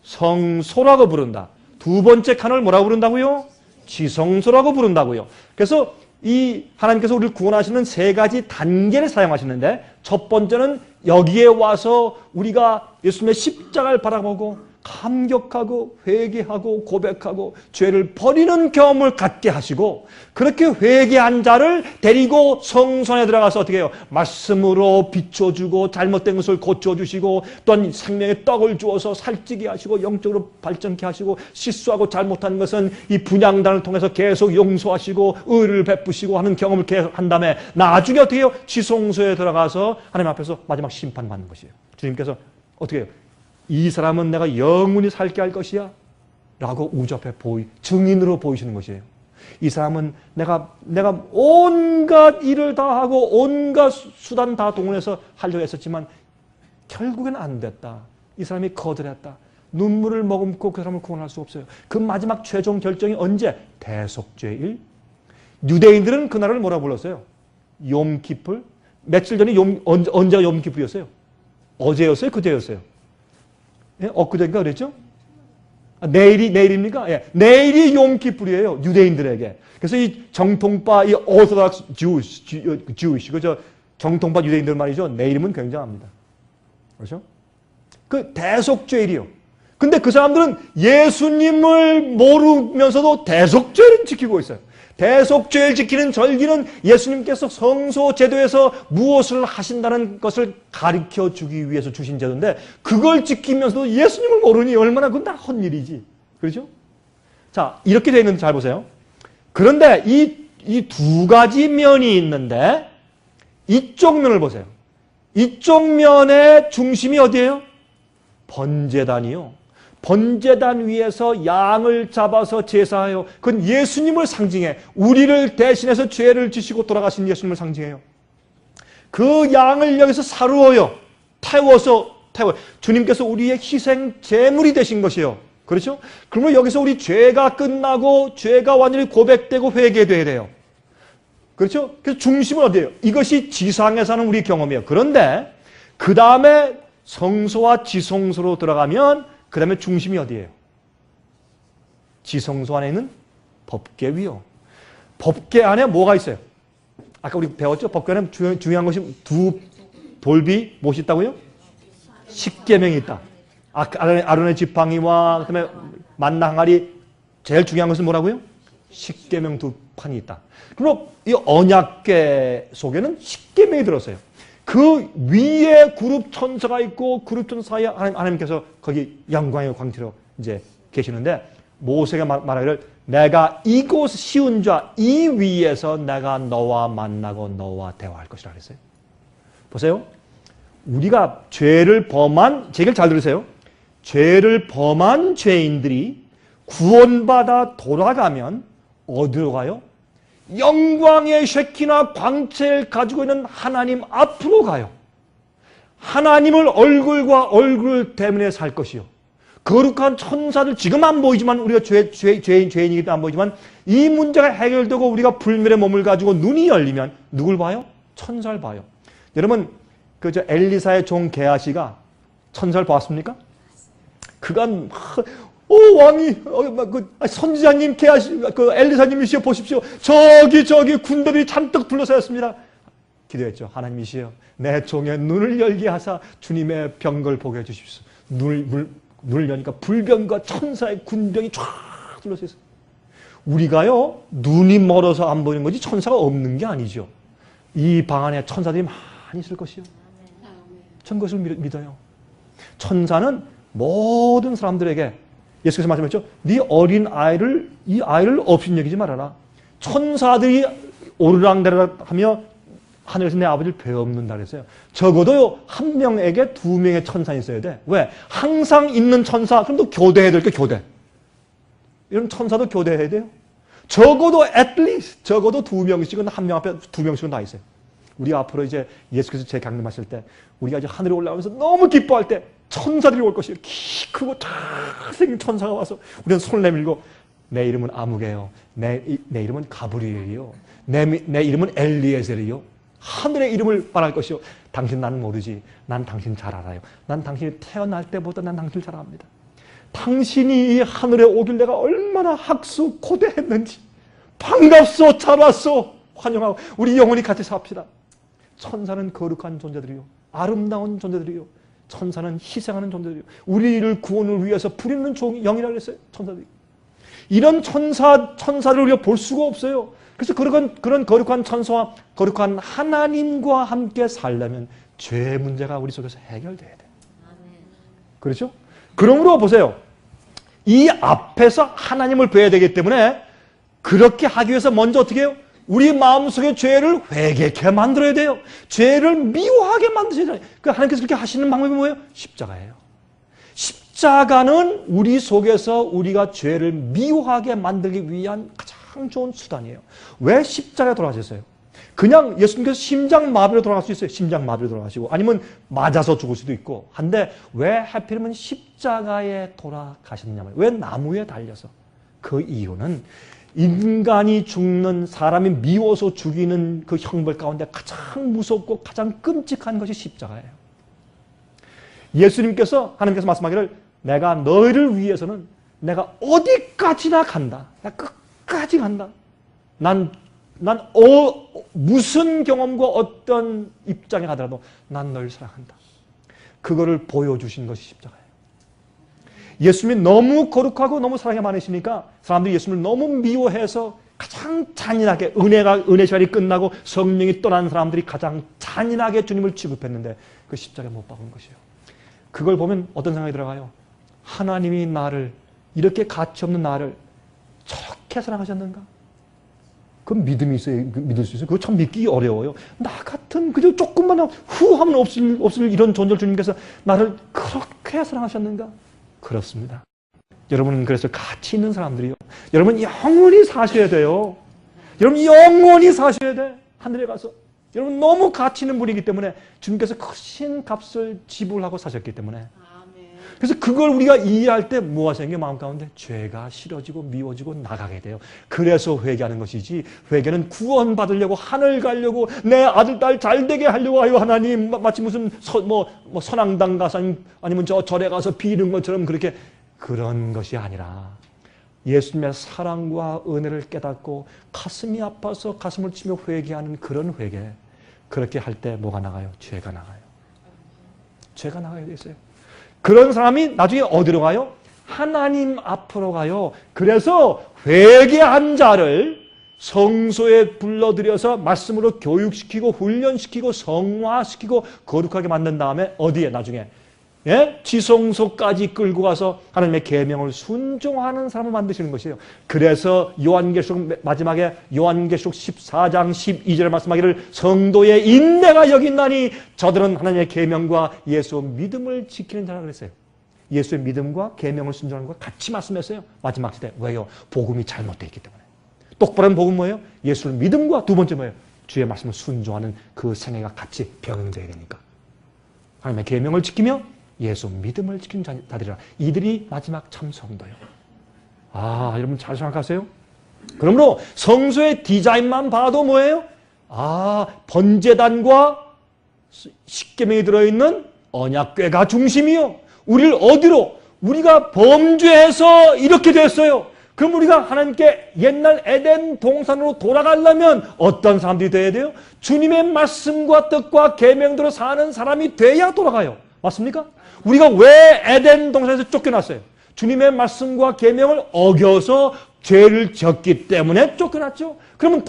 성소라고 부른다. 두 번째 칸을 뭐라고 부른다고요? 지성소라고 부른다고요. 그래서 이 하나님께서 우리를 구원하시는 세 가지 단계를 사용하시는데 첫 번째는 여기에 와서 우리가 예수님의 십자가를 바라보고 감격하고 회개하고 고백하고 죄를 버리는 경험을 갖게 하시고 그렇게 회개한 자를 데리고 성전에 들어가서 어떻게 해요? 말씀으로 비춰주고 잘못된 것을 고쳐주시고 또한 생명의 떡을 주어서 살찌게 하시고 영적으로 발전케 하시고 실수하고 잘못한 것은 이 분향단을 통해서 계속 용서하시고 의를 베푸시고 하는 경험을 계속 한 다음에 나중에 어떻게 해요? 지성소에 들어가서 하나님 앞에서 마지막 심판받는 것이에요. 주님께서 어떻게 해요? 이 사람은 내가 영원히 살게 할 것이야 라고 우주 앞에 증인으로 보이시는 것이에요. 이 사람은 내가 온갖 일을 다 하고 온갖 수단 다 동원해서 하려고 했었지만 결국엔 안 됐다. 이 사람이 거절했다. 눈물을 머금고 그 사람을 구원할 수 없어요. 그 마지막 최종 결정이 언제? 대속죄일. 유대인들은 그날을 뭐라고 불렀어요? 욤키풀. 며칠 전에 언제가 욤키풀이었어요? 어제였어요? 그제였어요? 예? 엊그제인가 그랬죠? 내일입니까? 예. 내일이 욤키풀이에요. 유대인들에게. 그래서 이 정통파, 이 오소닥스 주이시, 그죠? 정통파 유대인들 말이죠. 내일이면 굉장합니다. 그렇죠? 그 대속죄일이요. 근데 그 사람들은 예수님을 모르면서도 대속죄를 지키고 있어요. 대속죄를 지키는 절기는 예수님께서 성소 제도에서 무엇을 하신다는 것을 가르쳐 주기 위해서 주신 제도인데 그걸 지키면서도 예수님을 모르니 얼마나 그건 다 헛일이지. 그렇죠? 자, 이렇게 되어 있는데 잘 보세요. 그런데 이 두 가지 면이 있는데 이쪽 면을 보세요. 이쪽 면의 중심이 어디예요? 번제단이요. 번제단 위에서 양을 잡아서 제사하여 그건 예수님을 상징해. 우리를 대신해서 죄를 지시고 돌아가신 예수님을 상징해요. 그 양을 여기서 사루어요. 태워요. 주님께서 우리의 희생 제물이 되신 것이요. 그렇죠? 그러면 여기서 우리 죄가 끝나고 죄가 완전히 고백되고 회개돼야 돼요. 그렇죠? 그래서 중심은 어디예요? 이것이 지상에서 하는 우리 경험이에요. 그런데 그 다음에 성소와 지성소로 들어가면 그 다음에 중심이 어디예요? 지성소 안에 있는 법궤 위요. 법궤 안에 뭐가 있어요? 아까 우리 배웠죠? 법궤 안에 중요한 것이 두 돌비 무엇이 있다고요? 십계명이 있다. 아론의 지팡이와 그다음에 만나 항아리, 제일 중요한 것은 뭐라고요? 십계명 두 판이 있다. 그럼 이 언약궤 속에는 십계명이 들었어요. 그 위에 그룹 천사가 있고 그룹 천사에 하나님께서 거기 영광의 광채로 이제 계시는데 모세가 말하기를 내가 이곳 시온 자 이 위에서 내가 너와 만나고 너와 대화할 것이라 그랬어요. 보세요. 우리가 죄를 범한, 제 얘기를 잘 들으세요. 죄를 범한 죄인들이 구원받아 돌아가면 어디로 가요? 영광의 쉐키나 광채를 가지고 있는 하나님 앞으로 가요. 하나님을 얼굴과 얼굴 때문에 살 것이요. 거룩한 천사들, 지금 안 보이지만 우리가 죄인이기 때문에 안 보이지만 이 문제가 해결되고 우리가 불멸의 몸을 가지고 눈이 열리면 누굴 봐요? 천사를 봐요. 여러분 그 엘리사의 종 게하시가 천사를 봤습니까? 그간 왕이 선지자님 게하시 그 엘리사님이시여 보십시오. 저기 군대들이 잔뜩 둘러싸였습니다. 기도했죠. 하나님이시여 내 종의 눈을 열게 하사 주님의 병걸 보게 해주십시오. 눈을 여니까 불병과 천사의 군병이 쫙 둘러싸여 있어요. 우리가요 눈이 멀어서 안 보이는 거지 천사가 없는 게 아니죠. 이 방 안에 천사들이 많이 있을 것이요. 전 그것을 믿어요. 천사는 모든 사람들에게 예수께서 말씀하셨죠. 네 어린 아이를 이 아이를 없인 여기지 말아라. 천사들이 오르락내리락 하며 하늘에서 내 아버지를 배움는다 그랬어요. 적어도요 한 명에게 두 명의 천사가 있어야 돼. 왜? 항상 있는 천사 그럼 또 교대해야 될 게 교대. 이런 천사도 교대해야 돼요. 적어도 at least 적어도 두 명씩은 한 명 앞에 두 명씩은 다 있어요. 우리 앞으로 이제 예수께서 재강림하실 때 우리가 이제 하늘에 올라가면서 너무 기뻐할 때 천사들이 올 것이에요. 키 크고 잘생긴 천사가 와서 우리는 손을 내밀고 내 이름은 아무개요. 내 이름은 가브리엘이요. 내 이름은 엘리에셀이요. 하늘의 이름을 말할 것이요. 당신 나는 모르지. 난 당신 잘 알아요. 난 당신이 태어날 때보다 난 당신을 잘 압니다. 당신이 이 하늘에 오길 내가 얼마나 학수 고대했는지. 반갑소 잘 왔소 환영하고 우리 영원히 같이 삽시다. 천사는 거룩한 존재들이요. 아름다운 존재들이요. 천사는 희생하는 존재들이요. 우리를 구원을 위해서 부리는 영이라고 했어요. 천사들이. 이런 천사를 우리가 볼 수가 없어요. 그래서 그런 거룩한 천사와 거룩한 하나님과 함께 살려면 죄 문제가 우리 속에서 해결돼야 돼. 그렇죠? 그러므로 보세요. 이 앞에서 하나님을 뵈야 되기 때문에 그렇게 하기 위해서 먼저 어떻게 해요? 우리 마음속에 죄를 회개케 만들어야 돼요. 죄를 미워하게 만드셔야 돼요. 하나님께서 그렇게 하시는 방법이 뭐예요? 십자가예요. 십자가는 우리 속에서 우리가 죄를 미워하게 만들기 위한 가장 좋은 수단이에요. 왜 십자가에 돌아가셨어요? 그냥 예수님께서 심장마비로 돌아갈 수 있어요. 심장마비로 돌아가시고 아니면 맞아서 죽을 수도 있고 한데 왜 하필이면 십자가에 돌아가셨느냐면 왜 나무에 달려서 그 이유는 인간이 죽는 사람이 미워서 죽이는 그 형벌 가운데 가장 무섭고 가장 끔찍한 것이 십자가예요. 예수님께서 하나님께서 말씀하기를 내가 너희를 위해서는 내가 어디까지나 간다. 나 끝까지 간다. 무슨 경험과 어떤 입장에 가더라도 난 널 사랑한다. 그거를 보여주신 것이 십자가예요. 예수님이 너무 거룩하고 너무 사랑이 많으시니까 사람들이 예수님을 너무 미워해서 가장 잔인하게 은혜 시간이 끝나고 성령이 떠난 사람들이 가장 잔인하게 주님을 취급했는데 그 십자가에 못 박은 것이에요. 그걸 보면 어떤 생각이 들어가요? 하나님이 나를 이렇게 가치없는 나를 저렇게 사랑하셨는가? 그 믿음이 있어요. 믿을 수 있어요. 그거 참 믿기 어려워요. 나 같은 그저 조금만 후하면 없을 이런 존재를 주님께서 나를 그렇게 사랑하셨는가? 그렇습니다. 여러분은 그래서 가치 있는 사람들이요. 여러분 영원히 사셔야 돼요. 여러분 영원히 사셔야 돼. 하늘에 가서. 여러분 너무 가치 있는 분이기 때문에 주님께서 크신 값을 지불하고 사셨기 때문에 그래서 그걸 우리가 이해할 때 뭐가 생겨? 마음 가운데 죄가 싫어지고 미워지고 나가게 돼요. 그래서 회개하는 것이지, 회개는 구원받으려고, 하늘 가려고, 내 아들 딸 잘되게 하려고, 아유 하나님 마치 무슨 선앙당 가서 아니면 저 절에 가서 비는 것처럼 그렇게, 그런 것이 아니라 예수님의 사랑과 은혜를 깨닫고 가슴이 아파서 가슴을 치며 회개하는 그런 회개. 그렇게 할 때 뭐가 나가요? 죄가 나가요. 죄가 나가야 되겠어요. 그런 사람이 나중에 어디로 가요? 하나님 앞으로 가요. 그래서 회개한 자를 성소에 불러들여서 말씀으로 교육시키고 훈련시키고 성화시키고 거룩하게 만든 다음에 어디에 나중에 지성소까지 끌고 가서 하나님의 계명을 순종하는 사람을 만드시는 것이에요. 그래서 요한계시록 마지막에 요한계시록 14장 12절에 말씀하기를 성도의 인내가 여기 있나니 저들은 하나님의 계명과 예수 믿음을 지키는 자라 그랬어요. 예수의 믿음과 계명을 순종하는 것과 같이 말씀했어요. 마지막 시대. 왜요? 복음이 잘못되어 있기 때문에. 똑바른 복음 뭐예요? 예수의 믿음과 두 번째 뭐예요? 주의 말씀을 순종하는 그 생애가 같이 병행돼야 되니까. 하나님의 계명을 지키며 예수 믿음을 지키는 자들이라. 이들이 마지막 참 성도요. 아, 여러분 잘 생각하세요? 그러므로 성소의 디자인만 봐도 뭐예요? 아, 번제단과 십계명이 들어있는 언약궤가 중심이요. 우리를 어디로? 우리가 범죄해서 이렇게 됐어요. 그럼 우리가 하나님께 옛날 에덴 동산으로 돌아가려면 어떤 사람들이 돼야 돼요? 주님의 말씀과 뜻과 계명대로 사는 사람이 돼야 돌아가요. 맞습니까? 우리가 왜 에덴 동산에서 쫓겨났어요? 주님의 말씀과 계명을 어겨서 죄를 졌기 때문에 쫓겨났죠. 그러면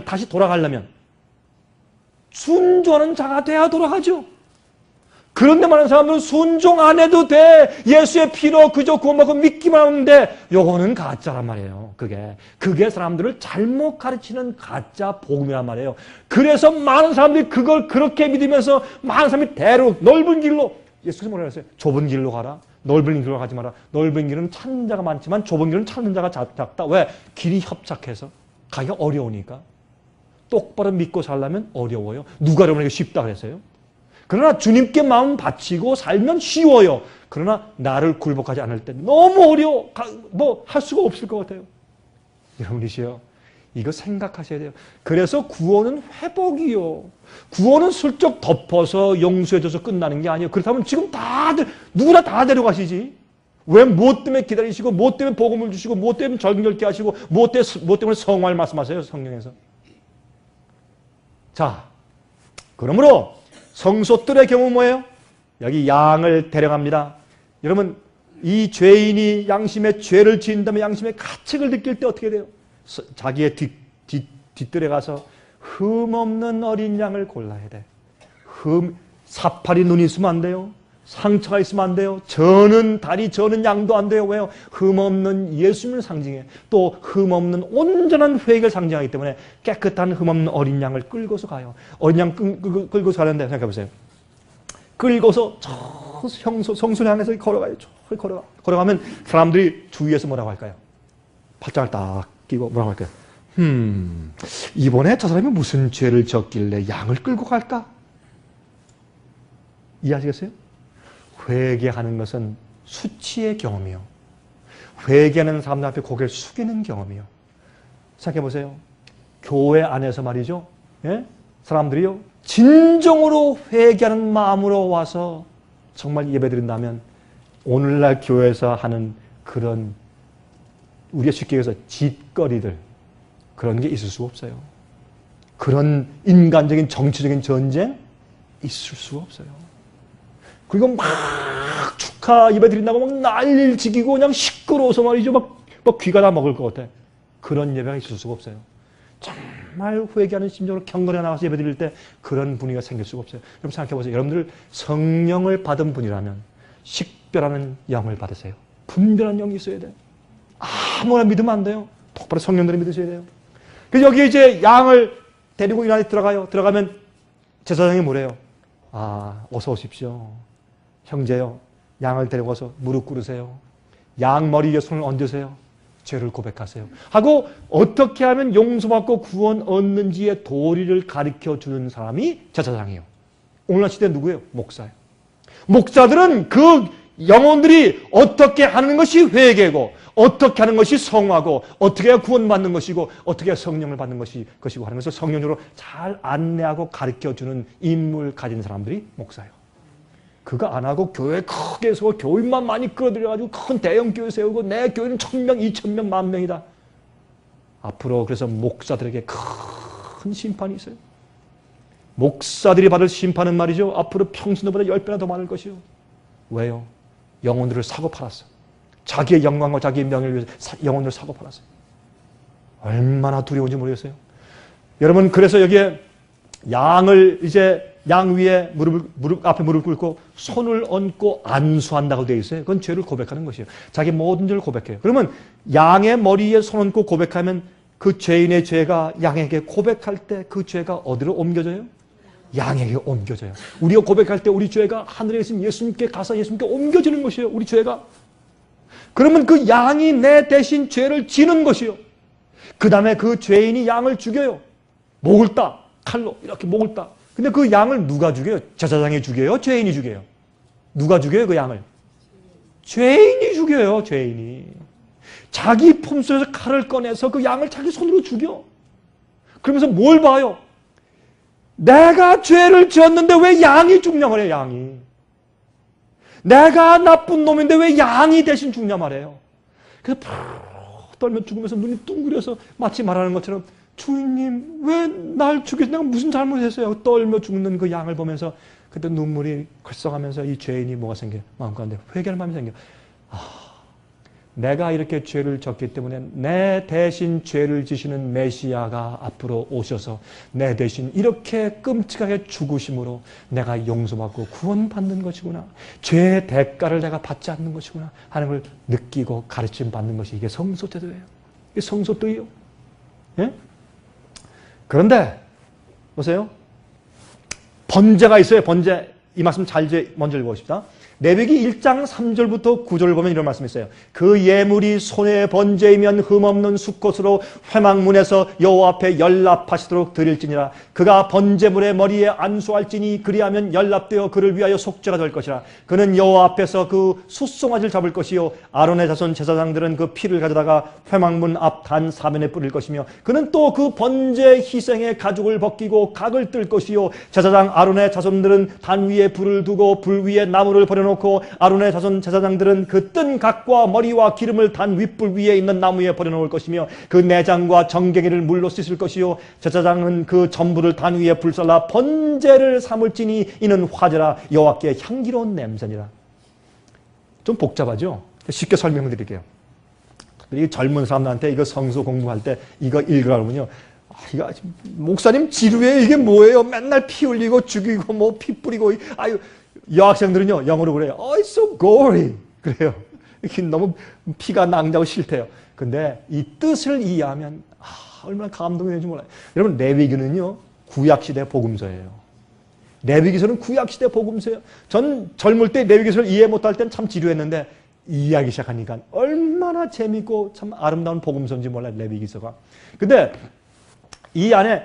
다시 돌아가려면 순종하는 자가 돼야 돌아가죠. 그런데 많은 사람들은 순종 안 해도 돼. 예수의 피로 그저 구원받고 믿기만 하는데 요거는 가짜란 말이에요. 그게 사람들을 잘못 가르치는 가짜 복음이란 말이에요. 그래서 많은 사람들이 그걸 그렇게 믿으면서 많은 사람이 대로 넓은 길로, 예수님이 뭐라 그랬어요? 좁은 길로 가라. 넓은 길로 가지 마라. 넓은 길은 찾는 자가 많지만 좁은 길은 찾는 자가 작다. 왜? 길이 협착해서 가기가 어려우니까. 똑바로 믿고 살려면 어려워요. 누가 여러분에게 쉽다 그랬어요? 그러나 주님께 마음 바치고 살면 쉬워요. 그러나 나를 굴복하지 않을 때 너무 어려워. 할 수가 없을 것 같아요. 여러분이시여, 이거 생각하셔야 돼요. 그래서 구원은 회복이요. 구원은 슬쩍 덮어서 용서해줘서 끝나는 게 아니에요. 그렇다면 지금 누구나 다 데려가시지. 왜 무엇 때문에 기다리시고, 무엇 때문에 복음을 주시고, 무엇 때문에 절경절게 하시고, 무엇 때문에 성화를 말씀하세요, 성경에서. 자, 그러므로 성소들의 경우 뭐예요? 여기 양을 데려갑니다. 여러분, 이 죄인이 양심의 죄를 지은다면 양심의 가책을 느낄 때 어떻게 돼요? 자기의 뒷뜰에 가서 흠없는 어린 양을 골라야 돼. 사파리 눈이 있으면 안 돼요. 상처가 있으면 안 돼요. 다리 저는 양도 안 돼요. 왜요? 흠없는 예수님을 상징해. 또 흠없는 온전한 회개를 상징하기 때문에 깨끗한 흠없는 어린 양을 끌고서 가요. 어린 양 끌고서 가는데 생각해 보세요. 끌고서 저 성소를 향해서 걸어가요. 걸어가면 사람들이 주위에서 뭐라고 할까요? 팔짱을 딱 끼고 뭐라고 할까요? 이번에 저 사람이 무슨 죄를 졌길래 양을 끌고 갈까? 이해하시겠어요? 회개하는 것은 수치의 경험이요. 회개하는 사람들 앞에 고개를 숙이는 경험이요. 생각해보세요. 교회 안에서 말이죠. 사람들이요. 진정으로 회개하는 마음으로 와서 정말 예배드린다면 오늘날 교회에서 하는 그런 우리가 쉽게 얘기해서 짓거리들, 그런 게 있을 수가 없어요. 그런 인간적인 정치적인 전쟁 있을 수가 없어요. 그리고 막 축하 예배 드린다고 막 난리를 지기고 그냥 시끄러워서 말이죠. 막 귀가 다 먹을 것 같아. 그런 예배가 있을 수가 없어요. 정말 회개하는 심정으로 경건에 나가서 예배 드릴 때 그런 분위기가 생길 수가 없어요. 여러분 생각해 보세요. 여러분들 성령을 받은 분이라면 식별하는 영을 받으세요. 분별하는 영이 있어야 돼요. 아무나 믿으면 안 돼요. 똑바로 성령들을 믿으셔야 돼요. 그래서 여기 이제 양을 데리고 이 안에 들어가요. 들어가면 제사장이 뭐래요? 어서 오십시오. 형제요. 양을 데려가서 무릎 꿇으세요. 양 머리에 손을 얹으세요. 죄를 고백하세요. 하고 어떻게 하면 용서받고 구원 얻는지의 도리를 가르쳐주는 사람이 제사장이에요. 오늘날 시대는 누구예요? 목사예요. 목사들은 그 영혼들이 어떻게 하는 것이 회개고, 어떻게 하는 것이 성화고, 어떻게 해야 구원받는 것이고, 어떻게 해야 성령을 받는 것이고 하는 것을 성령으로 잘 안내하고 가르쳐주는 인물 가진 사람들이 목사예요. 그거 안 하고 교회 크게 세우고 교인만 많이 끌어들여가지고 큰 대형 교회 세우고 내 교회는 1000명, 2000명, 10,000명이다. 앞으로 그래서 목사들에게 큰 심판이 있어요. 목사들이 받을 심판은 말이죠. 앞으로 평신도보다 10배나 더 많을 것이요. 왜요? 영혼들을 사고 팔았어. 자기의 영광과 자기의 명예를 위해서 영혼들을 사고 팔았어요. 얼마나 두려운지 모르겠어요. 여러분, 그래서 여기에 양을 이제 양 위에 무릎 앞에 무릎 꿇고 손을 얹고 안수한다고 되어 있어요. 그건 죄를 고백하는 것이에요. 자기 모든 죄를 고백해요. 그러면 양의 머리에 손 얹고 고백하면 그 죄인의 죄가 양에게 고백할 때 그 죄가 어디로 옮겨져요? 양에게 옮겨져요. 우리가 고백할 때 우리 죄가 하늘에 계신 예수님께 가서 예수님께 옮겨지는 것이에요. 우리 죄가. 그러면 그 양이 내 대신 죄를 지는 것이요. 그 다음에 그 죄인이 양을 죽여요. 목을 따. 칼로 이렇게 목을 따. 근데 그 양을 누가 죽여요? 제사장이 죽여요? 죄인이 죽여요? 누가 죽여요? 그 양을? 죄인이 죽여요. 죄인이. 자기 품속에서 칼을 꺼내서 그 양을 자기 손으로 죽여. 그러면서 뭘 봐요? 내가 죄를 지었는데 왜 양이 죽냐 말이에요. 양이. 내가 나쁜 놈인데 왜 양이 대신 죽냐 말이에요. 그래서 푹 떨며 죽으면서 눈이 뚱그려서 마치 말하는 것처럼 주인님 왜 날 죽이지? 내가 무슨 잘못했어요? 떨며 죽는 그 양을 보면서 그때 눈물이 글썽하면서 이 죄인이 뭐가 생겨요? 마음 가운데 회개할 마음이 생겨요. 내가 이렇게 죄를 졌기 때문에 내 대신 죄를 지시는 메시아가 앞으로 오셔서 내 대신 이렇게 끔찍하게 죽으심으로 내가 용서받고 구원받는 것이구나. 죄의 대가를 내가 받지 않는 것이구나 하는 걸 느끼고 가르침 받는 것이 이게 성소태도예요. 이게 성소도예요. 예? 그런데 보세요. 번제가 있어요. 번제. 이 말씀 잘 먼저 읽어보십시다. 레위기 1장 3절부터 9절을 보면 이런 말씀이 있어요. 그 예물이 손의 번제이면 흠없는 수컷으로 회막문에서 여호와 앞에 연락하시도록 드릴지니라. 그가 번제물의 머리에 안수할지니 그리하면 연락되어 그를 위하여 속죄가 될 것이라. 그는 여호와 앞에서 그 숫송아지를 잡을 것이요 아론의 자손 제사장들은 그 피를 가져다가 회막문 앞 단 사면에 뿌릴 것이며 그는 또 그 번제 희생의 가죽을 벗기고 각을 뜰 것이요 제사장 아론의 자손들은 단 위에 불을 두고 불 위에 나무를 버려놓고 아론의 자손 제사장들은 그 뜬 각과 머리와 기름을 단 윗불 위에 있는 나무에 버려놓을 것이며 그 내장과 정갱이를 물로 씻을 것이요 제사장은 그 전부를 단 위에 불살라 번제를 삼을지니 이는 화제라 여호와께 향기로운 냄새니라. 좀 복잡하죠? 쉽게 설명드릴게요. 이 젊은 사람들한테 이거 성서 공부할 때 이거 읽으라면요. 이거 목사님 지루해 이게 뭐예요? 맨날 피 흘리고 죽이고 뭐 피 뿌리고 아유. 여학생들은요 영어로 그래요. Oh, it's so gory. 그래요. 이게 너무 피가 낭자고 싫대요. 근데 이 뜻을 이해하면 얼마나 감동이 되는지 몰라요. 여러분 레위기는요 구약시대 복음서예요. 레위기서는 구약시대 복음서예요. 전 젊을 때 레위기서를 이해 못할 땐 참 지루했는데 이해하기 시작하니까 얼마나 재밌고 참 아름다운 복음서인지 몰라요. 레위기서가. 근데 이 안에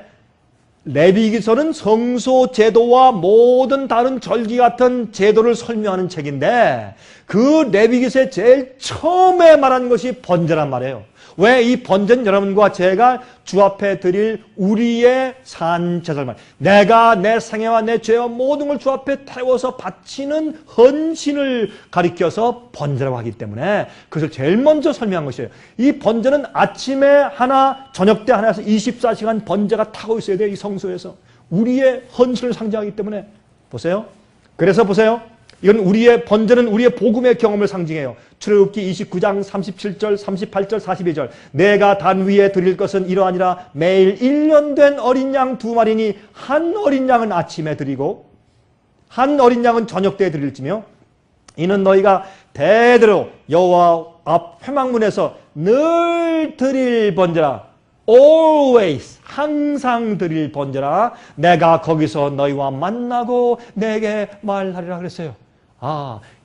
레위기서는 성소 제도와 모든 다른 절기 같은 제도를 설명하는 책인데 그 레위기서에 제일 처음에 말한 것이 번제란 말이에요. 왜 이 번제는 여러분과 제가 주 앞에 드릴 우리의 산제사를 말해요. 내가 내 생애와 내 죄와 모든 걸 주 앞에 태워서 바치는 헌신을 가리켜서 번제라고 하기 때문에 그것을 제일 먼저 설명한 것이에요. 이 번제는 아침에 하나 저녁 때 하나 해서 24시간 번제가 타고 있어야 돼요. 이 성소에서. 우리의 헌신을 상징하기 때문에 보세요. 그래서 보세요. 이건 우리의 번제는 우리의 복음의 경험을 상징해요. 출애굽기 29장 37절, 38절, 42절. 내가 단 위에 드릴 것은 이러하니라. 매일 1년 된 어린 양 2마리니 한 어린 양은 아침에 드리고 한 어린 양은 저녁 때에 드릴지며 이는 너희가 대대로 여호와 앞 회막문에서 늘 드릴 번제라. Always 항상 드릴 번제라. 내가 거기서 너희와 만나고 내게 말하리라 그랬어요.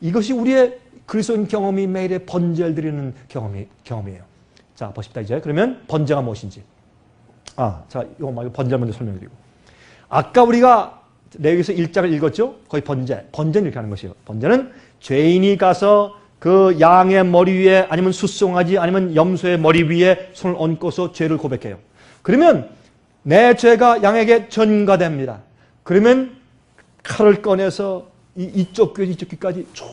이것이 우리의 그리스도인 경험이 매일의 번제를 드리는 경험이에요. 자, 보십시다, 이제. 그러면 번제가 무엇인지. 자, 이거 말고 번제 먼저 설명드리고. 아까 우리가 레위기서 1장을 읽었죠? 거의 번제. 번제는 이렇게 하는 것이에요. 번제는 죄인이 가서 그 양의 머리 위에 아니면 숫송아지 아니면 염소의 머리 위에 손을 얹고서 죄를 고백해요. 그러면 내 죄가 양에게 전가됩니다. 그러면 칼을 꺼내서 이쪽 귀 이쪽 귀까지 쭉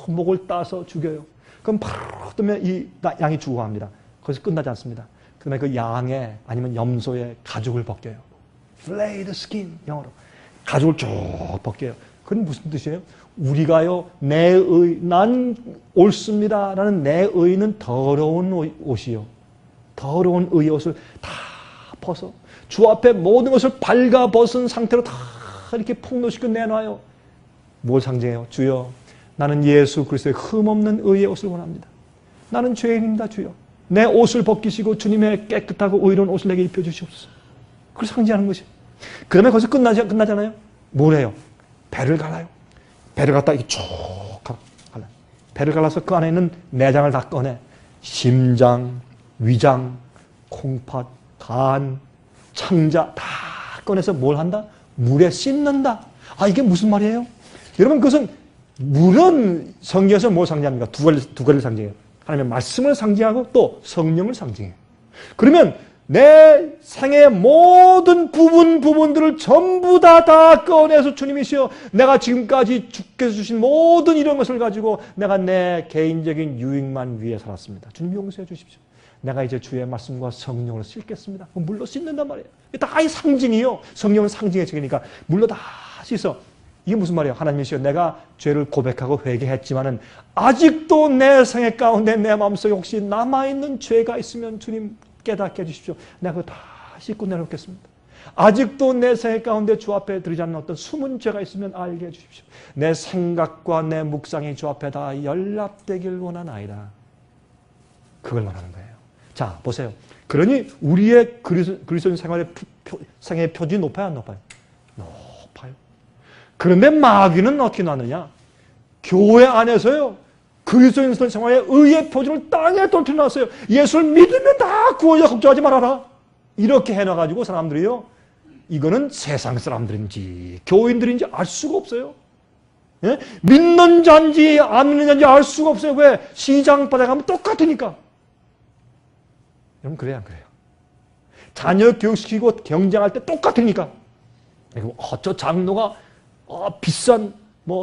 목을 따서 죽여요. 그럼 바로 뜨면 이 양이 죽어갑니다. 거기서 끝나지 않습니다. 그 다음에 그 양의 아니면 염소의 가죽을 벗겨요. Flay the skin, 영어로. 가죽을 쭉 벗겨요. 그건 무슨 뜻이에요? 우리가요, 난 옳습니다 라는 내 의는 더러운 옷이요. 더러운 의의 옷을 다 벗어 주 앞에 모든 것을 발가 벗은 상태로 다 이렇게 폭로시켜 내놔요. 뭘 상징해요? 주여, 나는 예수 그리스도의 흠없는 의의 옷을 원합니다. 나는 죄인입니다, 주여. 내 옷을 벗기시고 주님의 깨끗하고 의로운 옷을 내게 입혀주시옵소서. 그걸 상징하는 것이에요. 그 다음에 거기서 끝나잖아요. 뭘 해요? 배를 갈아요. 배를 갖다 이렇게 쭉 갈라요. 배를 갈라서 그 안에 있는 내장을 다 꺼내. 심장, 위장, 콩팥, 간, 창자 다 꺼내서 뭘 한다? 물에 씻는다. 아, 이게 무슨 말이에요? 여러분, 그것은 물은 성경에서 뭘 상징합니까? 두 가지를 상징해요. 하나님의 말씀을 상징하고 또 성령을 상징해요. 그러면 내 생의 모든 부분들을 전부 다 꺼내서 주님이시여, 내가 지금까지 주께서 주신 모든 이런 것을 가지고 내가 내 개인적인 유익만 위해 살았습니다. 주님 용서해 주십시오. 내가 이제 주의 말씀과 성령으로 씻겠습니다. 물로 씻는단 말이에요. 다 이 상징이요. 성령은 상징의 책이니까 물로 다 씻어. 이게 무슨 말이에요? 하나님이시여, 내가 죄를 고백하고 회개했지만은 아직도 내 생애 가운데 내 마음속에 혹시 남아있는 죄가 있으면 주님 깨닫게 해주십시오. 내가 그거 다 씻고 내놓겠습니다. 아직도 내 생애 가운데 주 앞에 드리지 않는 어떤 숨은 죄가 있으면 알게 해주십시오. 내 생각과 내 묵상이 주 앞에 다 연락되길 원하나이다. 그걸 말하는 거예요. 자, 보세요. 그러니 우리의 그리스도인 생애의 표준이 높아요, 안 높아요? 높아요. 그런데 마귀는 어떻게 놨느냐? 교회 안에서요, 그리스도인 생활의 의의 표준을 땅에 떨어뜨려놨어요. 예수를 믿으면 다 구원이야, 걱정하지 말아라. 이렇게 해놔가지고 사람들이요, 이거는 세상 사람들인지 교인들인지 알 수가 없어요. 예? 믿는 자인지 안 믿는 자인지 알 수가 없어요. 왜? 시장바닥에 가면 똑같으니까. 여러분, 그래요, 안 그래요? 자녀 교육시키고 경쟁할 때 똑같으니까. 저 장로가 비싼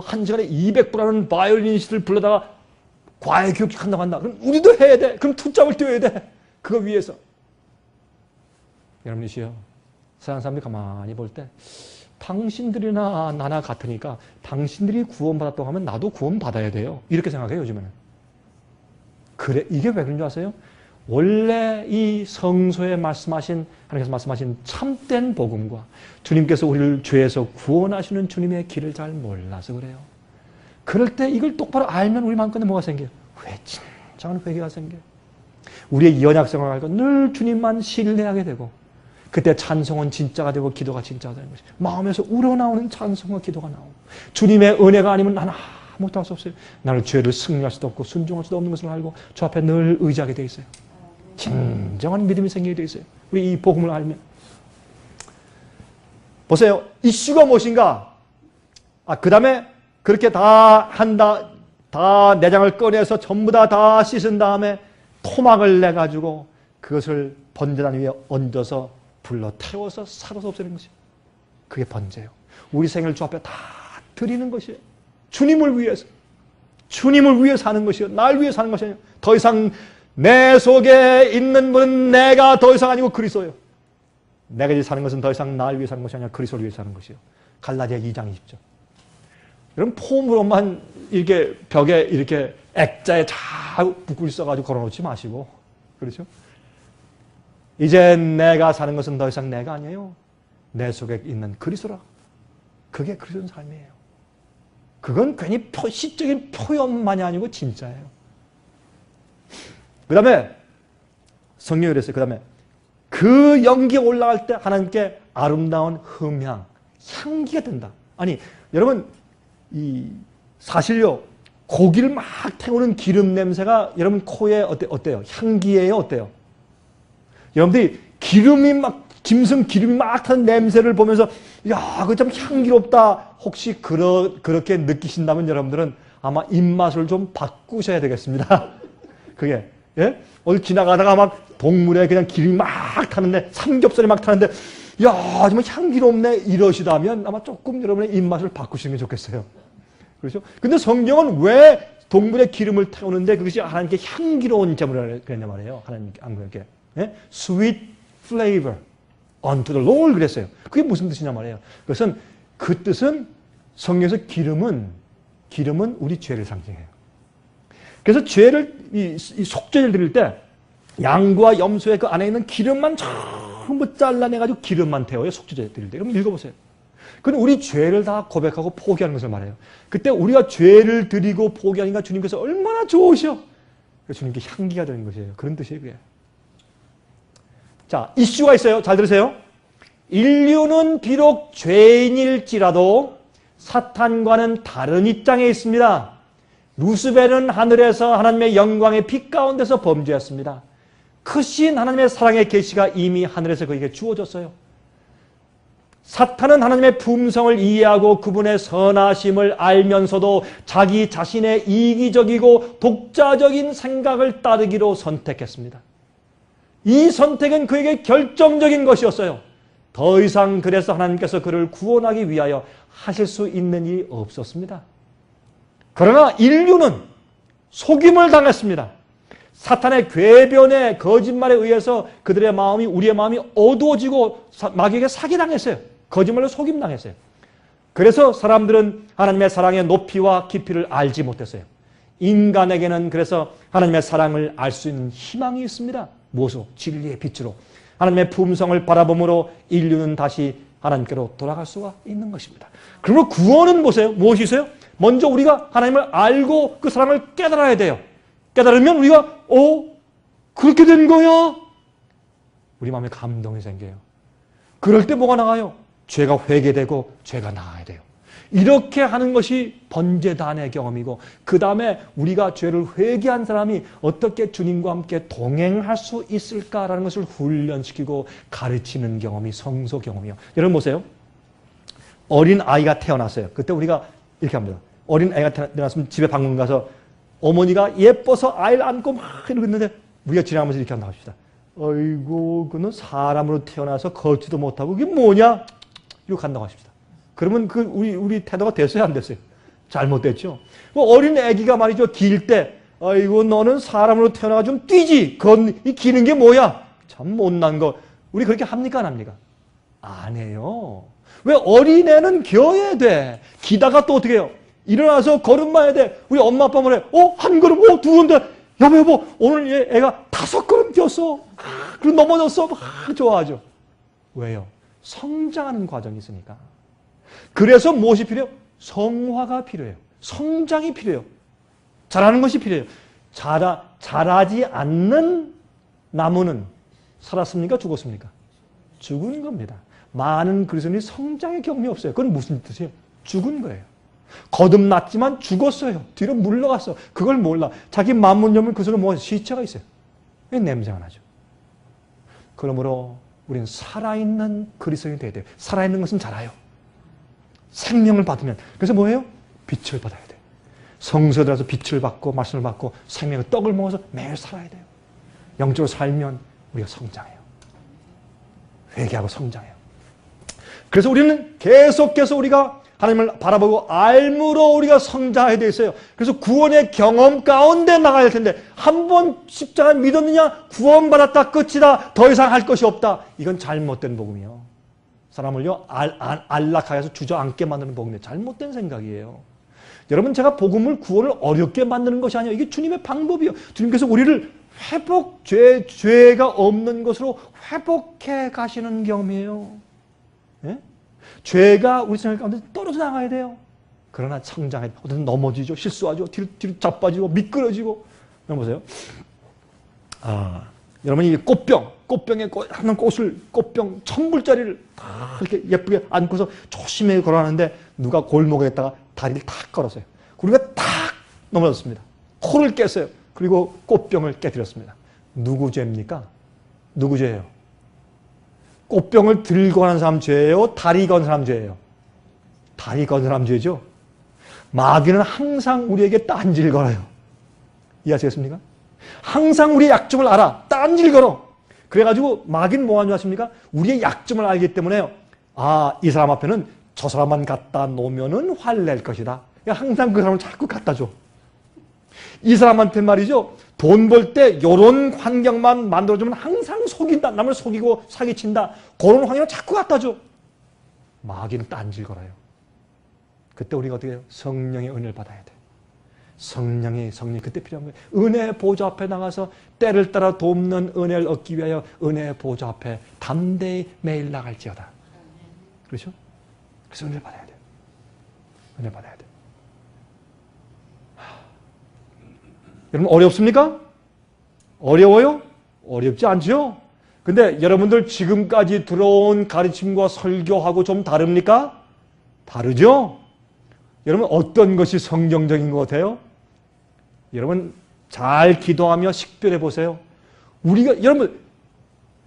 한 시간에 200불 하는 바이올리니스트를 불러다가 과외 교육한다고 한다. 그럼 우리도 해야 돼. 그럼 투잡을 뛰어야 돼. 그거 위해서. 여러분이시여, 세상 사람들이 가만히 볼 때 당신들이나 나나 같으니까 당신들이 구원받았다고 하면 나도 구원받아야 돼요. 이렇게 생각해요, 요즘에는. 그래, 이게 왜 그런 줄 아세요? 원래 이 성서에 말씀하신, 하나님께서 말씀하신 참된 복음과 주님께서 우리를 죄에서 구원하시는 주님의 길을 잘 몰라서 그래요. 그럴 때 이걸 똑바로 알면 우리 마음속에 뭐가 생겨요? 진정한 회개가 생겨요. 우리의 연약 생활을 알고 늘 주님만 신뢰하게 되고, 그때 찬송은 진짜가 되고 기도가 진짜가 되는 것이, 마음에서 우러나오는 찬송과 기도가 나오고, 주님의 은혜가 아니면 나는 아무것도 할 수 없어요. 나는 죄를 승리할 수도 없고 순종할 수도 없는 것을 알고 주 앞에 늘 의지하게 돼 있어요. 진정한 믿음이 생기게 돼 있어요. 우리 이 복음을 알면. 보세요. 이슈가 무엇인가? 그 다음에 그렇게 다 한다, 다 내장을 꺼내서 전부 다 씻은 다음에 토막을 내가지고 그것을 번제단 위에 얹어서 불러 태워서 살아서 없애는 것이에요. 그게 번제예요. 우리 생을 주 앞에 다 드리는 것이에요. 주님을 위해서. 주님을 위해 사는 것이요. 날 위해 사는 것이 아니에요. 더 이상 내 속에 있는 분은 내가 더 이상 아니고 그리스도예요. 내가 이제 사는 것은 더 이상 날 위해 사는 것이 아니라 그리스도를 위해 사는 것이요. 갈라디아 2장 20절. 여러분, 폼으로만 이렇게 벽에 이렇게 액자에 잘 붓고 있어가지고 걸어놓지 마시고, 그렇죠? 이제 내가 사는 것은 더 이상 내가 아니에요. 내 속에 있는 그리스도라. 그게 그리스도인 삶이에요. 그건 괜히 시적인 표현만이 아니고 진짜예요. 그 다음에 성령이 그랬어요. 그 다음에 그 연기에 올라갈 때 하나님께 아름다운 흠향, 향기가 된다. 아니, 여러분, 사실요, 고기를 막 태우는 기름 냄새가 여러분 코에 어때요? 향기예요? 어때요? 여러분들이 기름이 막 짐승 기름이 막 타는 냄새를 보면서 야, 그거 참 향기롭다. 혹시 그렇게 느끼신다면 여러분들은 아마 입맛을 좀 바꾸셔야 되겠습니다. 그게 예? 어디 지나가다가 막 동물에 그냥 기름이 막 타는데 삼겹살이 막 타는데 야, 정말 향기롭네 이러시다면 아마 조금 여러분의 입맛을 바꾸시는 게 좋겠어요. 그렇죠? 근데 성경은 왜 동물의 기름을 태우는데 그것이 하나님께 향기로운 제물이라고 그랬냐 말이에요. 하나님께 예? Sweet flavor unto the Lord 그랬어요. 그게 무슨 뜻이냐 말이에요. 그것은 그 뜻은 성경에서 기름은 우리 죄를 상징해요. 그래서 죄를 이 속죄를 드릴 때 양과 염소의 그 안에 있는 기름만 전부 잘라내가지고 기름만 태워요. 속죄제 드릴 때. 그럼 읽어보세요. 그건 우리 죄를 다 고백하고 포기하는 것을 말해요. 그때 우리가 죄를 드리고 포기하니까 주님께서 얼마나 좋으셔. 주님께 향기가 되는 것이에요. 그런 뜻이에요. 그게. 자, 이슈가 있어요. 잘 들으세요. 인류는 비록 죄인일지라도 사탄과는 다른 입장에 있습니다. 루스벨은 하늘에서 하나님의 영광의 빛 가운데서 범죄했습니다. 크신 하나님의 사랑의 계시가 이미 하늘에서 그에게 주어졌어요. 사탄은 하나님의 품성을 이해하고 그분의 선하심을 알면서도 자기 자신의 이기적이고 독자적인 생각을 따르기로 선택했습니다. 이 선택은 그에게 결정적인 것이었어요. 더 이상 그래서 하나님께서 그를 구원하기 위하여 하실 수 있는 일이 없었습니다. 그러나 인류는 속임을 당했습니다. 사탄의 궤변에 거짓말에 의해서 그들의 마음이 우리의 마음이 어두워지고 마귀에게 사기당했어요. 거짓말로 속임당했어요. 그래서 사람들은 하나님의 사랑의 높이와 깊이를 알지 못했어요. 인간에게는 그래서 하나님의 사랑을 알 수 있는 희망이 있습니다. 무엇으로? 진리의 빛으로. 하나님의 품성을 바라봄으로 인류는 다시 하나님께로 돌아갈 수가 있는 것입니다. 그러므로 구원은 보세요. 무엇이 있어요? 먼저 우리가 하나님을 알고 그 사랑을 깨달아야 돼요. 깨달으면 우리가 그렇게 된 거야? 우리 마음에 감동이 생겨요. 그럴 때 뭐가 나가요? 죄가 회개되고 죄가 나아야 돼요. 이렇게 하는 것이 번제단의 경험이고 그 다음에 우리가 죄를 회개한 사람이 어떻게 주님과 함께 동행할 수 있을까라는 것을 훈련시키고 가르치는 경험이 성소 경험이에요. 여러분 보세요. 어린 아이가 태어났어요. 그때 우리가 이렇게 합니다. 어린 아이가 태어났으면 집에 방문 가서 어머니가 예뻐서 아이를 안고 막 이러고 있는데 우리가 지나가면서 이렇게 한다고 합시다. 어이구 그는 사람으로 태어나서 걷지도 못하고 그게 뭐냐? 이러고 간다고 하십시다. 그러면 우리 태도가 됐어요, 안 됐어요? 잘못됐죠. 어린 아기가 말이죠, 길 때, 아이고, 너는 사람으로 태어나가 좀 뛰지. 이 기는 게 뭐야? 참 못난 거. 우리 그렇게 합니까, 안 합니까? 안 해요. 왜 어린애는 겨야 돼. 기다가 또 어떻게 해요? 일어나서 걸음만 해야 돼. 우리 엄마 아빠 뭐래? 한 걸음, 두 걸음. 여보, 오늘 애가 5걸음 뛰었어. 그리고 넘어졌어. 좋아하죠. 왜요? 성장하는 과정이 있으니까. 그래서 무엇이 필요해요? 성화가 필요해요. 성장이 필요해요. 자라는 것이 필요해요. 자라지 않는 나무는 살았습니까? 죽었습니까? 죽은 겁니다. 많은 그리스도인이 성장의 경험이 없어요. 그건 무슨 뜻이에요? 죽은 거예요. 거듭났지만 죽었어요. 뒤로 물러갔어. 그걸 몰라. 자기 만문 열면 그 속에 뭐 시체가 있어요. 왜 냄새가 나죠? 그러므로 우리는 살아있는 그리스도인이 돼야 돼요. 살아있는 것은 자라요. 생명을 받으면. 그래서 뭐예요? 빛을 받아야 돼요. 성소에 들어가서 빛을 받고 말씀을 받고 생명의 떡을 먹어서 매일 살아야 돼요. 영적으로 살면 우리가 성장해요. 회개하고 성장해요. 그래서 우리는 계속해서 우리가 하나님을 바라보고 알므로 우리가 성장해야 돼 있어요. 그래서 구원의 경험 가운데 나가야 할 텐데 한 번 십자가 믿었느냐? 구원받았다 끝이다. 더 이상 할 것이 없다. 이건 잘못된 복음이요. 사람을요 안락하게 해서 주저앉게 만드는 복음이에요. 잘못된 생각이에요. 여러분 제가 복음을 구원을 어렵게 만드는 것이 아니에요. 이게 주님의 방법이에요. 주님께서 우리를 죄가 없는 것으로 회복해 가시는 경험이에요. 예? 죄가 우리 생활 가운데 떨어져 나가야 돼요. 그러나 성장해. 어떤 넘어지죠. 실수하죠. 뒤로 자빠지고 미끄러지고. 여러분 보세요. 여러분이 이 꽃병에 하는 꽃병 1000불짜리를 다 이렇게 예쁘게 안고서 조심히 걸어가는데 누가 골목에다가 다리를 탁 걸었어요. 우리가 탁 넘어졌습니다. 코를 깼어요. 그리고 꽃병을 깨뜨렸습니다. 누구 죄입니까? 누구 죄예요? 꽃병을 들고 가는 사람 죄예요? 다리 건 사람 죄예요? 다리 건 사람 죄죠. 마귀는 항상 우리에게 딴지를 걸어요. 이해하시겠습니까? 항상 우리의 약점을 알아. 딴지를 걸어. 그래가지고 마귀는 뭐 하는 줄 아십니까? 우리의 약점을 알기 때문에 아, 이 사람 앞에는 저 사람만 갖다 놓으면은 화낼 것이다. 항상 그 사람을 자꾸 갖다 줘. 이 사람한테 말이죠. 돈 벌 때 이런 환경만 만들어주면 항상 속인다. 남을 속이고 사기친다. 그런 환경을 자꾸 갖다 줘. 마귀는 딴지를 걸어요. 그때 우리가 어떻게 해요? 성령의 은혜를 받아야 돼. 성령이 그때 필요한 거예요. 은혜의 보좌 앞에 나가서 때를 따라 돕는 은혜를 얻기 위하여 은혜의 보좌 앞에 담대히 매일 나갈지어다. 그렇죠? 그래서 은혜를 받아야 돼요. 은혜 받아야 돼요. 여러분 어렵습니까? 어려워요? 어렵지 않죠? 근데 여러분들 지금까지 들어온 가르침과 설교하고 좀 다릅니까? 다르죠? 여러분 어떤 것이 성경적인 것 같아요? 여러분 잘 기도하며 식별해 보세요. 여러분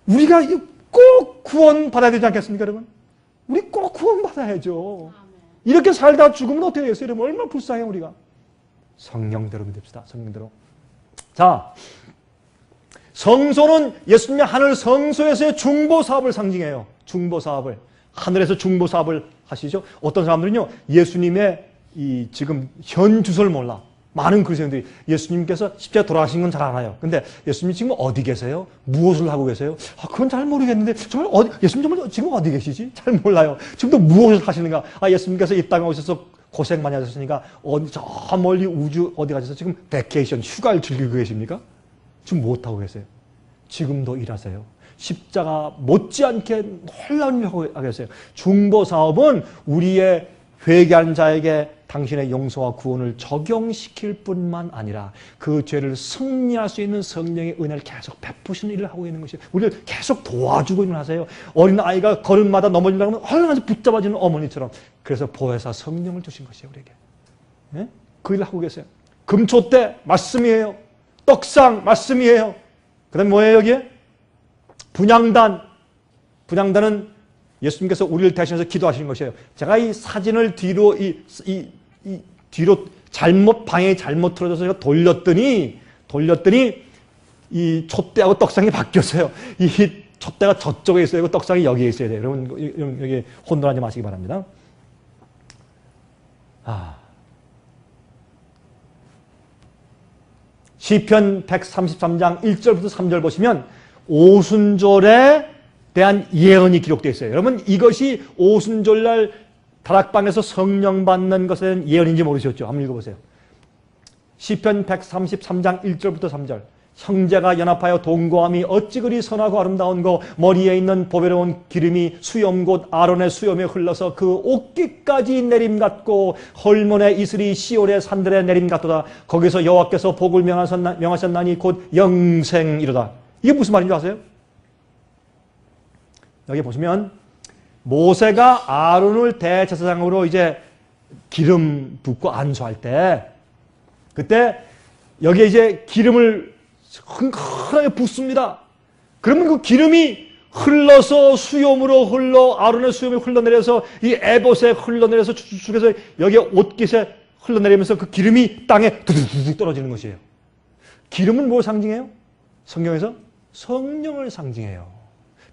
우리가 꼭 구원 받아야 되지 않겠습니까, 여러분? 우리 꼭 구원 받아야죠. 이렇게 살다 죽으면 어떻게 되겠어요, 여러분? 얼마나 불쌍해 우리가. 성령대로 믿읍시다. 성령대로. 자, 성소는 예수님의 하늘 성소에서의 중보 사업을 상징해요. 중보 사업을. 하늘에서 중보 사업을 하시죠. 어떤 사람들은요, 예수님의 이 지금 현 주소를 몰라. 많은 그리스도인들이 예수님께서 십자가 돌아가신 건 잘 알아요. 근데 예수님 지금 어디 계세요? 무엇을 하고 계세요? 아, 그건 잘 모르겠는데 정말 예수님 정말 지금 어디 계시지? 잘 몰라요. 지금도 무엇을 하시는가? 아, 예수님께서 이 땅에 오셔서 고생 많이 하셨으니까 저 멀리 우주 어디 가셔서 지금 베케이션 휴가를 즐기고 계십니까? 지금 무엇하고 계세요? 지금도 일하세요. 십자가 못지않게 놀라운 일을 하고 계세요. 중보 사업은 우리의 회개한 자에게 당신의 용서와 구원을 적용시킬 뿐만 아니라 그 죄를 승리할 수 있는 성령의 은혜를 계속 베푸시는 일을 하고 있는 것이에요. 우리를 계속 도와주고 있는 하세요. 어린아이가 걸음마다 넘어지려고 하면 얼마나 붙잡아주는 어머니처럼. 그래서 보혜사 성령을 주신 것이에요, 우리에게. 네? 그 일을 하고 계세요. 금초대 말씀이에요. 떡상 말씀이에요. 그 다음에 뭐예요, 여기에? 분향단은 예수님께서 우리를 대신해서 기도하시는 것이에요. 제가 이 사진을 뒤로 뒤로 방향이 잘못 틀어져서 제가 돌렸더니 이 촛대하고 떡상이 바뀌었어요. 이 촛대가 저쪽에 있어야 되고 떡상이 여기에 있어야 돼요. 여러분 여기 혼돈하지 마시기 바랍니다. 시편 133장 1절부터 3절 보시면 오순절에 대한 예언이 기록되어 있어요. 여러분 이것이 오순절날 다락방에서 성령 받는 것에 대한 예언인지 모르셨죠? 한번 읽어보세요. 시편 133장 1절부터 3절. 형제가 연합하여 동거함이 어찌 그리 선하고 아름다운고 머리에 있는 보배로운 기름이 수염 곧 아론의 수염에 흘러서 그 옷깃까지 내림 같고 헐몬의 이슬이 시올의 산들의 내림 같도다. 거기서 여호와께서 복을 명하셨나니 곧 영생이로다. 이게 무슨 말인지 아세요? 여기 보시면 모세가 아론을 대제사장으로 이제 기름 붓고 안수할 때 그때 여기에 이제 기름을 흥건하게 붓습니다. 그러면 그 기름이 흘러서 수염으로 아론의 수염이 흘러내려서 이 에봇에 흘러내려서 축축해서 여기에 옷깃에 흘러내리면서 그 기름이 땅에 두둑두둑 떨어지는 것이에요. 기름은 뭘 상징해요? 성경에서 성령을 상징해요.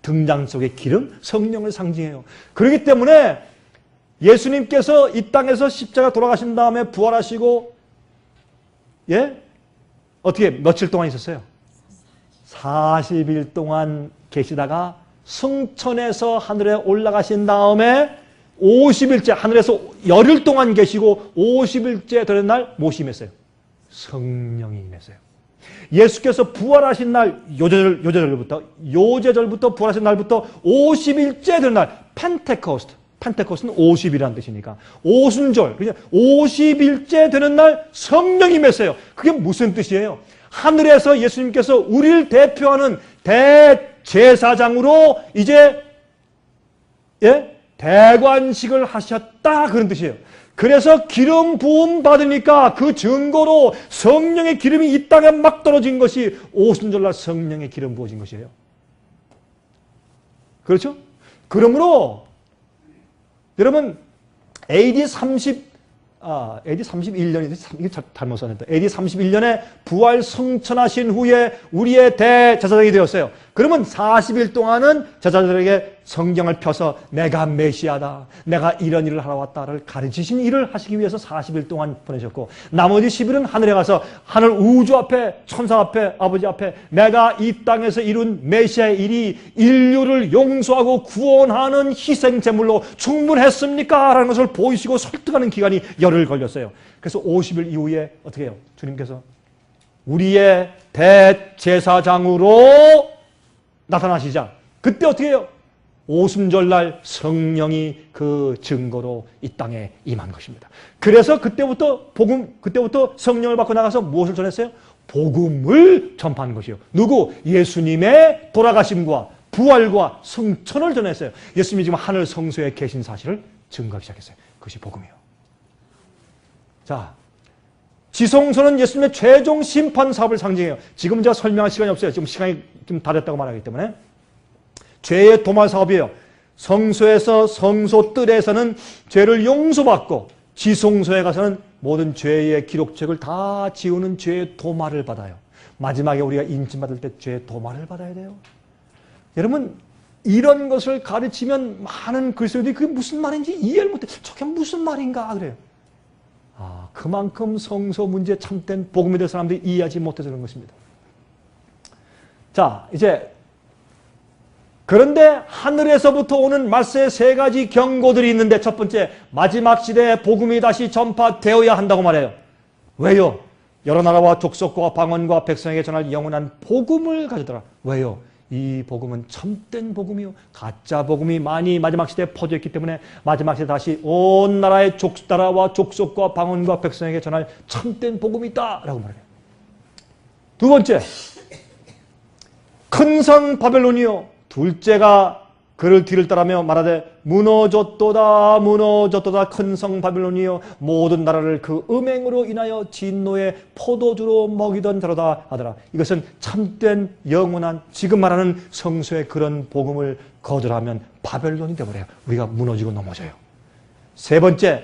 등잔 속의 기름, 성령을 상징해요. 그렇기 때문에 예수님께서 이 땅에서 십자가 돌아가신 다음에 부활하시고 어떻게 며칠 동안 있었어요? 40일 동안 계시다가 승천해서 하늘에 올라가신 다음에 50일째 하늘에서 열흘 동안 계시고 50일째 되는 날 무엇이 임했어요? 성령이 임했어요. 예수께서 부활하신 날 요제절부터 부활하신 날부터 50일째 되는 날 펜테코스트는 50이라는 뜻이니까 오순절, 그냥 50일째 되는 날 성령이 임했어요. 그게 무슨 뜻이에요? 하늘에서 예수님께서 우리를 대표하는 대제사장으로 이제 대관식을 하셨다 그런 뜻이에요. 그래서 기름 부음 받으니까 그 증거로 성령의 기름이 이 땅에 막 떨어진 것이 오순절날 성령의 기름 부어진 것이에요. 그렇죠? 그러므로 여러분 AD 31년이 이게 잘못 썼는데 AD 31년에 부활 승천하신 후에 우리의 대제사장이 되었어요. 그러면 40일 동안은 제자들에게 성경을 펴서 내가 메시아다, 내가 이런 일을 하러 왔다를 가르치신 일을 하시기 위해서 40일 동안 보내셨고, 나머지 10일은 하늘에 가서 하늘 우주 앞에, 천사 앞에, 아버지 앞에 내가 이 땅에서 이룬 메시아의 일이 인류를 용서하고 구원하는 희생 제물로 충분했습니까? 라는 것을 보이시고 설득하는 기간이 열흘 걸렸어요. 그래서 50일 이후에 어떻게 해요? 주님께서 우리의 대제사장으로 나타나시자 그때 어떻게 해요? 오순절날 성령이 그 증거로 이 땅에 임한 것입니다. 그래서 그때부터 성령을 받고 나가서 무엇을 전했어요? 복음을 전파하는 것이요. 누구? 예수님의 돌아가심과 부활과 승천을 전했어요. 예수님이 지금 하늘 성소에 계신 사실을 증거하기 시작했어요. 그것이 복음이에요. 자, 지성소는 예수님의 최종 심판 사업을 상징해요. 지금 제가 설명할 시간이 없어요. 지금 시간이 좀 다 됐다고 말하기 때문에. 죄의 도말 사업이에요. 성소에서 성소 뜰에서는 죄를 용서받고 지성소에 가서는 모든 죄의 기록책을 다 지우는 죄의 도말을 받아요. 마지막에 우리가 인침받을 때 죄의 도말을 받아야 돼요. 여러분 이런 것을 가르치면 많은 그리스도인들이 그게 무슨 말인지 이해를 못해. 저게 무슨 말인가 그래요. 그만큼 성소 문제 참된 복음이 될 사람들이 이해하지 못해서 그런 것입니다. 자, 이제 그런데 하늘에서부터 오는 말세의 세 가지 경고들이 있는데 첫 번째, 마지막 시대에 복음이 다시 전파되어야 한다고 말해요. 왜요? 여러 나라와 족속과 방언과 백성에게 전할 영원한 복음을 가져더라. 왜요? 이 복음은 참된 복음이요. 가짜 복음이 많이 마지막 시대에 퍼져있기 때문에 마지막 시대에 다시 온 나라의 나라와 족속과 방언과 백성에게 전할 참된 복음이 있다. 라고 말해요. 두 번째, 큰 성 바벨론이요. 둘째가 그를 뒤를 따르며 말하되 무너졌도다 무너졌도다 큰 성 바벨론이여 모든 나라를 그 음행으로 인하여 진노의 포도주로 먹이던 자로다 하더라. 이것은 참된 영원한 지금 말하는 성소의 그런 복음을 거절하면 바벨론이 되어버려요. 우리가 무너지고 넘어져요. 세 번째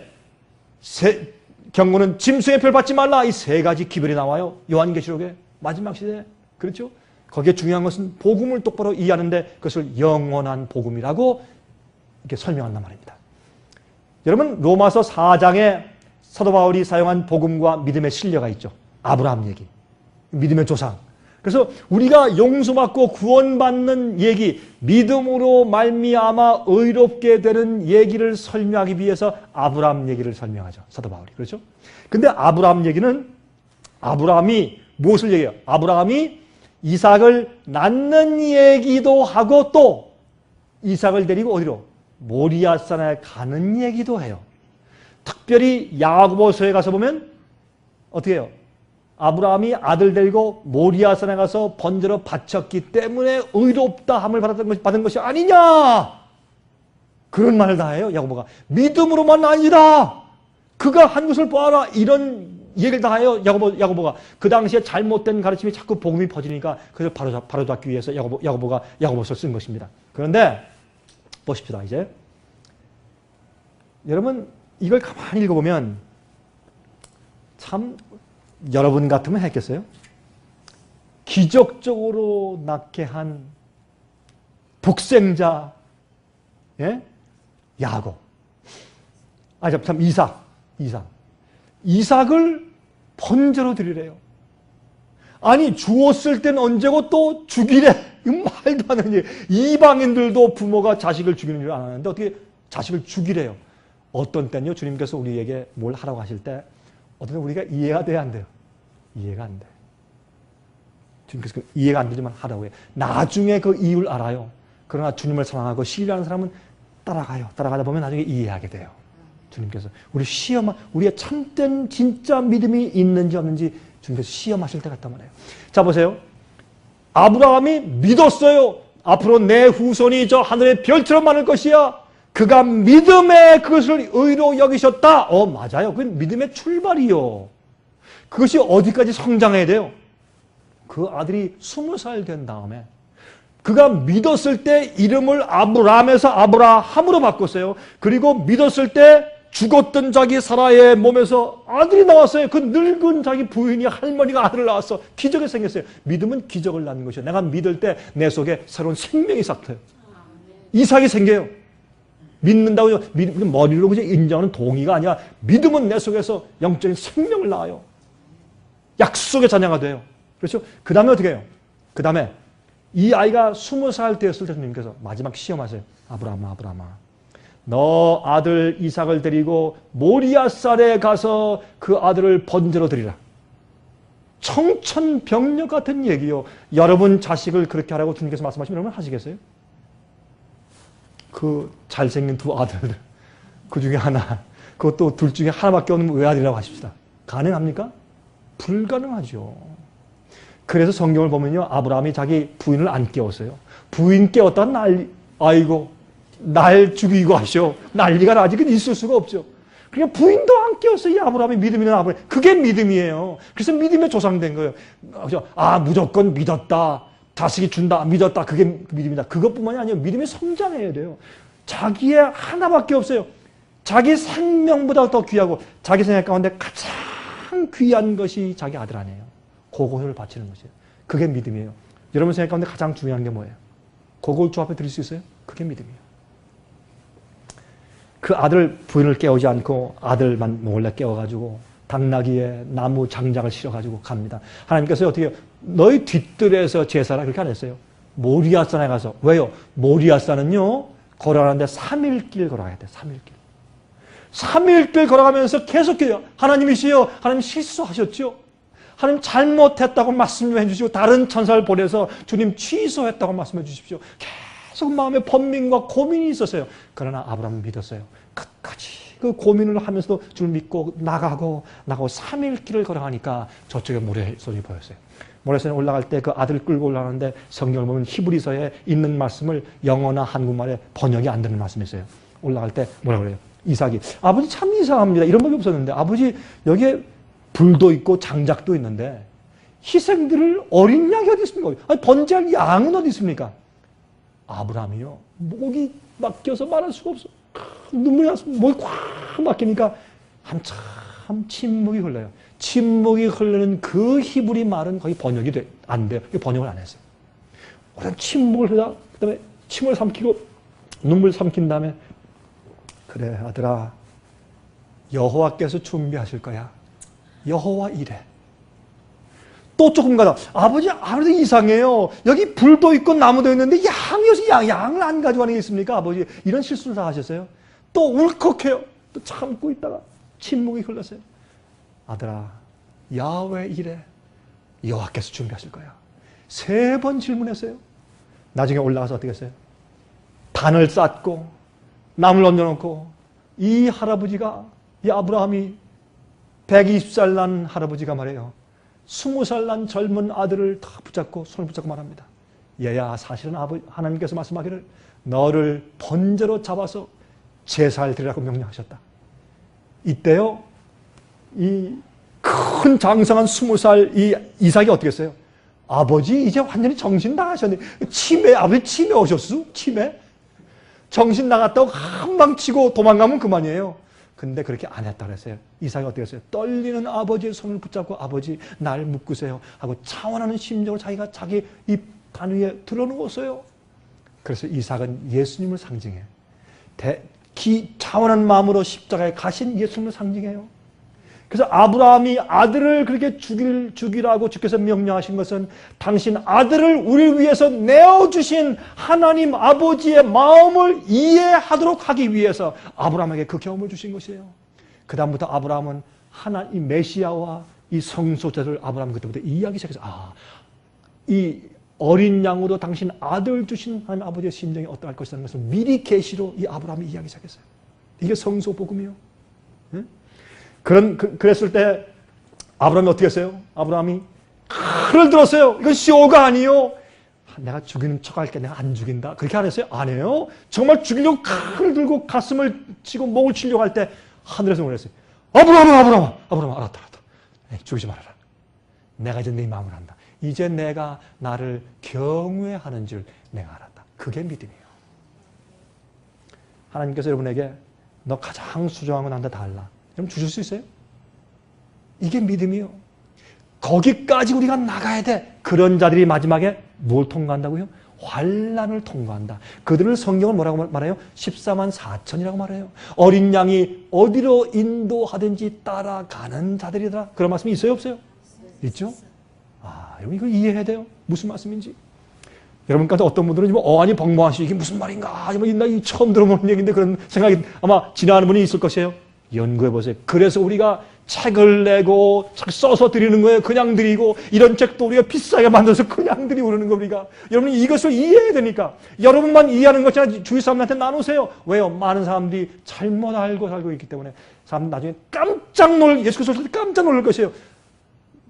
경고는 짐승의 별 받지 말라. 이 세 가지 기별이 나와요. 요한계시록에 마지막 시대에. 그렇죠? 거기에 중요한 것은 복음을 똑바로 이해하는데 그것을 영원한 복음이라고 이렇게 설명한단 말입니다. 여러분 로마서 4장에 사도 바울이 사용한 복음과 믿음의 신뢰가 있죠. 아브라함 얘기, 믿음의 조상. 그래서 우리가 용서받고 구원받는 얘기, 믿음으로 말미암아 의롭게 되는 얘기를 설명하기 위해서 아브라함 얘기를 설명하죠. 사도 바울이. 그렇죠? 근데 아브라함 얘기는 아브라함이 무엇을 얘기해요? 아브라함이 이삭을 낳는 얘기도 하고 또 이삭을 데리고 어디로? 모리아산에 가는 얘기도 해요. 특별히 야고보서에 가서 보면 어떻게 해요? 아브라함이 아들 데리고 모리아산에 가서 번제로 바쳤기 때문에 의롭다함을 받은 것이 아니냐? 그런 말을 다 해요. 야고보가. 믿음으로만 아니라 그가 한 것을 보아라. 이런 얘기를 다 해요. 야고보가. 그 당시에 잘못된 가르침이 자꾸 복음이 퍼지니까 그걸 바로잡기 위해서 야고보가 야고보서를 쓴 것입니다. 그런데 보십시다. 이제 여러분 이걸 가만히 읽어보면 참 여러분 같으면 했겠어요? 기적적으로 낳게 한 독생자 야곱. 참 이삭을 번제로 드리래요. 아니 주었을 땐 언제고 또 죽이래. 이거 말도 안 되는 얘기. 이방인들도 부모가 자식을 죽이는 줄 아는데 어떻게 자식을 죽이래요. 어떤 때는요. 주님께서 우리에게 뭘 하라고 하실 때 어떤 때 우리가 이해가 돼야 안 돼요. 이해가 안 돼. 주님께서 이해가 안 되지만 하라고 해요. 나중에 그 이유를 알아요. 그러나 주님을 사랑하고 신뢰하는 사람은 따라가요. 따라가다 보면 나중에 이해하게 돼요. 주님께서 우리의 참된 진짜 믿음이 있는지 없는지 주님께서 시험하실 때 같단 말이에요. 자 보세요. 아브라함이 믿었어요. 앞으로 내 후손이 저 하늘의 별처럼 많을 것이야. 그가 믿음에 그것을 의로 여기셨다. 맞아요. 그건 믿음의 출발이요. 그것이 어디까지 성장해야 돼요? 그 아들이 20살 된 다음에 그가 믿었을 때 이름을 아브람에서 아브라함으로 바꿨어요. 그리고 믿었을 때 죽었던 자기 사라의 몸에서 아들이 나왔어요. 그 늙은 자기 부인이 할머니가 아들을 낳았어. 기적이 생겼어요. 믿음은 기적을 낳는 것이에요. 내가 믿을 때 내 속에 새로운 생명이 싹트요. 이삭이 생겨요. 믿는다고 머리로 그냥 인정하는 동의가 아니라 믿음은 내 속에서 영적인 생명을 낳아요. 약속의 자녀가 돼요. 그렇죠? 그 다음에 어떻게 해요? 그 다음에 이 아이가 20살 되었을 때 주님께서 마지막 시험하세요. 아브라함아, 아브라함아, 너 아들 이삭을 데리고 모리아산에 가서 그 아들을 번제로 드리라. 청천벽력 같은 얘기요. 여러분 자식을 그렇게 하라고 주님께서 말씀하시면 여러분 하시겠어요? 그 잘생긴 두 아들, 그 중에 하나, 그것도 둘 중에 하나밖에 없는 외아들이라고 하십시다. 가능합니까? 불가능하죠. 그래서 성경을 보면요, 아브라함이 자기 부인을 안 깨웠어요. 부인 깨웠다 아이고 날 죽이고 하셔. 난리가 아직은 있을 수가 없죠. 그러니까 부인도 안 깨웠어요. 이 아브라함의 믿음이는 아브라함. 그게 믿음이에요. 그래서 믿음에 조상된 거예요. 아, 무조건 믿었다. 자식이 준다. 믿었다. 그게 믿음이다. 그것뿐만이 아니에요. 믿음이 성장해야 돼요. 자기의 하나밖에 없어요. 자기 생명보다 더 귀하고 자기 생각 가운데 가장 귀한 것이 자기 아들 아니에요. 그것을 바치는 것이에요. 그게 믿음이에요. 여러분 생각 가운데 가장 중요한 게 뭐예요? 그걸 주 앞에 드릴 수 있어요? 그게 믿음이에요. 그 아들 부인을 깨우지 않고 아들만 몰래 깨워가지고 당나귀에 나무 장작을 실어가지고 갑니다. 하나님께서 어떻게 해요? 너희 뒤뜰에서 제사라 그렇게 안 했어요. 모리아산에 가서. 왜요? 모리아산은요 걸어가는데 3일길 걸어가야 돼요. 3일길. 3일길 걸어가면서 계속해요. 하나님이시여, 하나님 실수하셨죠? 하나님 잘못했다고 말씀 좀 해주시고 다른 천사를 보내서 주님 취소했다고 말씀해 주십시오. 계속 마음에 번민과 고민이 있었어요. 그러나 아브라함은 믿었어요. 끝까지 그 고민을 하면서도 주를 믿고 나가고 3일 길을 걸어가니까 저쪽에 모래소리 보였어요. 모래소리 올라갈 때 그 아들을 끌고 올라가는데 성경을 보면 히브리서에 있는 말씀을 영어나 한국말에 번역이 안 되는 말씀이 있어요. 올라갈 때 뭐라 그래요? 이삭이 아버지 참 이상합니다. 이런 법이 없었는데 아버지 여기에 불도 있고 장작도 있는데 희생들을 어린 양이 어디 있습니까? 아니, 번제할 양은 어디 있습니까? 아브라함이요. 목이 막혀서 말할 수가 없어. 눈물이 나서 목이 꽉 막히니까 한참 침묵이 흘러요. 침묵이 흐르는 그 히브리 말은 거의 번역이 안 돼요. 번역을 안 했어요. 오랜 침묵을 흘러 그다음에 침을 삼키고 눈물 삼킨 다음에 그래 아들아 여호와께서 준비하실 거야. 여호와 이래. 또 조금 가다 아버지 이상해요. 여기 불도 있고 나무도 있는데 양을 안 가져가는 게 있습니까? 아버지 이런 실수를 다 하셨어요. 또 울컥해요. 또 참고 있다가 침묵이 흘렀어요. 아들아 야훼 이래. 여호와께서 준비하실 거야. 3번 질문했어요. 나중에 올라가서 어떻게 했어요? 단을 쌓고 나무를 얹어놓고 이 할아버지가 이 아브라함이 120살 난 할아버지가 말해요. 20살 난 젊은 아들을 다 붙잡고 손을 붙잡고 말합니다. 얘야 사실은 하나님께서 말씀하기를 너를 번제로 잡아서 제사를 드리라고 명령하셨다. 이때요 이 큰 장성한 20살 이 이삭이 어떻게 했어요? 아버지 이제 완전히 정신 나가셨네. 아버지 치매 오셨어? 치매? 정신 나갔다고 한방 치고 도망가면 그만이에요. 근데 그렇게 안 했다 그랬어요. 이삭이 어떻게 했어요? 떨리는 아버지의 손을 붙잡고 아버지 날 묶으세요 하고 차원하는 심정으로 자기가 자기 입 단 위에 들어누웠어요. 그래서 이삭은 예수님을 상징해요. 차원한 마음으로 십자가에 가신 예수님을 상징해요. 그래서 아브라함이 아들을 그렇게 죽이라고 주께서 명령하신 것은 당신 아들을 우리를 위해서 내어주신 하나님 아버지의 마음을 이해하도록 하기 위해서 아브라함에게 그 경험을 주신 것이에요. 그 다음부터 아브라함은 이 메시아와 이 성소자를 아브라함 그때부터 이해하기 시작해서 이 어린 양으로 당신 아들 주신 하나님 아버지의 심정이 어떠할 것이라는 것을 미리 계시로 이 아브라함이 이해하기 시작했어요. 이게 성소 복음이요. 응? 그랬을 때 아브라함이 어떻게 했어요? 아브라함이 칼을 들었어요. 이건 쇼가 아니에요. 내가 죽이는 척할게. 내가 안 죽인다. 그렇게 안 했어요? 안 해요. 정말 죽이려고 칼을 들고 가슴을 치고 목을 치려고 할 때 하늘에서 그랬어요. 아브라함아 알았다. 죽이지 말아라. 내가 이제 네 마음을 안다. 이제 내가 나를 경외하는 줄 내가 알았다. 그게 믿음이에요. 하나님께서 여러분에게 너 가장 소중한 건 나한테 달라. 여러분 주실 수 있어요? 이게 믿음이요. 거기까지 우리가 나가야 돼. 그런 자들이 마지막에 뭘 통과한다고요? 환난을 통과한다. 그들을 성경은 뭐라고 말해요? 14만 4천이라고 말해요. 어린 양이 어디로 인도하든지 따라가는 자들이더라. 그런 말씀이 있어요? 없어요? 있죠? 여러분 이걸 이해해야 돼요. 무슨 말씀인지. 여러분 가운데 어떤 분들은 어안이 벙벙하시죠. 이게 무슨 말인가? 나 처음 들어보는 얘기인데 그런 생각이 아마 지나가는 분이 있을 것이에요. 연구해 보세요. 그래서 우리가 책을 내고 책 써서 드리는 거예요. 그냥 드리고 이런 책도 우리가 비싸게 만들어서 그냥 드리고 그러는 거 우리가. 여러분 이것을 이해해야 되니까. 여러분만 이해하는 것이 아니라 주위 사람한테 나누세요. 왜요? 많은 사람들이 잘못 알고 살고 있기 때문에 사람 나중에 예수께서 오실 때 깜짝 놀랄 것이에요.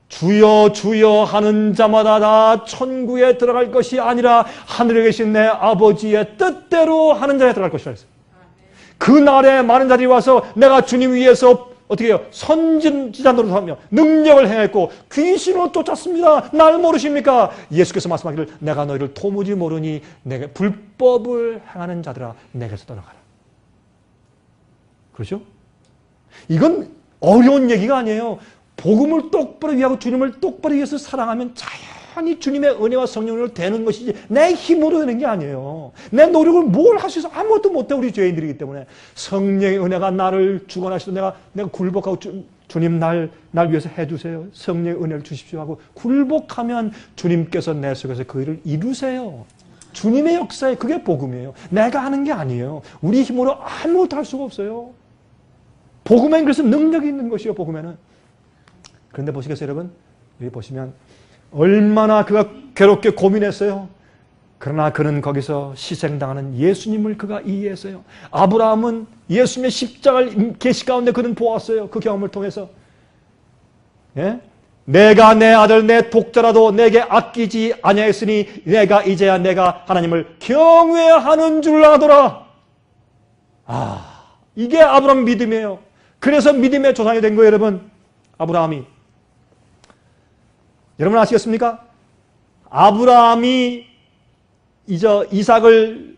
주여 주여 하는 자마다 다 천국에 들어갈 것이 아니라 하늘에 계신 내 아버지의 뜻대로 하는 자에 들어갈 것이라 했어요. 그 날에 많은 자들이 와서 내가 주님 위해서 어떻게 해요? 선지자 노릇하며 능력을 행했고 귀신을 쫓았습니다. 날 모르십니까? 예수께서 말씀하기를 내가 너희를 도무지 모르니 내게 불법을 행하는 자들아 내게서 떠나가라. 그렇죠? 이건 어려운 얘기가 아니에요. 복음을 똑바로 위하고 주님을 똑바로 위해서 사랑하면 자연히 주님의 은혜와 성령을 되는 것이지 내 힘으로 되는 게 아니에요. 내 노력을 뭘 할 수 있어? 아무것도 못해 우리 죄인들이기 때문에 성령의 은혜가 나를 주관하시도 내가 굴복하고 주님 날 위해서 해주세요. 성령의 은혜를 주십시오 하고 굴복하면 주님께서 내 속에서 그 일을 이루세요. 주님의 역사에 그게 복음이에요. 내가 하는 게 아니에요. 우리 힘으로 아무것도 할 수가 없어요. 복음에는 그래서 능력이 있는 것이요. 복음에는. 그런데 보시겠어요 여러분? 여기 보시면 얼마나 그가 괴롭게 고민했어요. 그러나 그는 거기서 희생당하는 예수님을 그가 이해했어요. 아브라함은 예수님의 십자가를 계시 가운데 그는 보았어요. 그 경험을 통해서. 예? 내가 내 아들 내 독자라도 내게 아끼지 아니하였으니 내가 이제야 내가 하나님을 경외하는 줄 아노라. 이게 아브라함 믿음이에요. 그래서 믿음의 조상이 된 거예요 여러분. 아브라함이. 여러분 아시겠습니까? 아브라함이 이삭을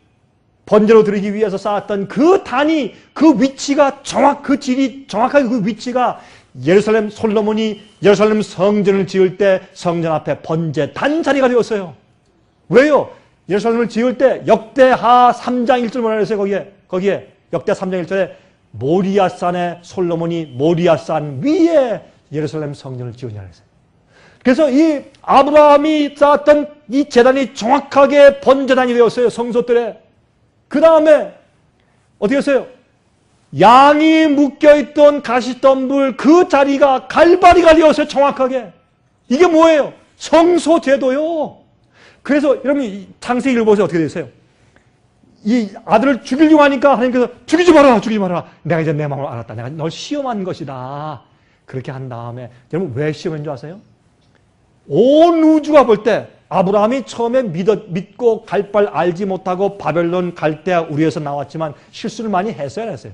번제로 드리기 위해서 쌓았던 그 단위, 그 위치가 그 질이 정확하게 그 위치가 솔로몬이 예루살렘 성전을 지을 때 성전 앞에 번제 단자리가 되었어요. 왜요? 예루살렘을 지을 때 역대하 3장 1절 뭐라 그랬어요? 거기에 역대 3장 1절에 모리아산에 솔로몬이 모리아산 위에 예루살렘 성전을 지으냐 그랬어요. 그래서 이 아브라함이 쌓았던 이 제단이 정확하게 번제단이 되었어요. 성소들에. 그 다음에 어떻게 했어요? 양이 묶여있던 가시덤불 그 자리가 갈바리가 되었어요. 정확하게. 이게 뭐예요? 성소제도요. 그래서 여러분 창세기 읽어보세요. 어떻게 되세요? 이 아들을 죽이려고 하니까 하나님께서 죽이지 마라. 내가 이제 내 마음을 알았다. 내가 널 시험한 것이다. 그렇게 한 다음에 여러분 왜 시험한 줄 아세요? 온 우주가 볼 때 아브라함이 처음에 믿고 갈 바 알지 못하고 바벨론 갈 때 우리에서 나왔지만 실수를 많이 했어요 안 했어요?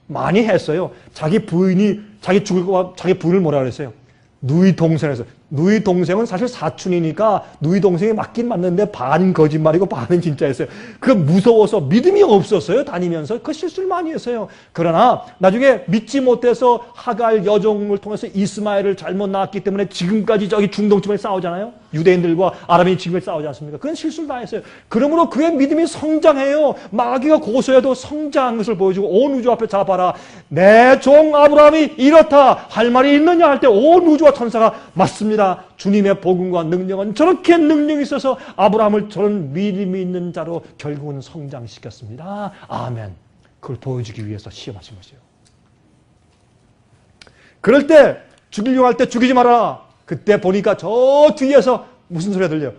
많이 했어요. 자기 부인이 자기 부인을 뭐라 그랬어요? 누이 동생에서. 누이 동생은 사실 사촌이니까 누이 동생이 맞긴 맞는데 반 거짓말이고 반은 진짜였어요. 그 무서워서 믿음이 없었어요. 다니면서 그 실수를 많이 했어요. 그러나 나중에 믿지 못해서 하갈 여종을 통해서 이스마엘을 잘못 낳았기 때문에 지금까지 저기 중동쯤에 싸우잖아요. 유대인들과 아람인이 지금 싸우지 않습니까? 그건 실수를 다 했어요. 그러므로 그의 믿음이 성장해요. 마귀가 고소해도 성장한 것을 보여주고 온 우주 앞에 잡아라. 내 종 아브라함이 이렇다. 할 말이 있느냐 할 때 온 우주와 천사가 맞습니다. 주님의 복음과 능력은 저렇게 능력이 있어서 아브라함을 저런 믿음이 있는 자로 결국은 성장시켰습니다. 아멘. 그걸 보여주기 위해서 시험하신 것이에요. 그럴 때 죽이려고 할 때 죽이지 마라. 그때 보니까 저 뒤에서 무슨 소리가 들려요?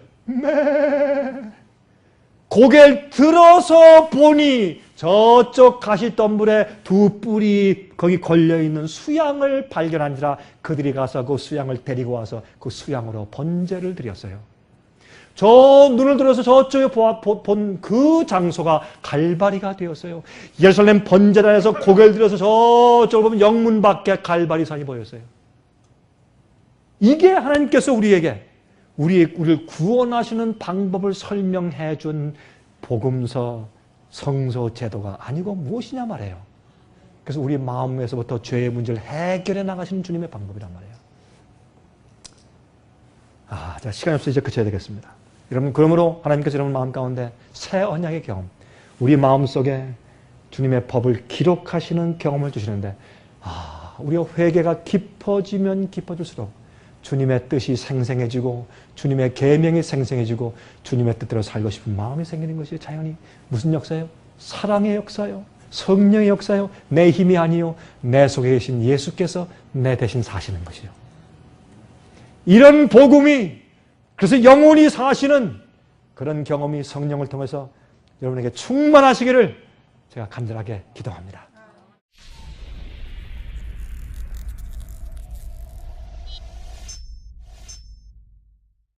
고개를 들어서 보니 저쪽 가시덤불에 두 뿔이 거기 걸려있는 수양을 발견한지라 그들이 가서 그 수양을 데리고 와서 그 수양으로 번제를 드렸어요. 저 눈을 들어서 저쪽에 본 그 장소가 갈바리가 되었어요. 예루살렘 번제단에서 고개를 들어서 저쪽을 보면 영문 밖에 갈바리산이 보였어요. 이게 하나님께서 우리에게 우리를 구원하시는 방법을 설명해 준 복음서, 성서 제도가 아니고 무엇이냐 말이에요. 그래서 우리 마음에서부터 죄의 문제를 해결해 나가시는 주님의 방법이란 말이에요. 자, 시간이 없어서 이제 그쳐야 되겠습니다. 여러분, 그러므로 하나님께서 여러분 마음 가운데 새 언약의 경험, 우리 마음속에 주님의 법을 기록하시는 경험을 주시는데, 우리가 회개가 깊어지면 깊어질수록 주님의 뜻이 생생해지고 주님의 계명이 생생해지고 주님의 뜻대로 살고 싶은 마음이 생기는 것이 자연히 무슨 역사예요? 사랑의 역사요. 성령의 역사요. 내 힘이 아니요. 내 속에 계신 예수께서 내 대신 사시는 것이요. 이런 복음이, 그래서 영원히 사시는 그런 경험이 성령을 통해서 여러분에게 충만하시기를 제가 간절하게 기도합니다.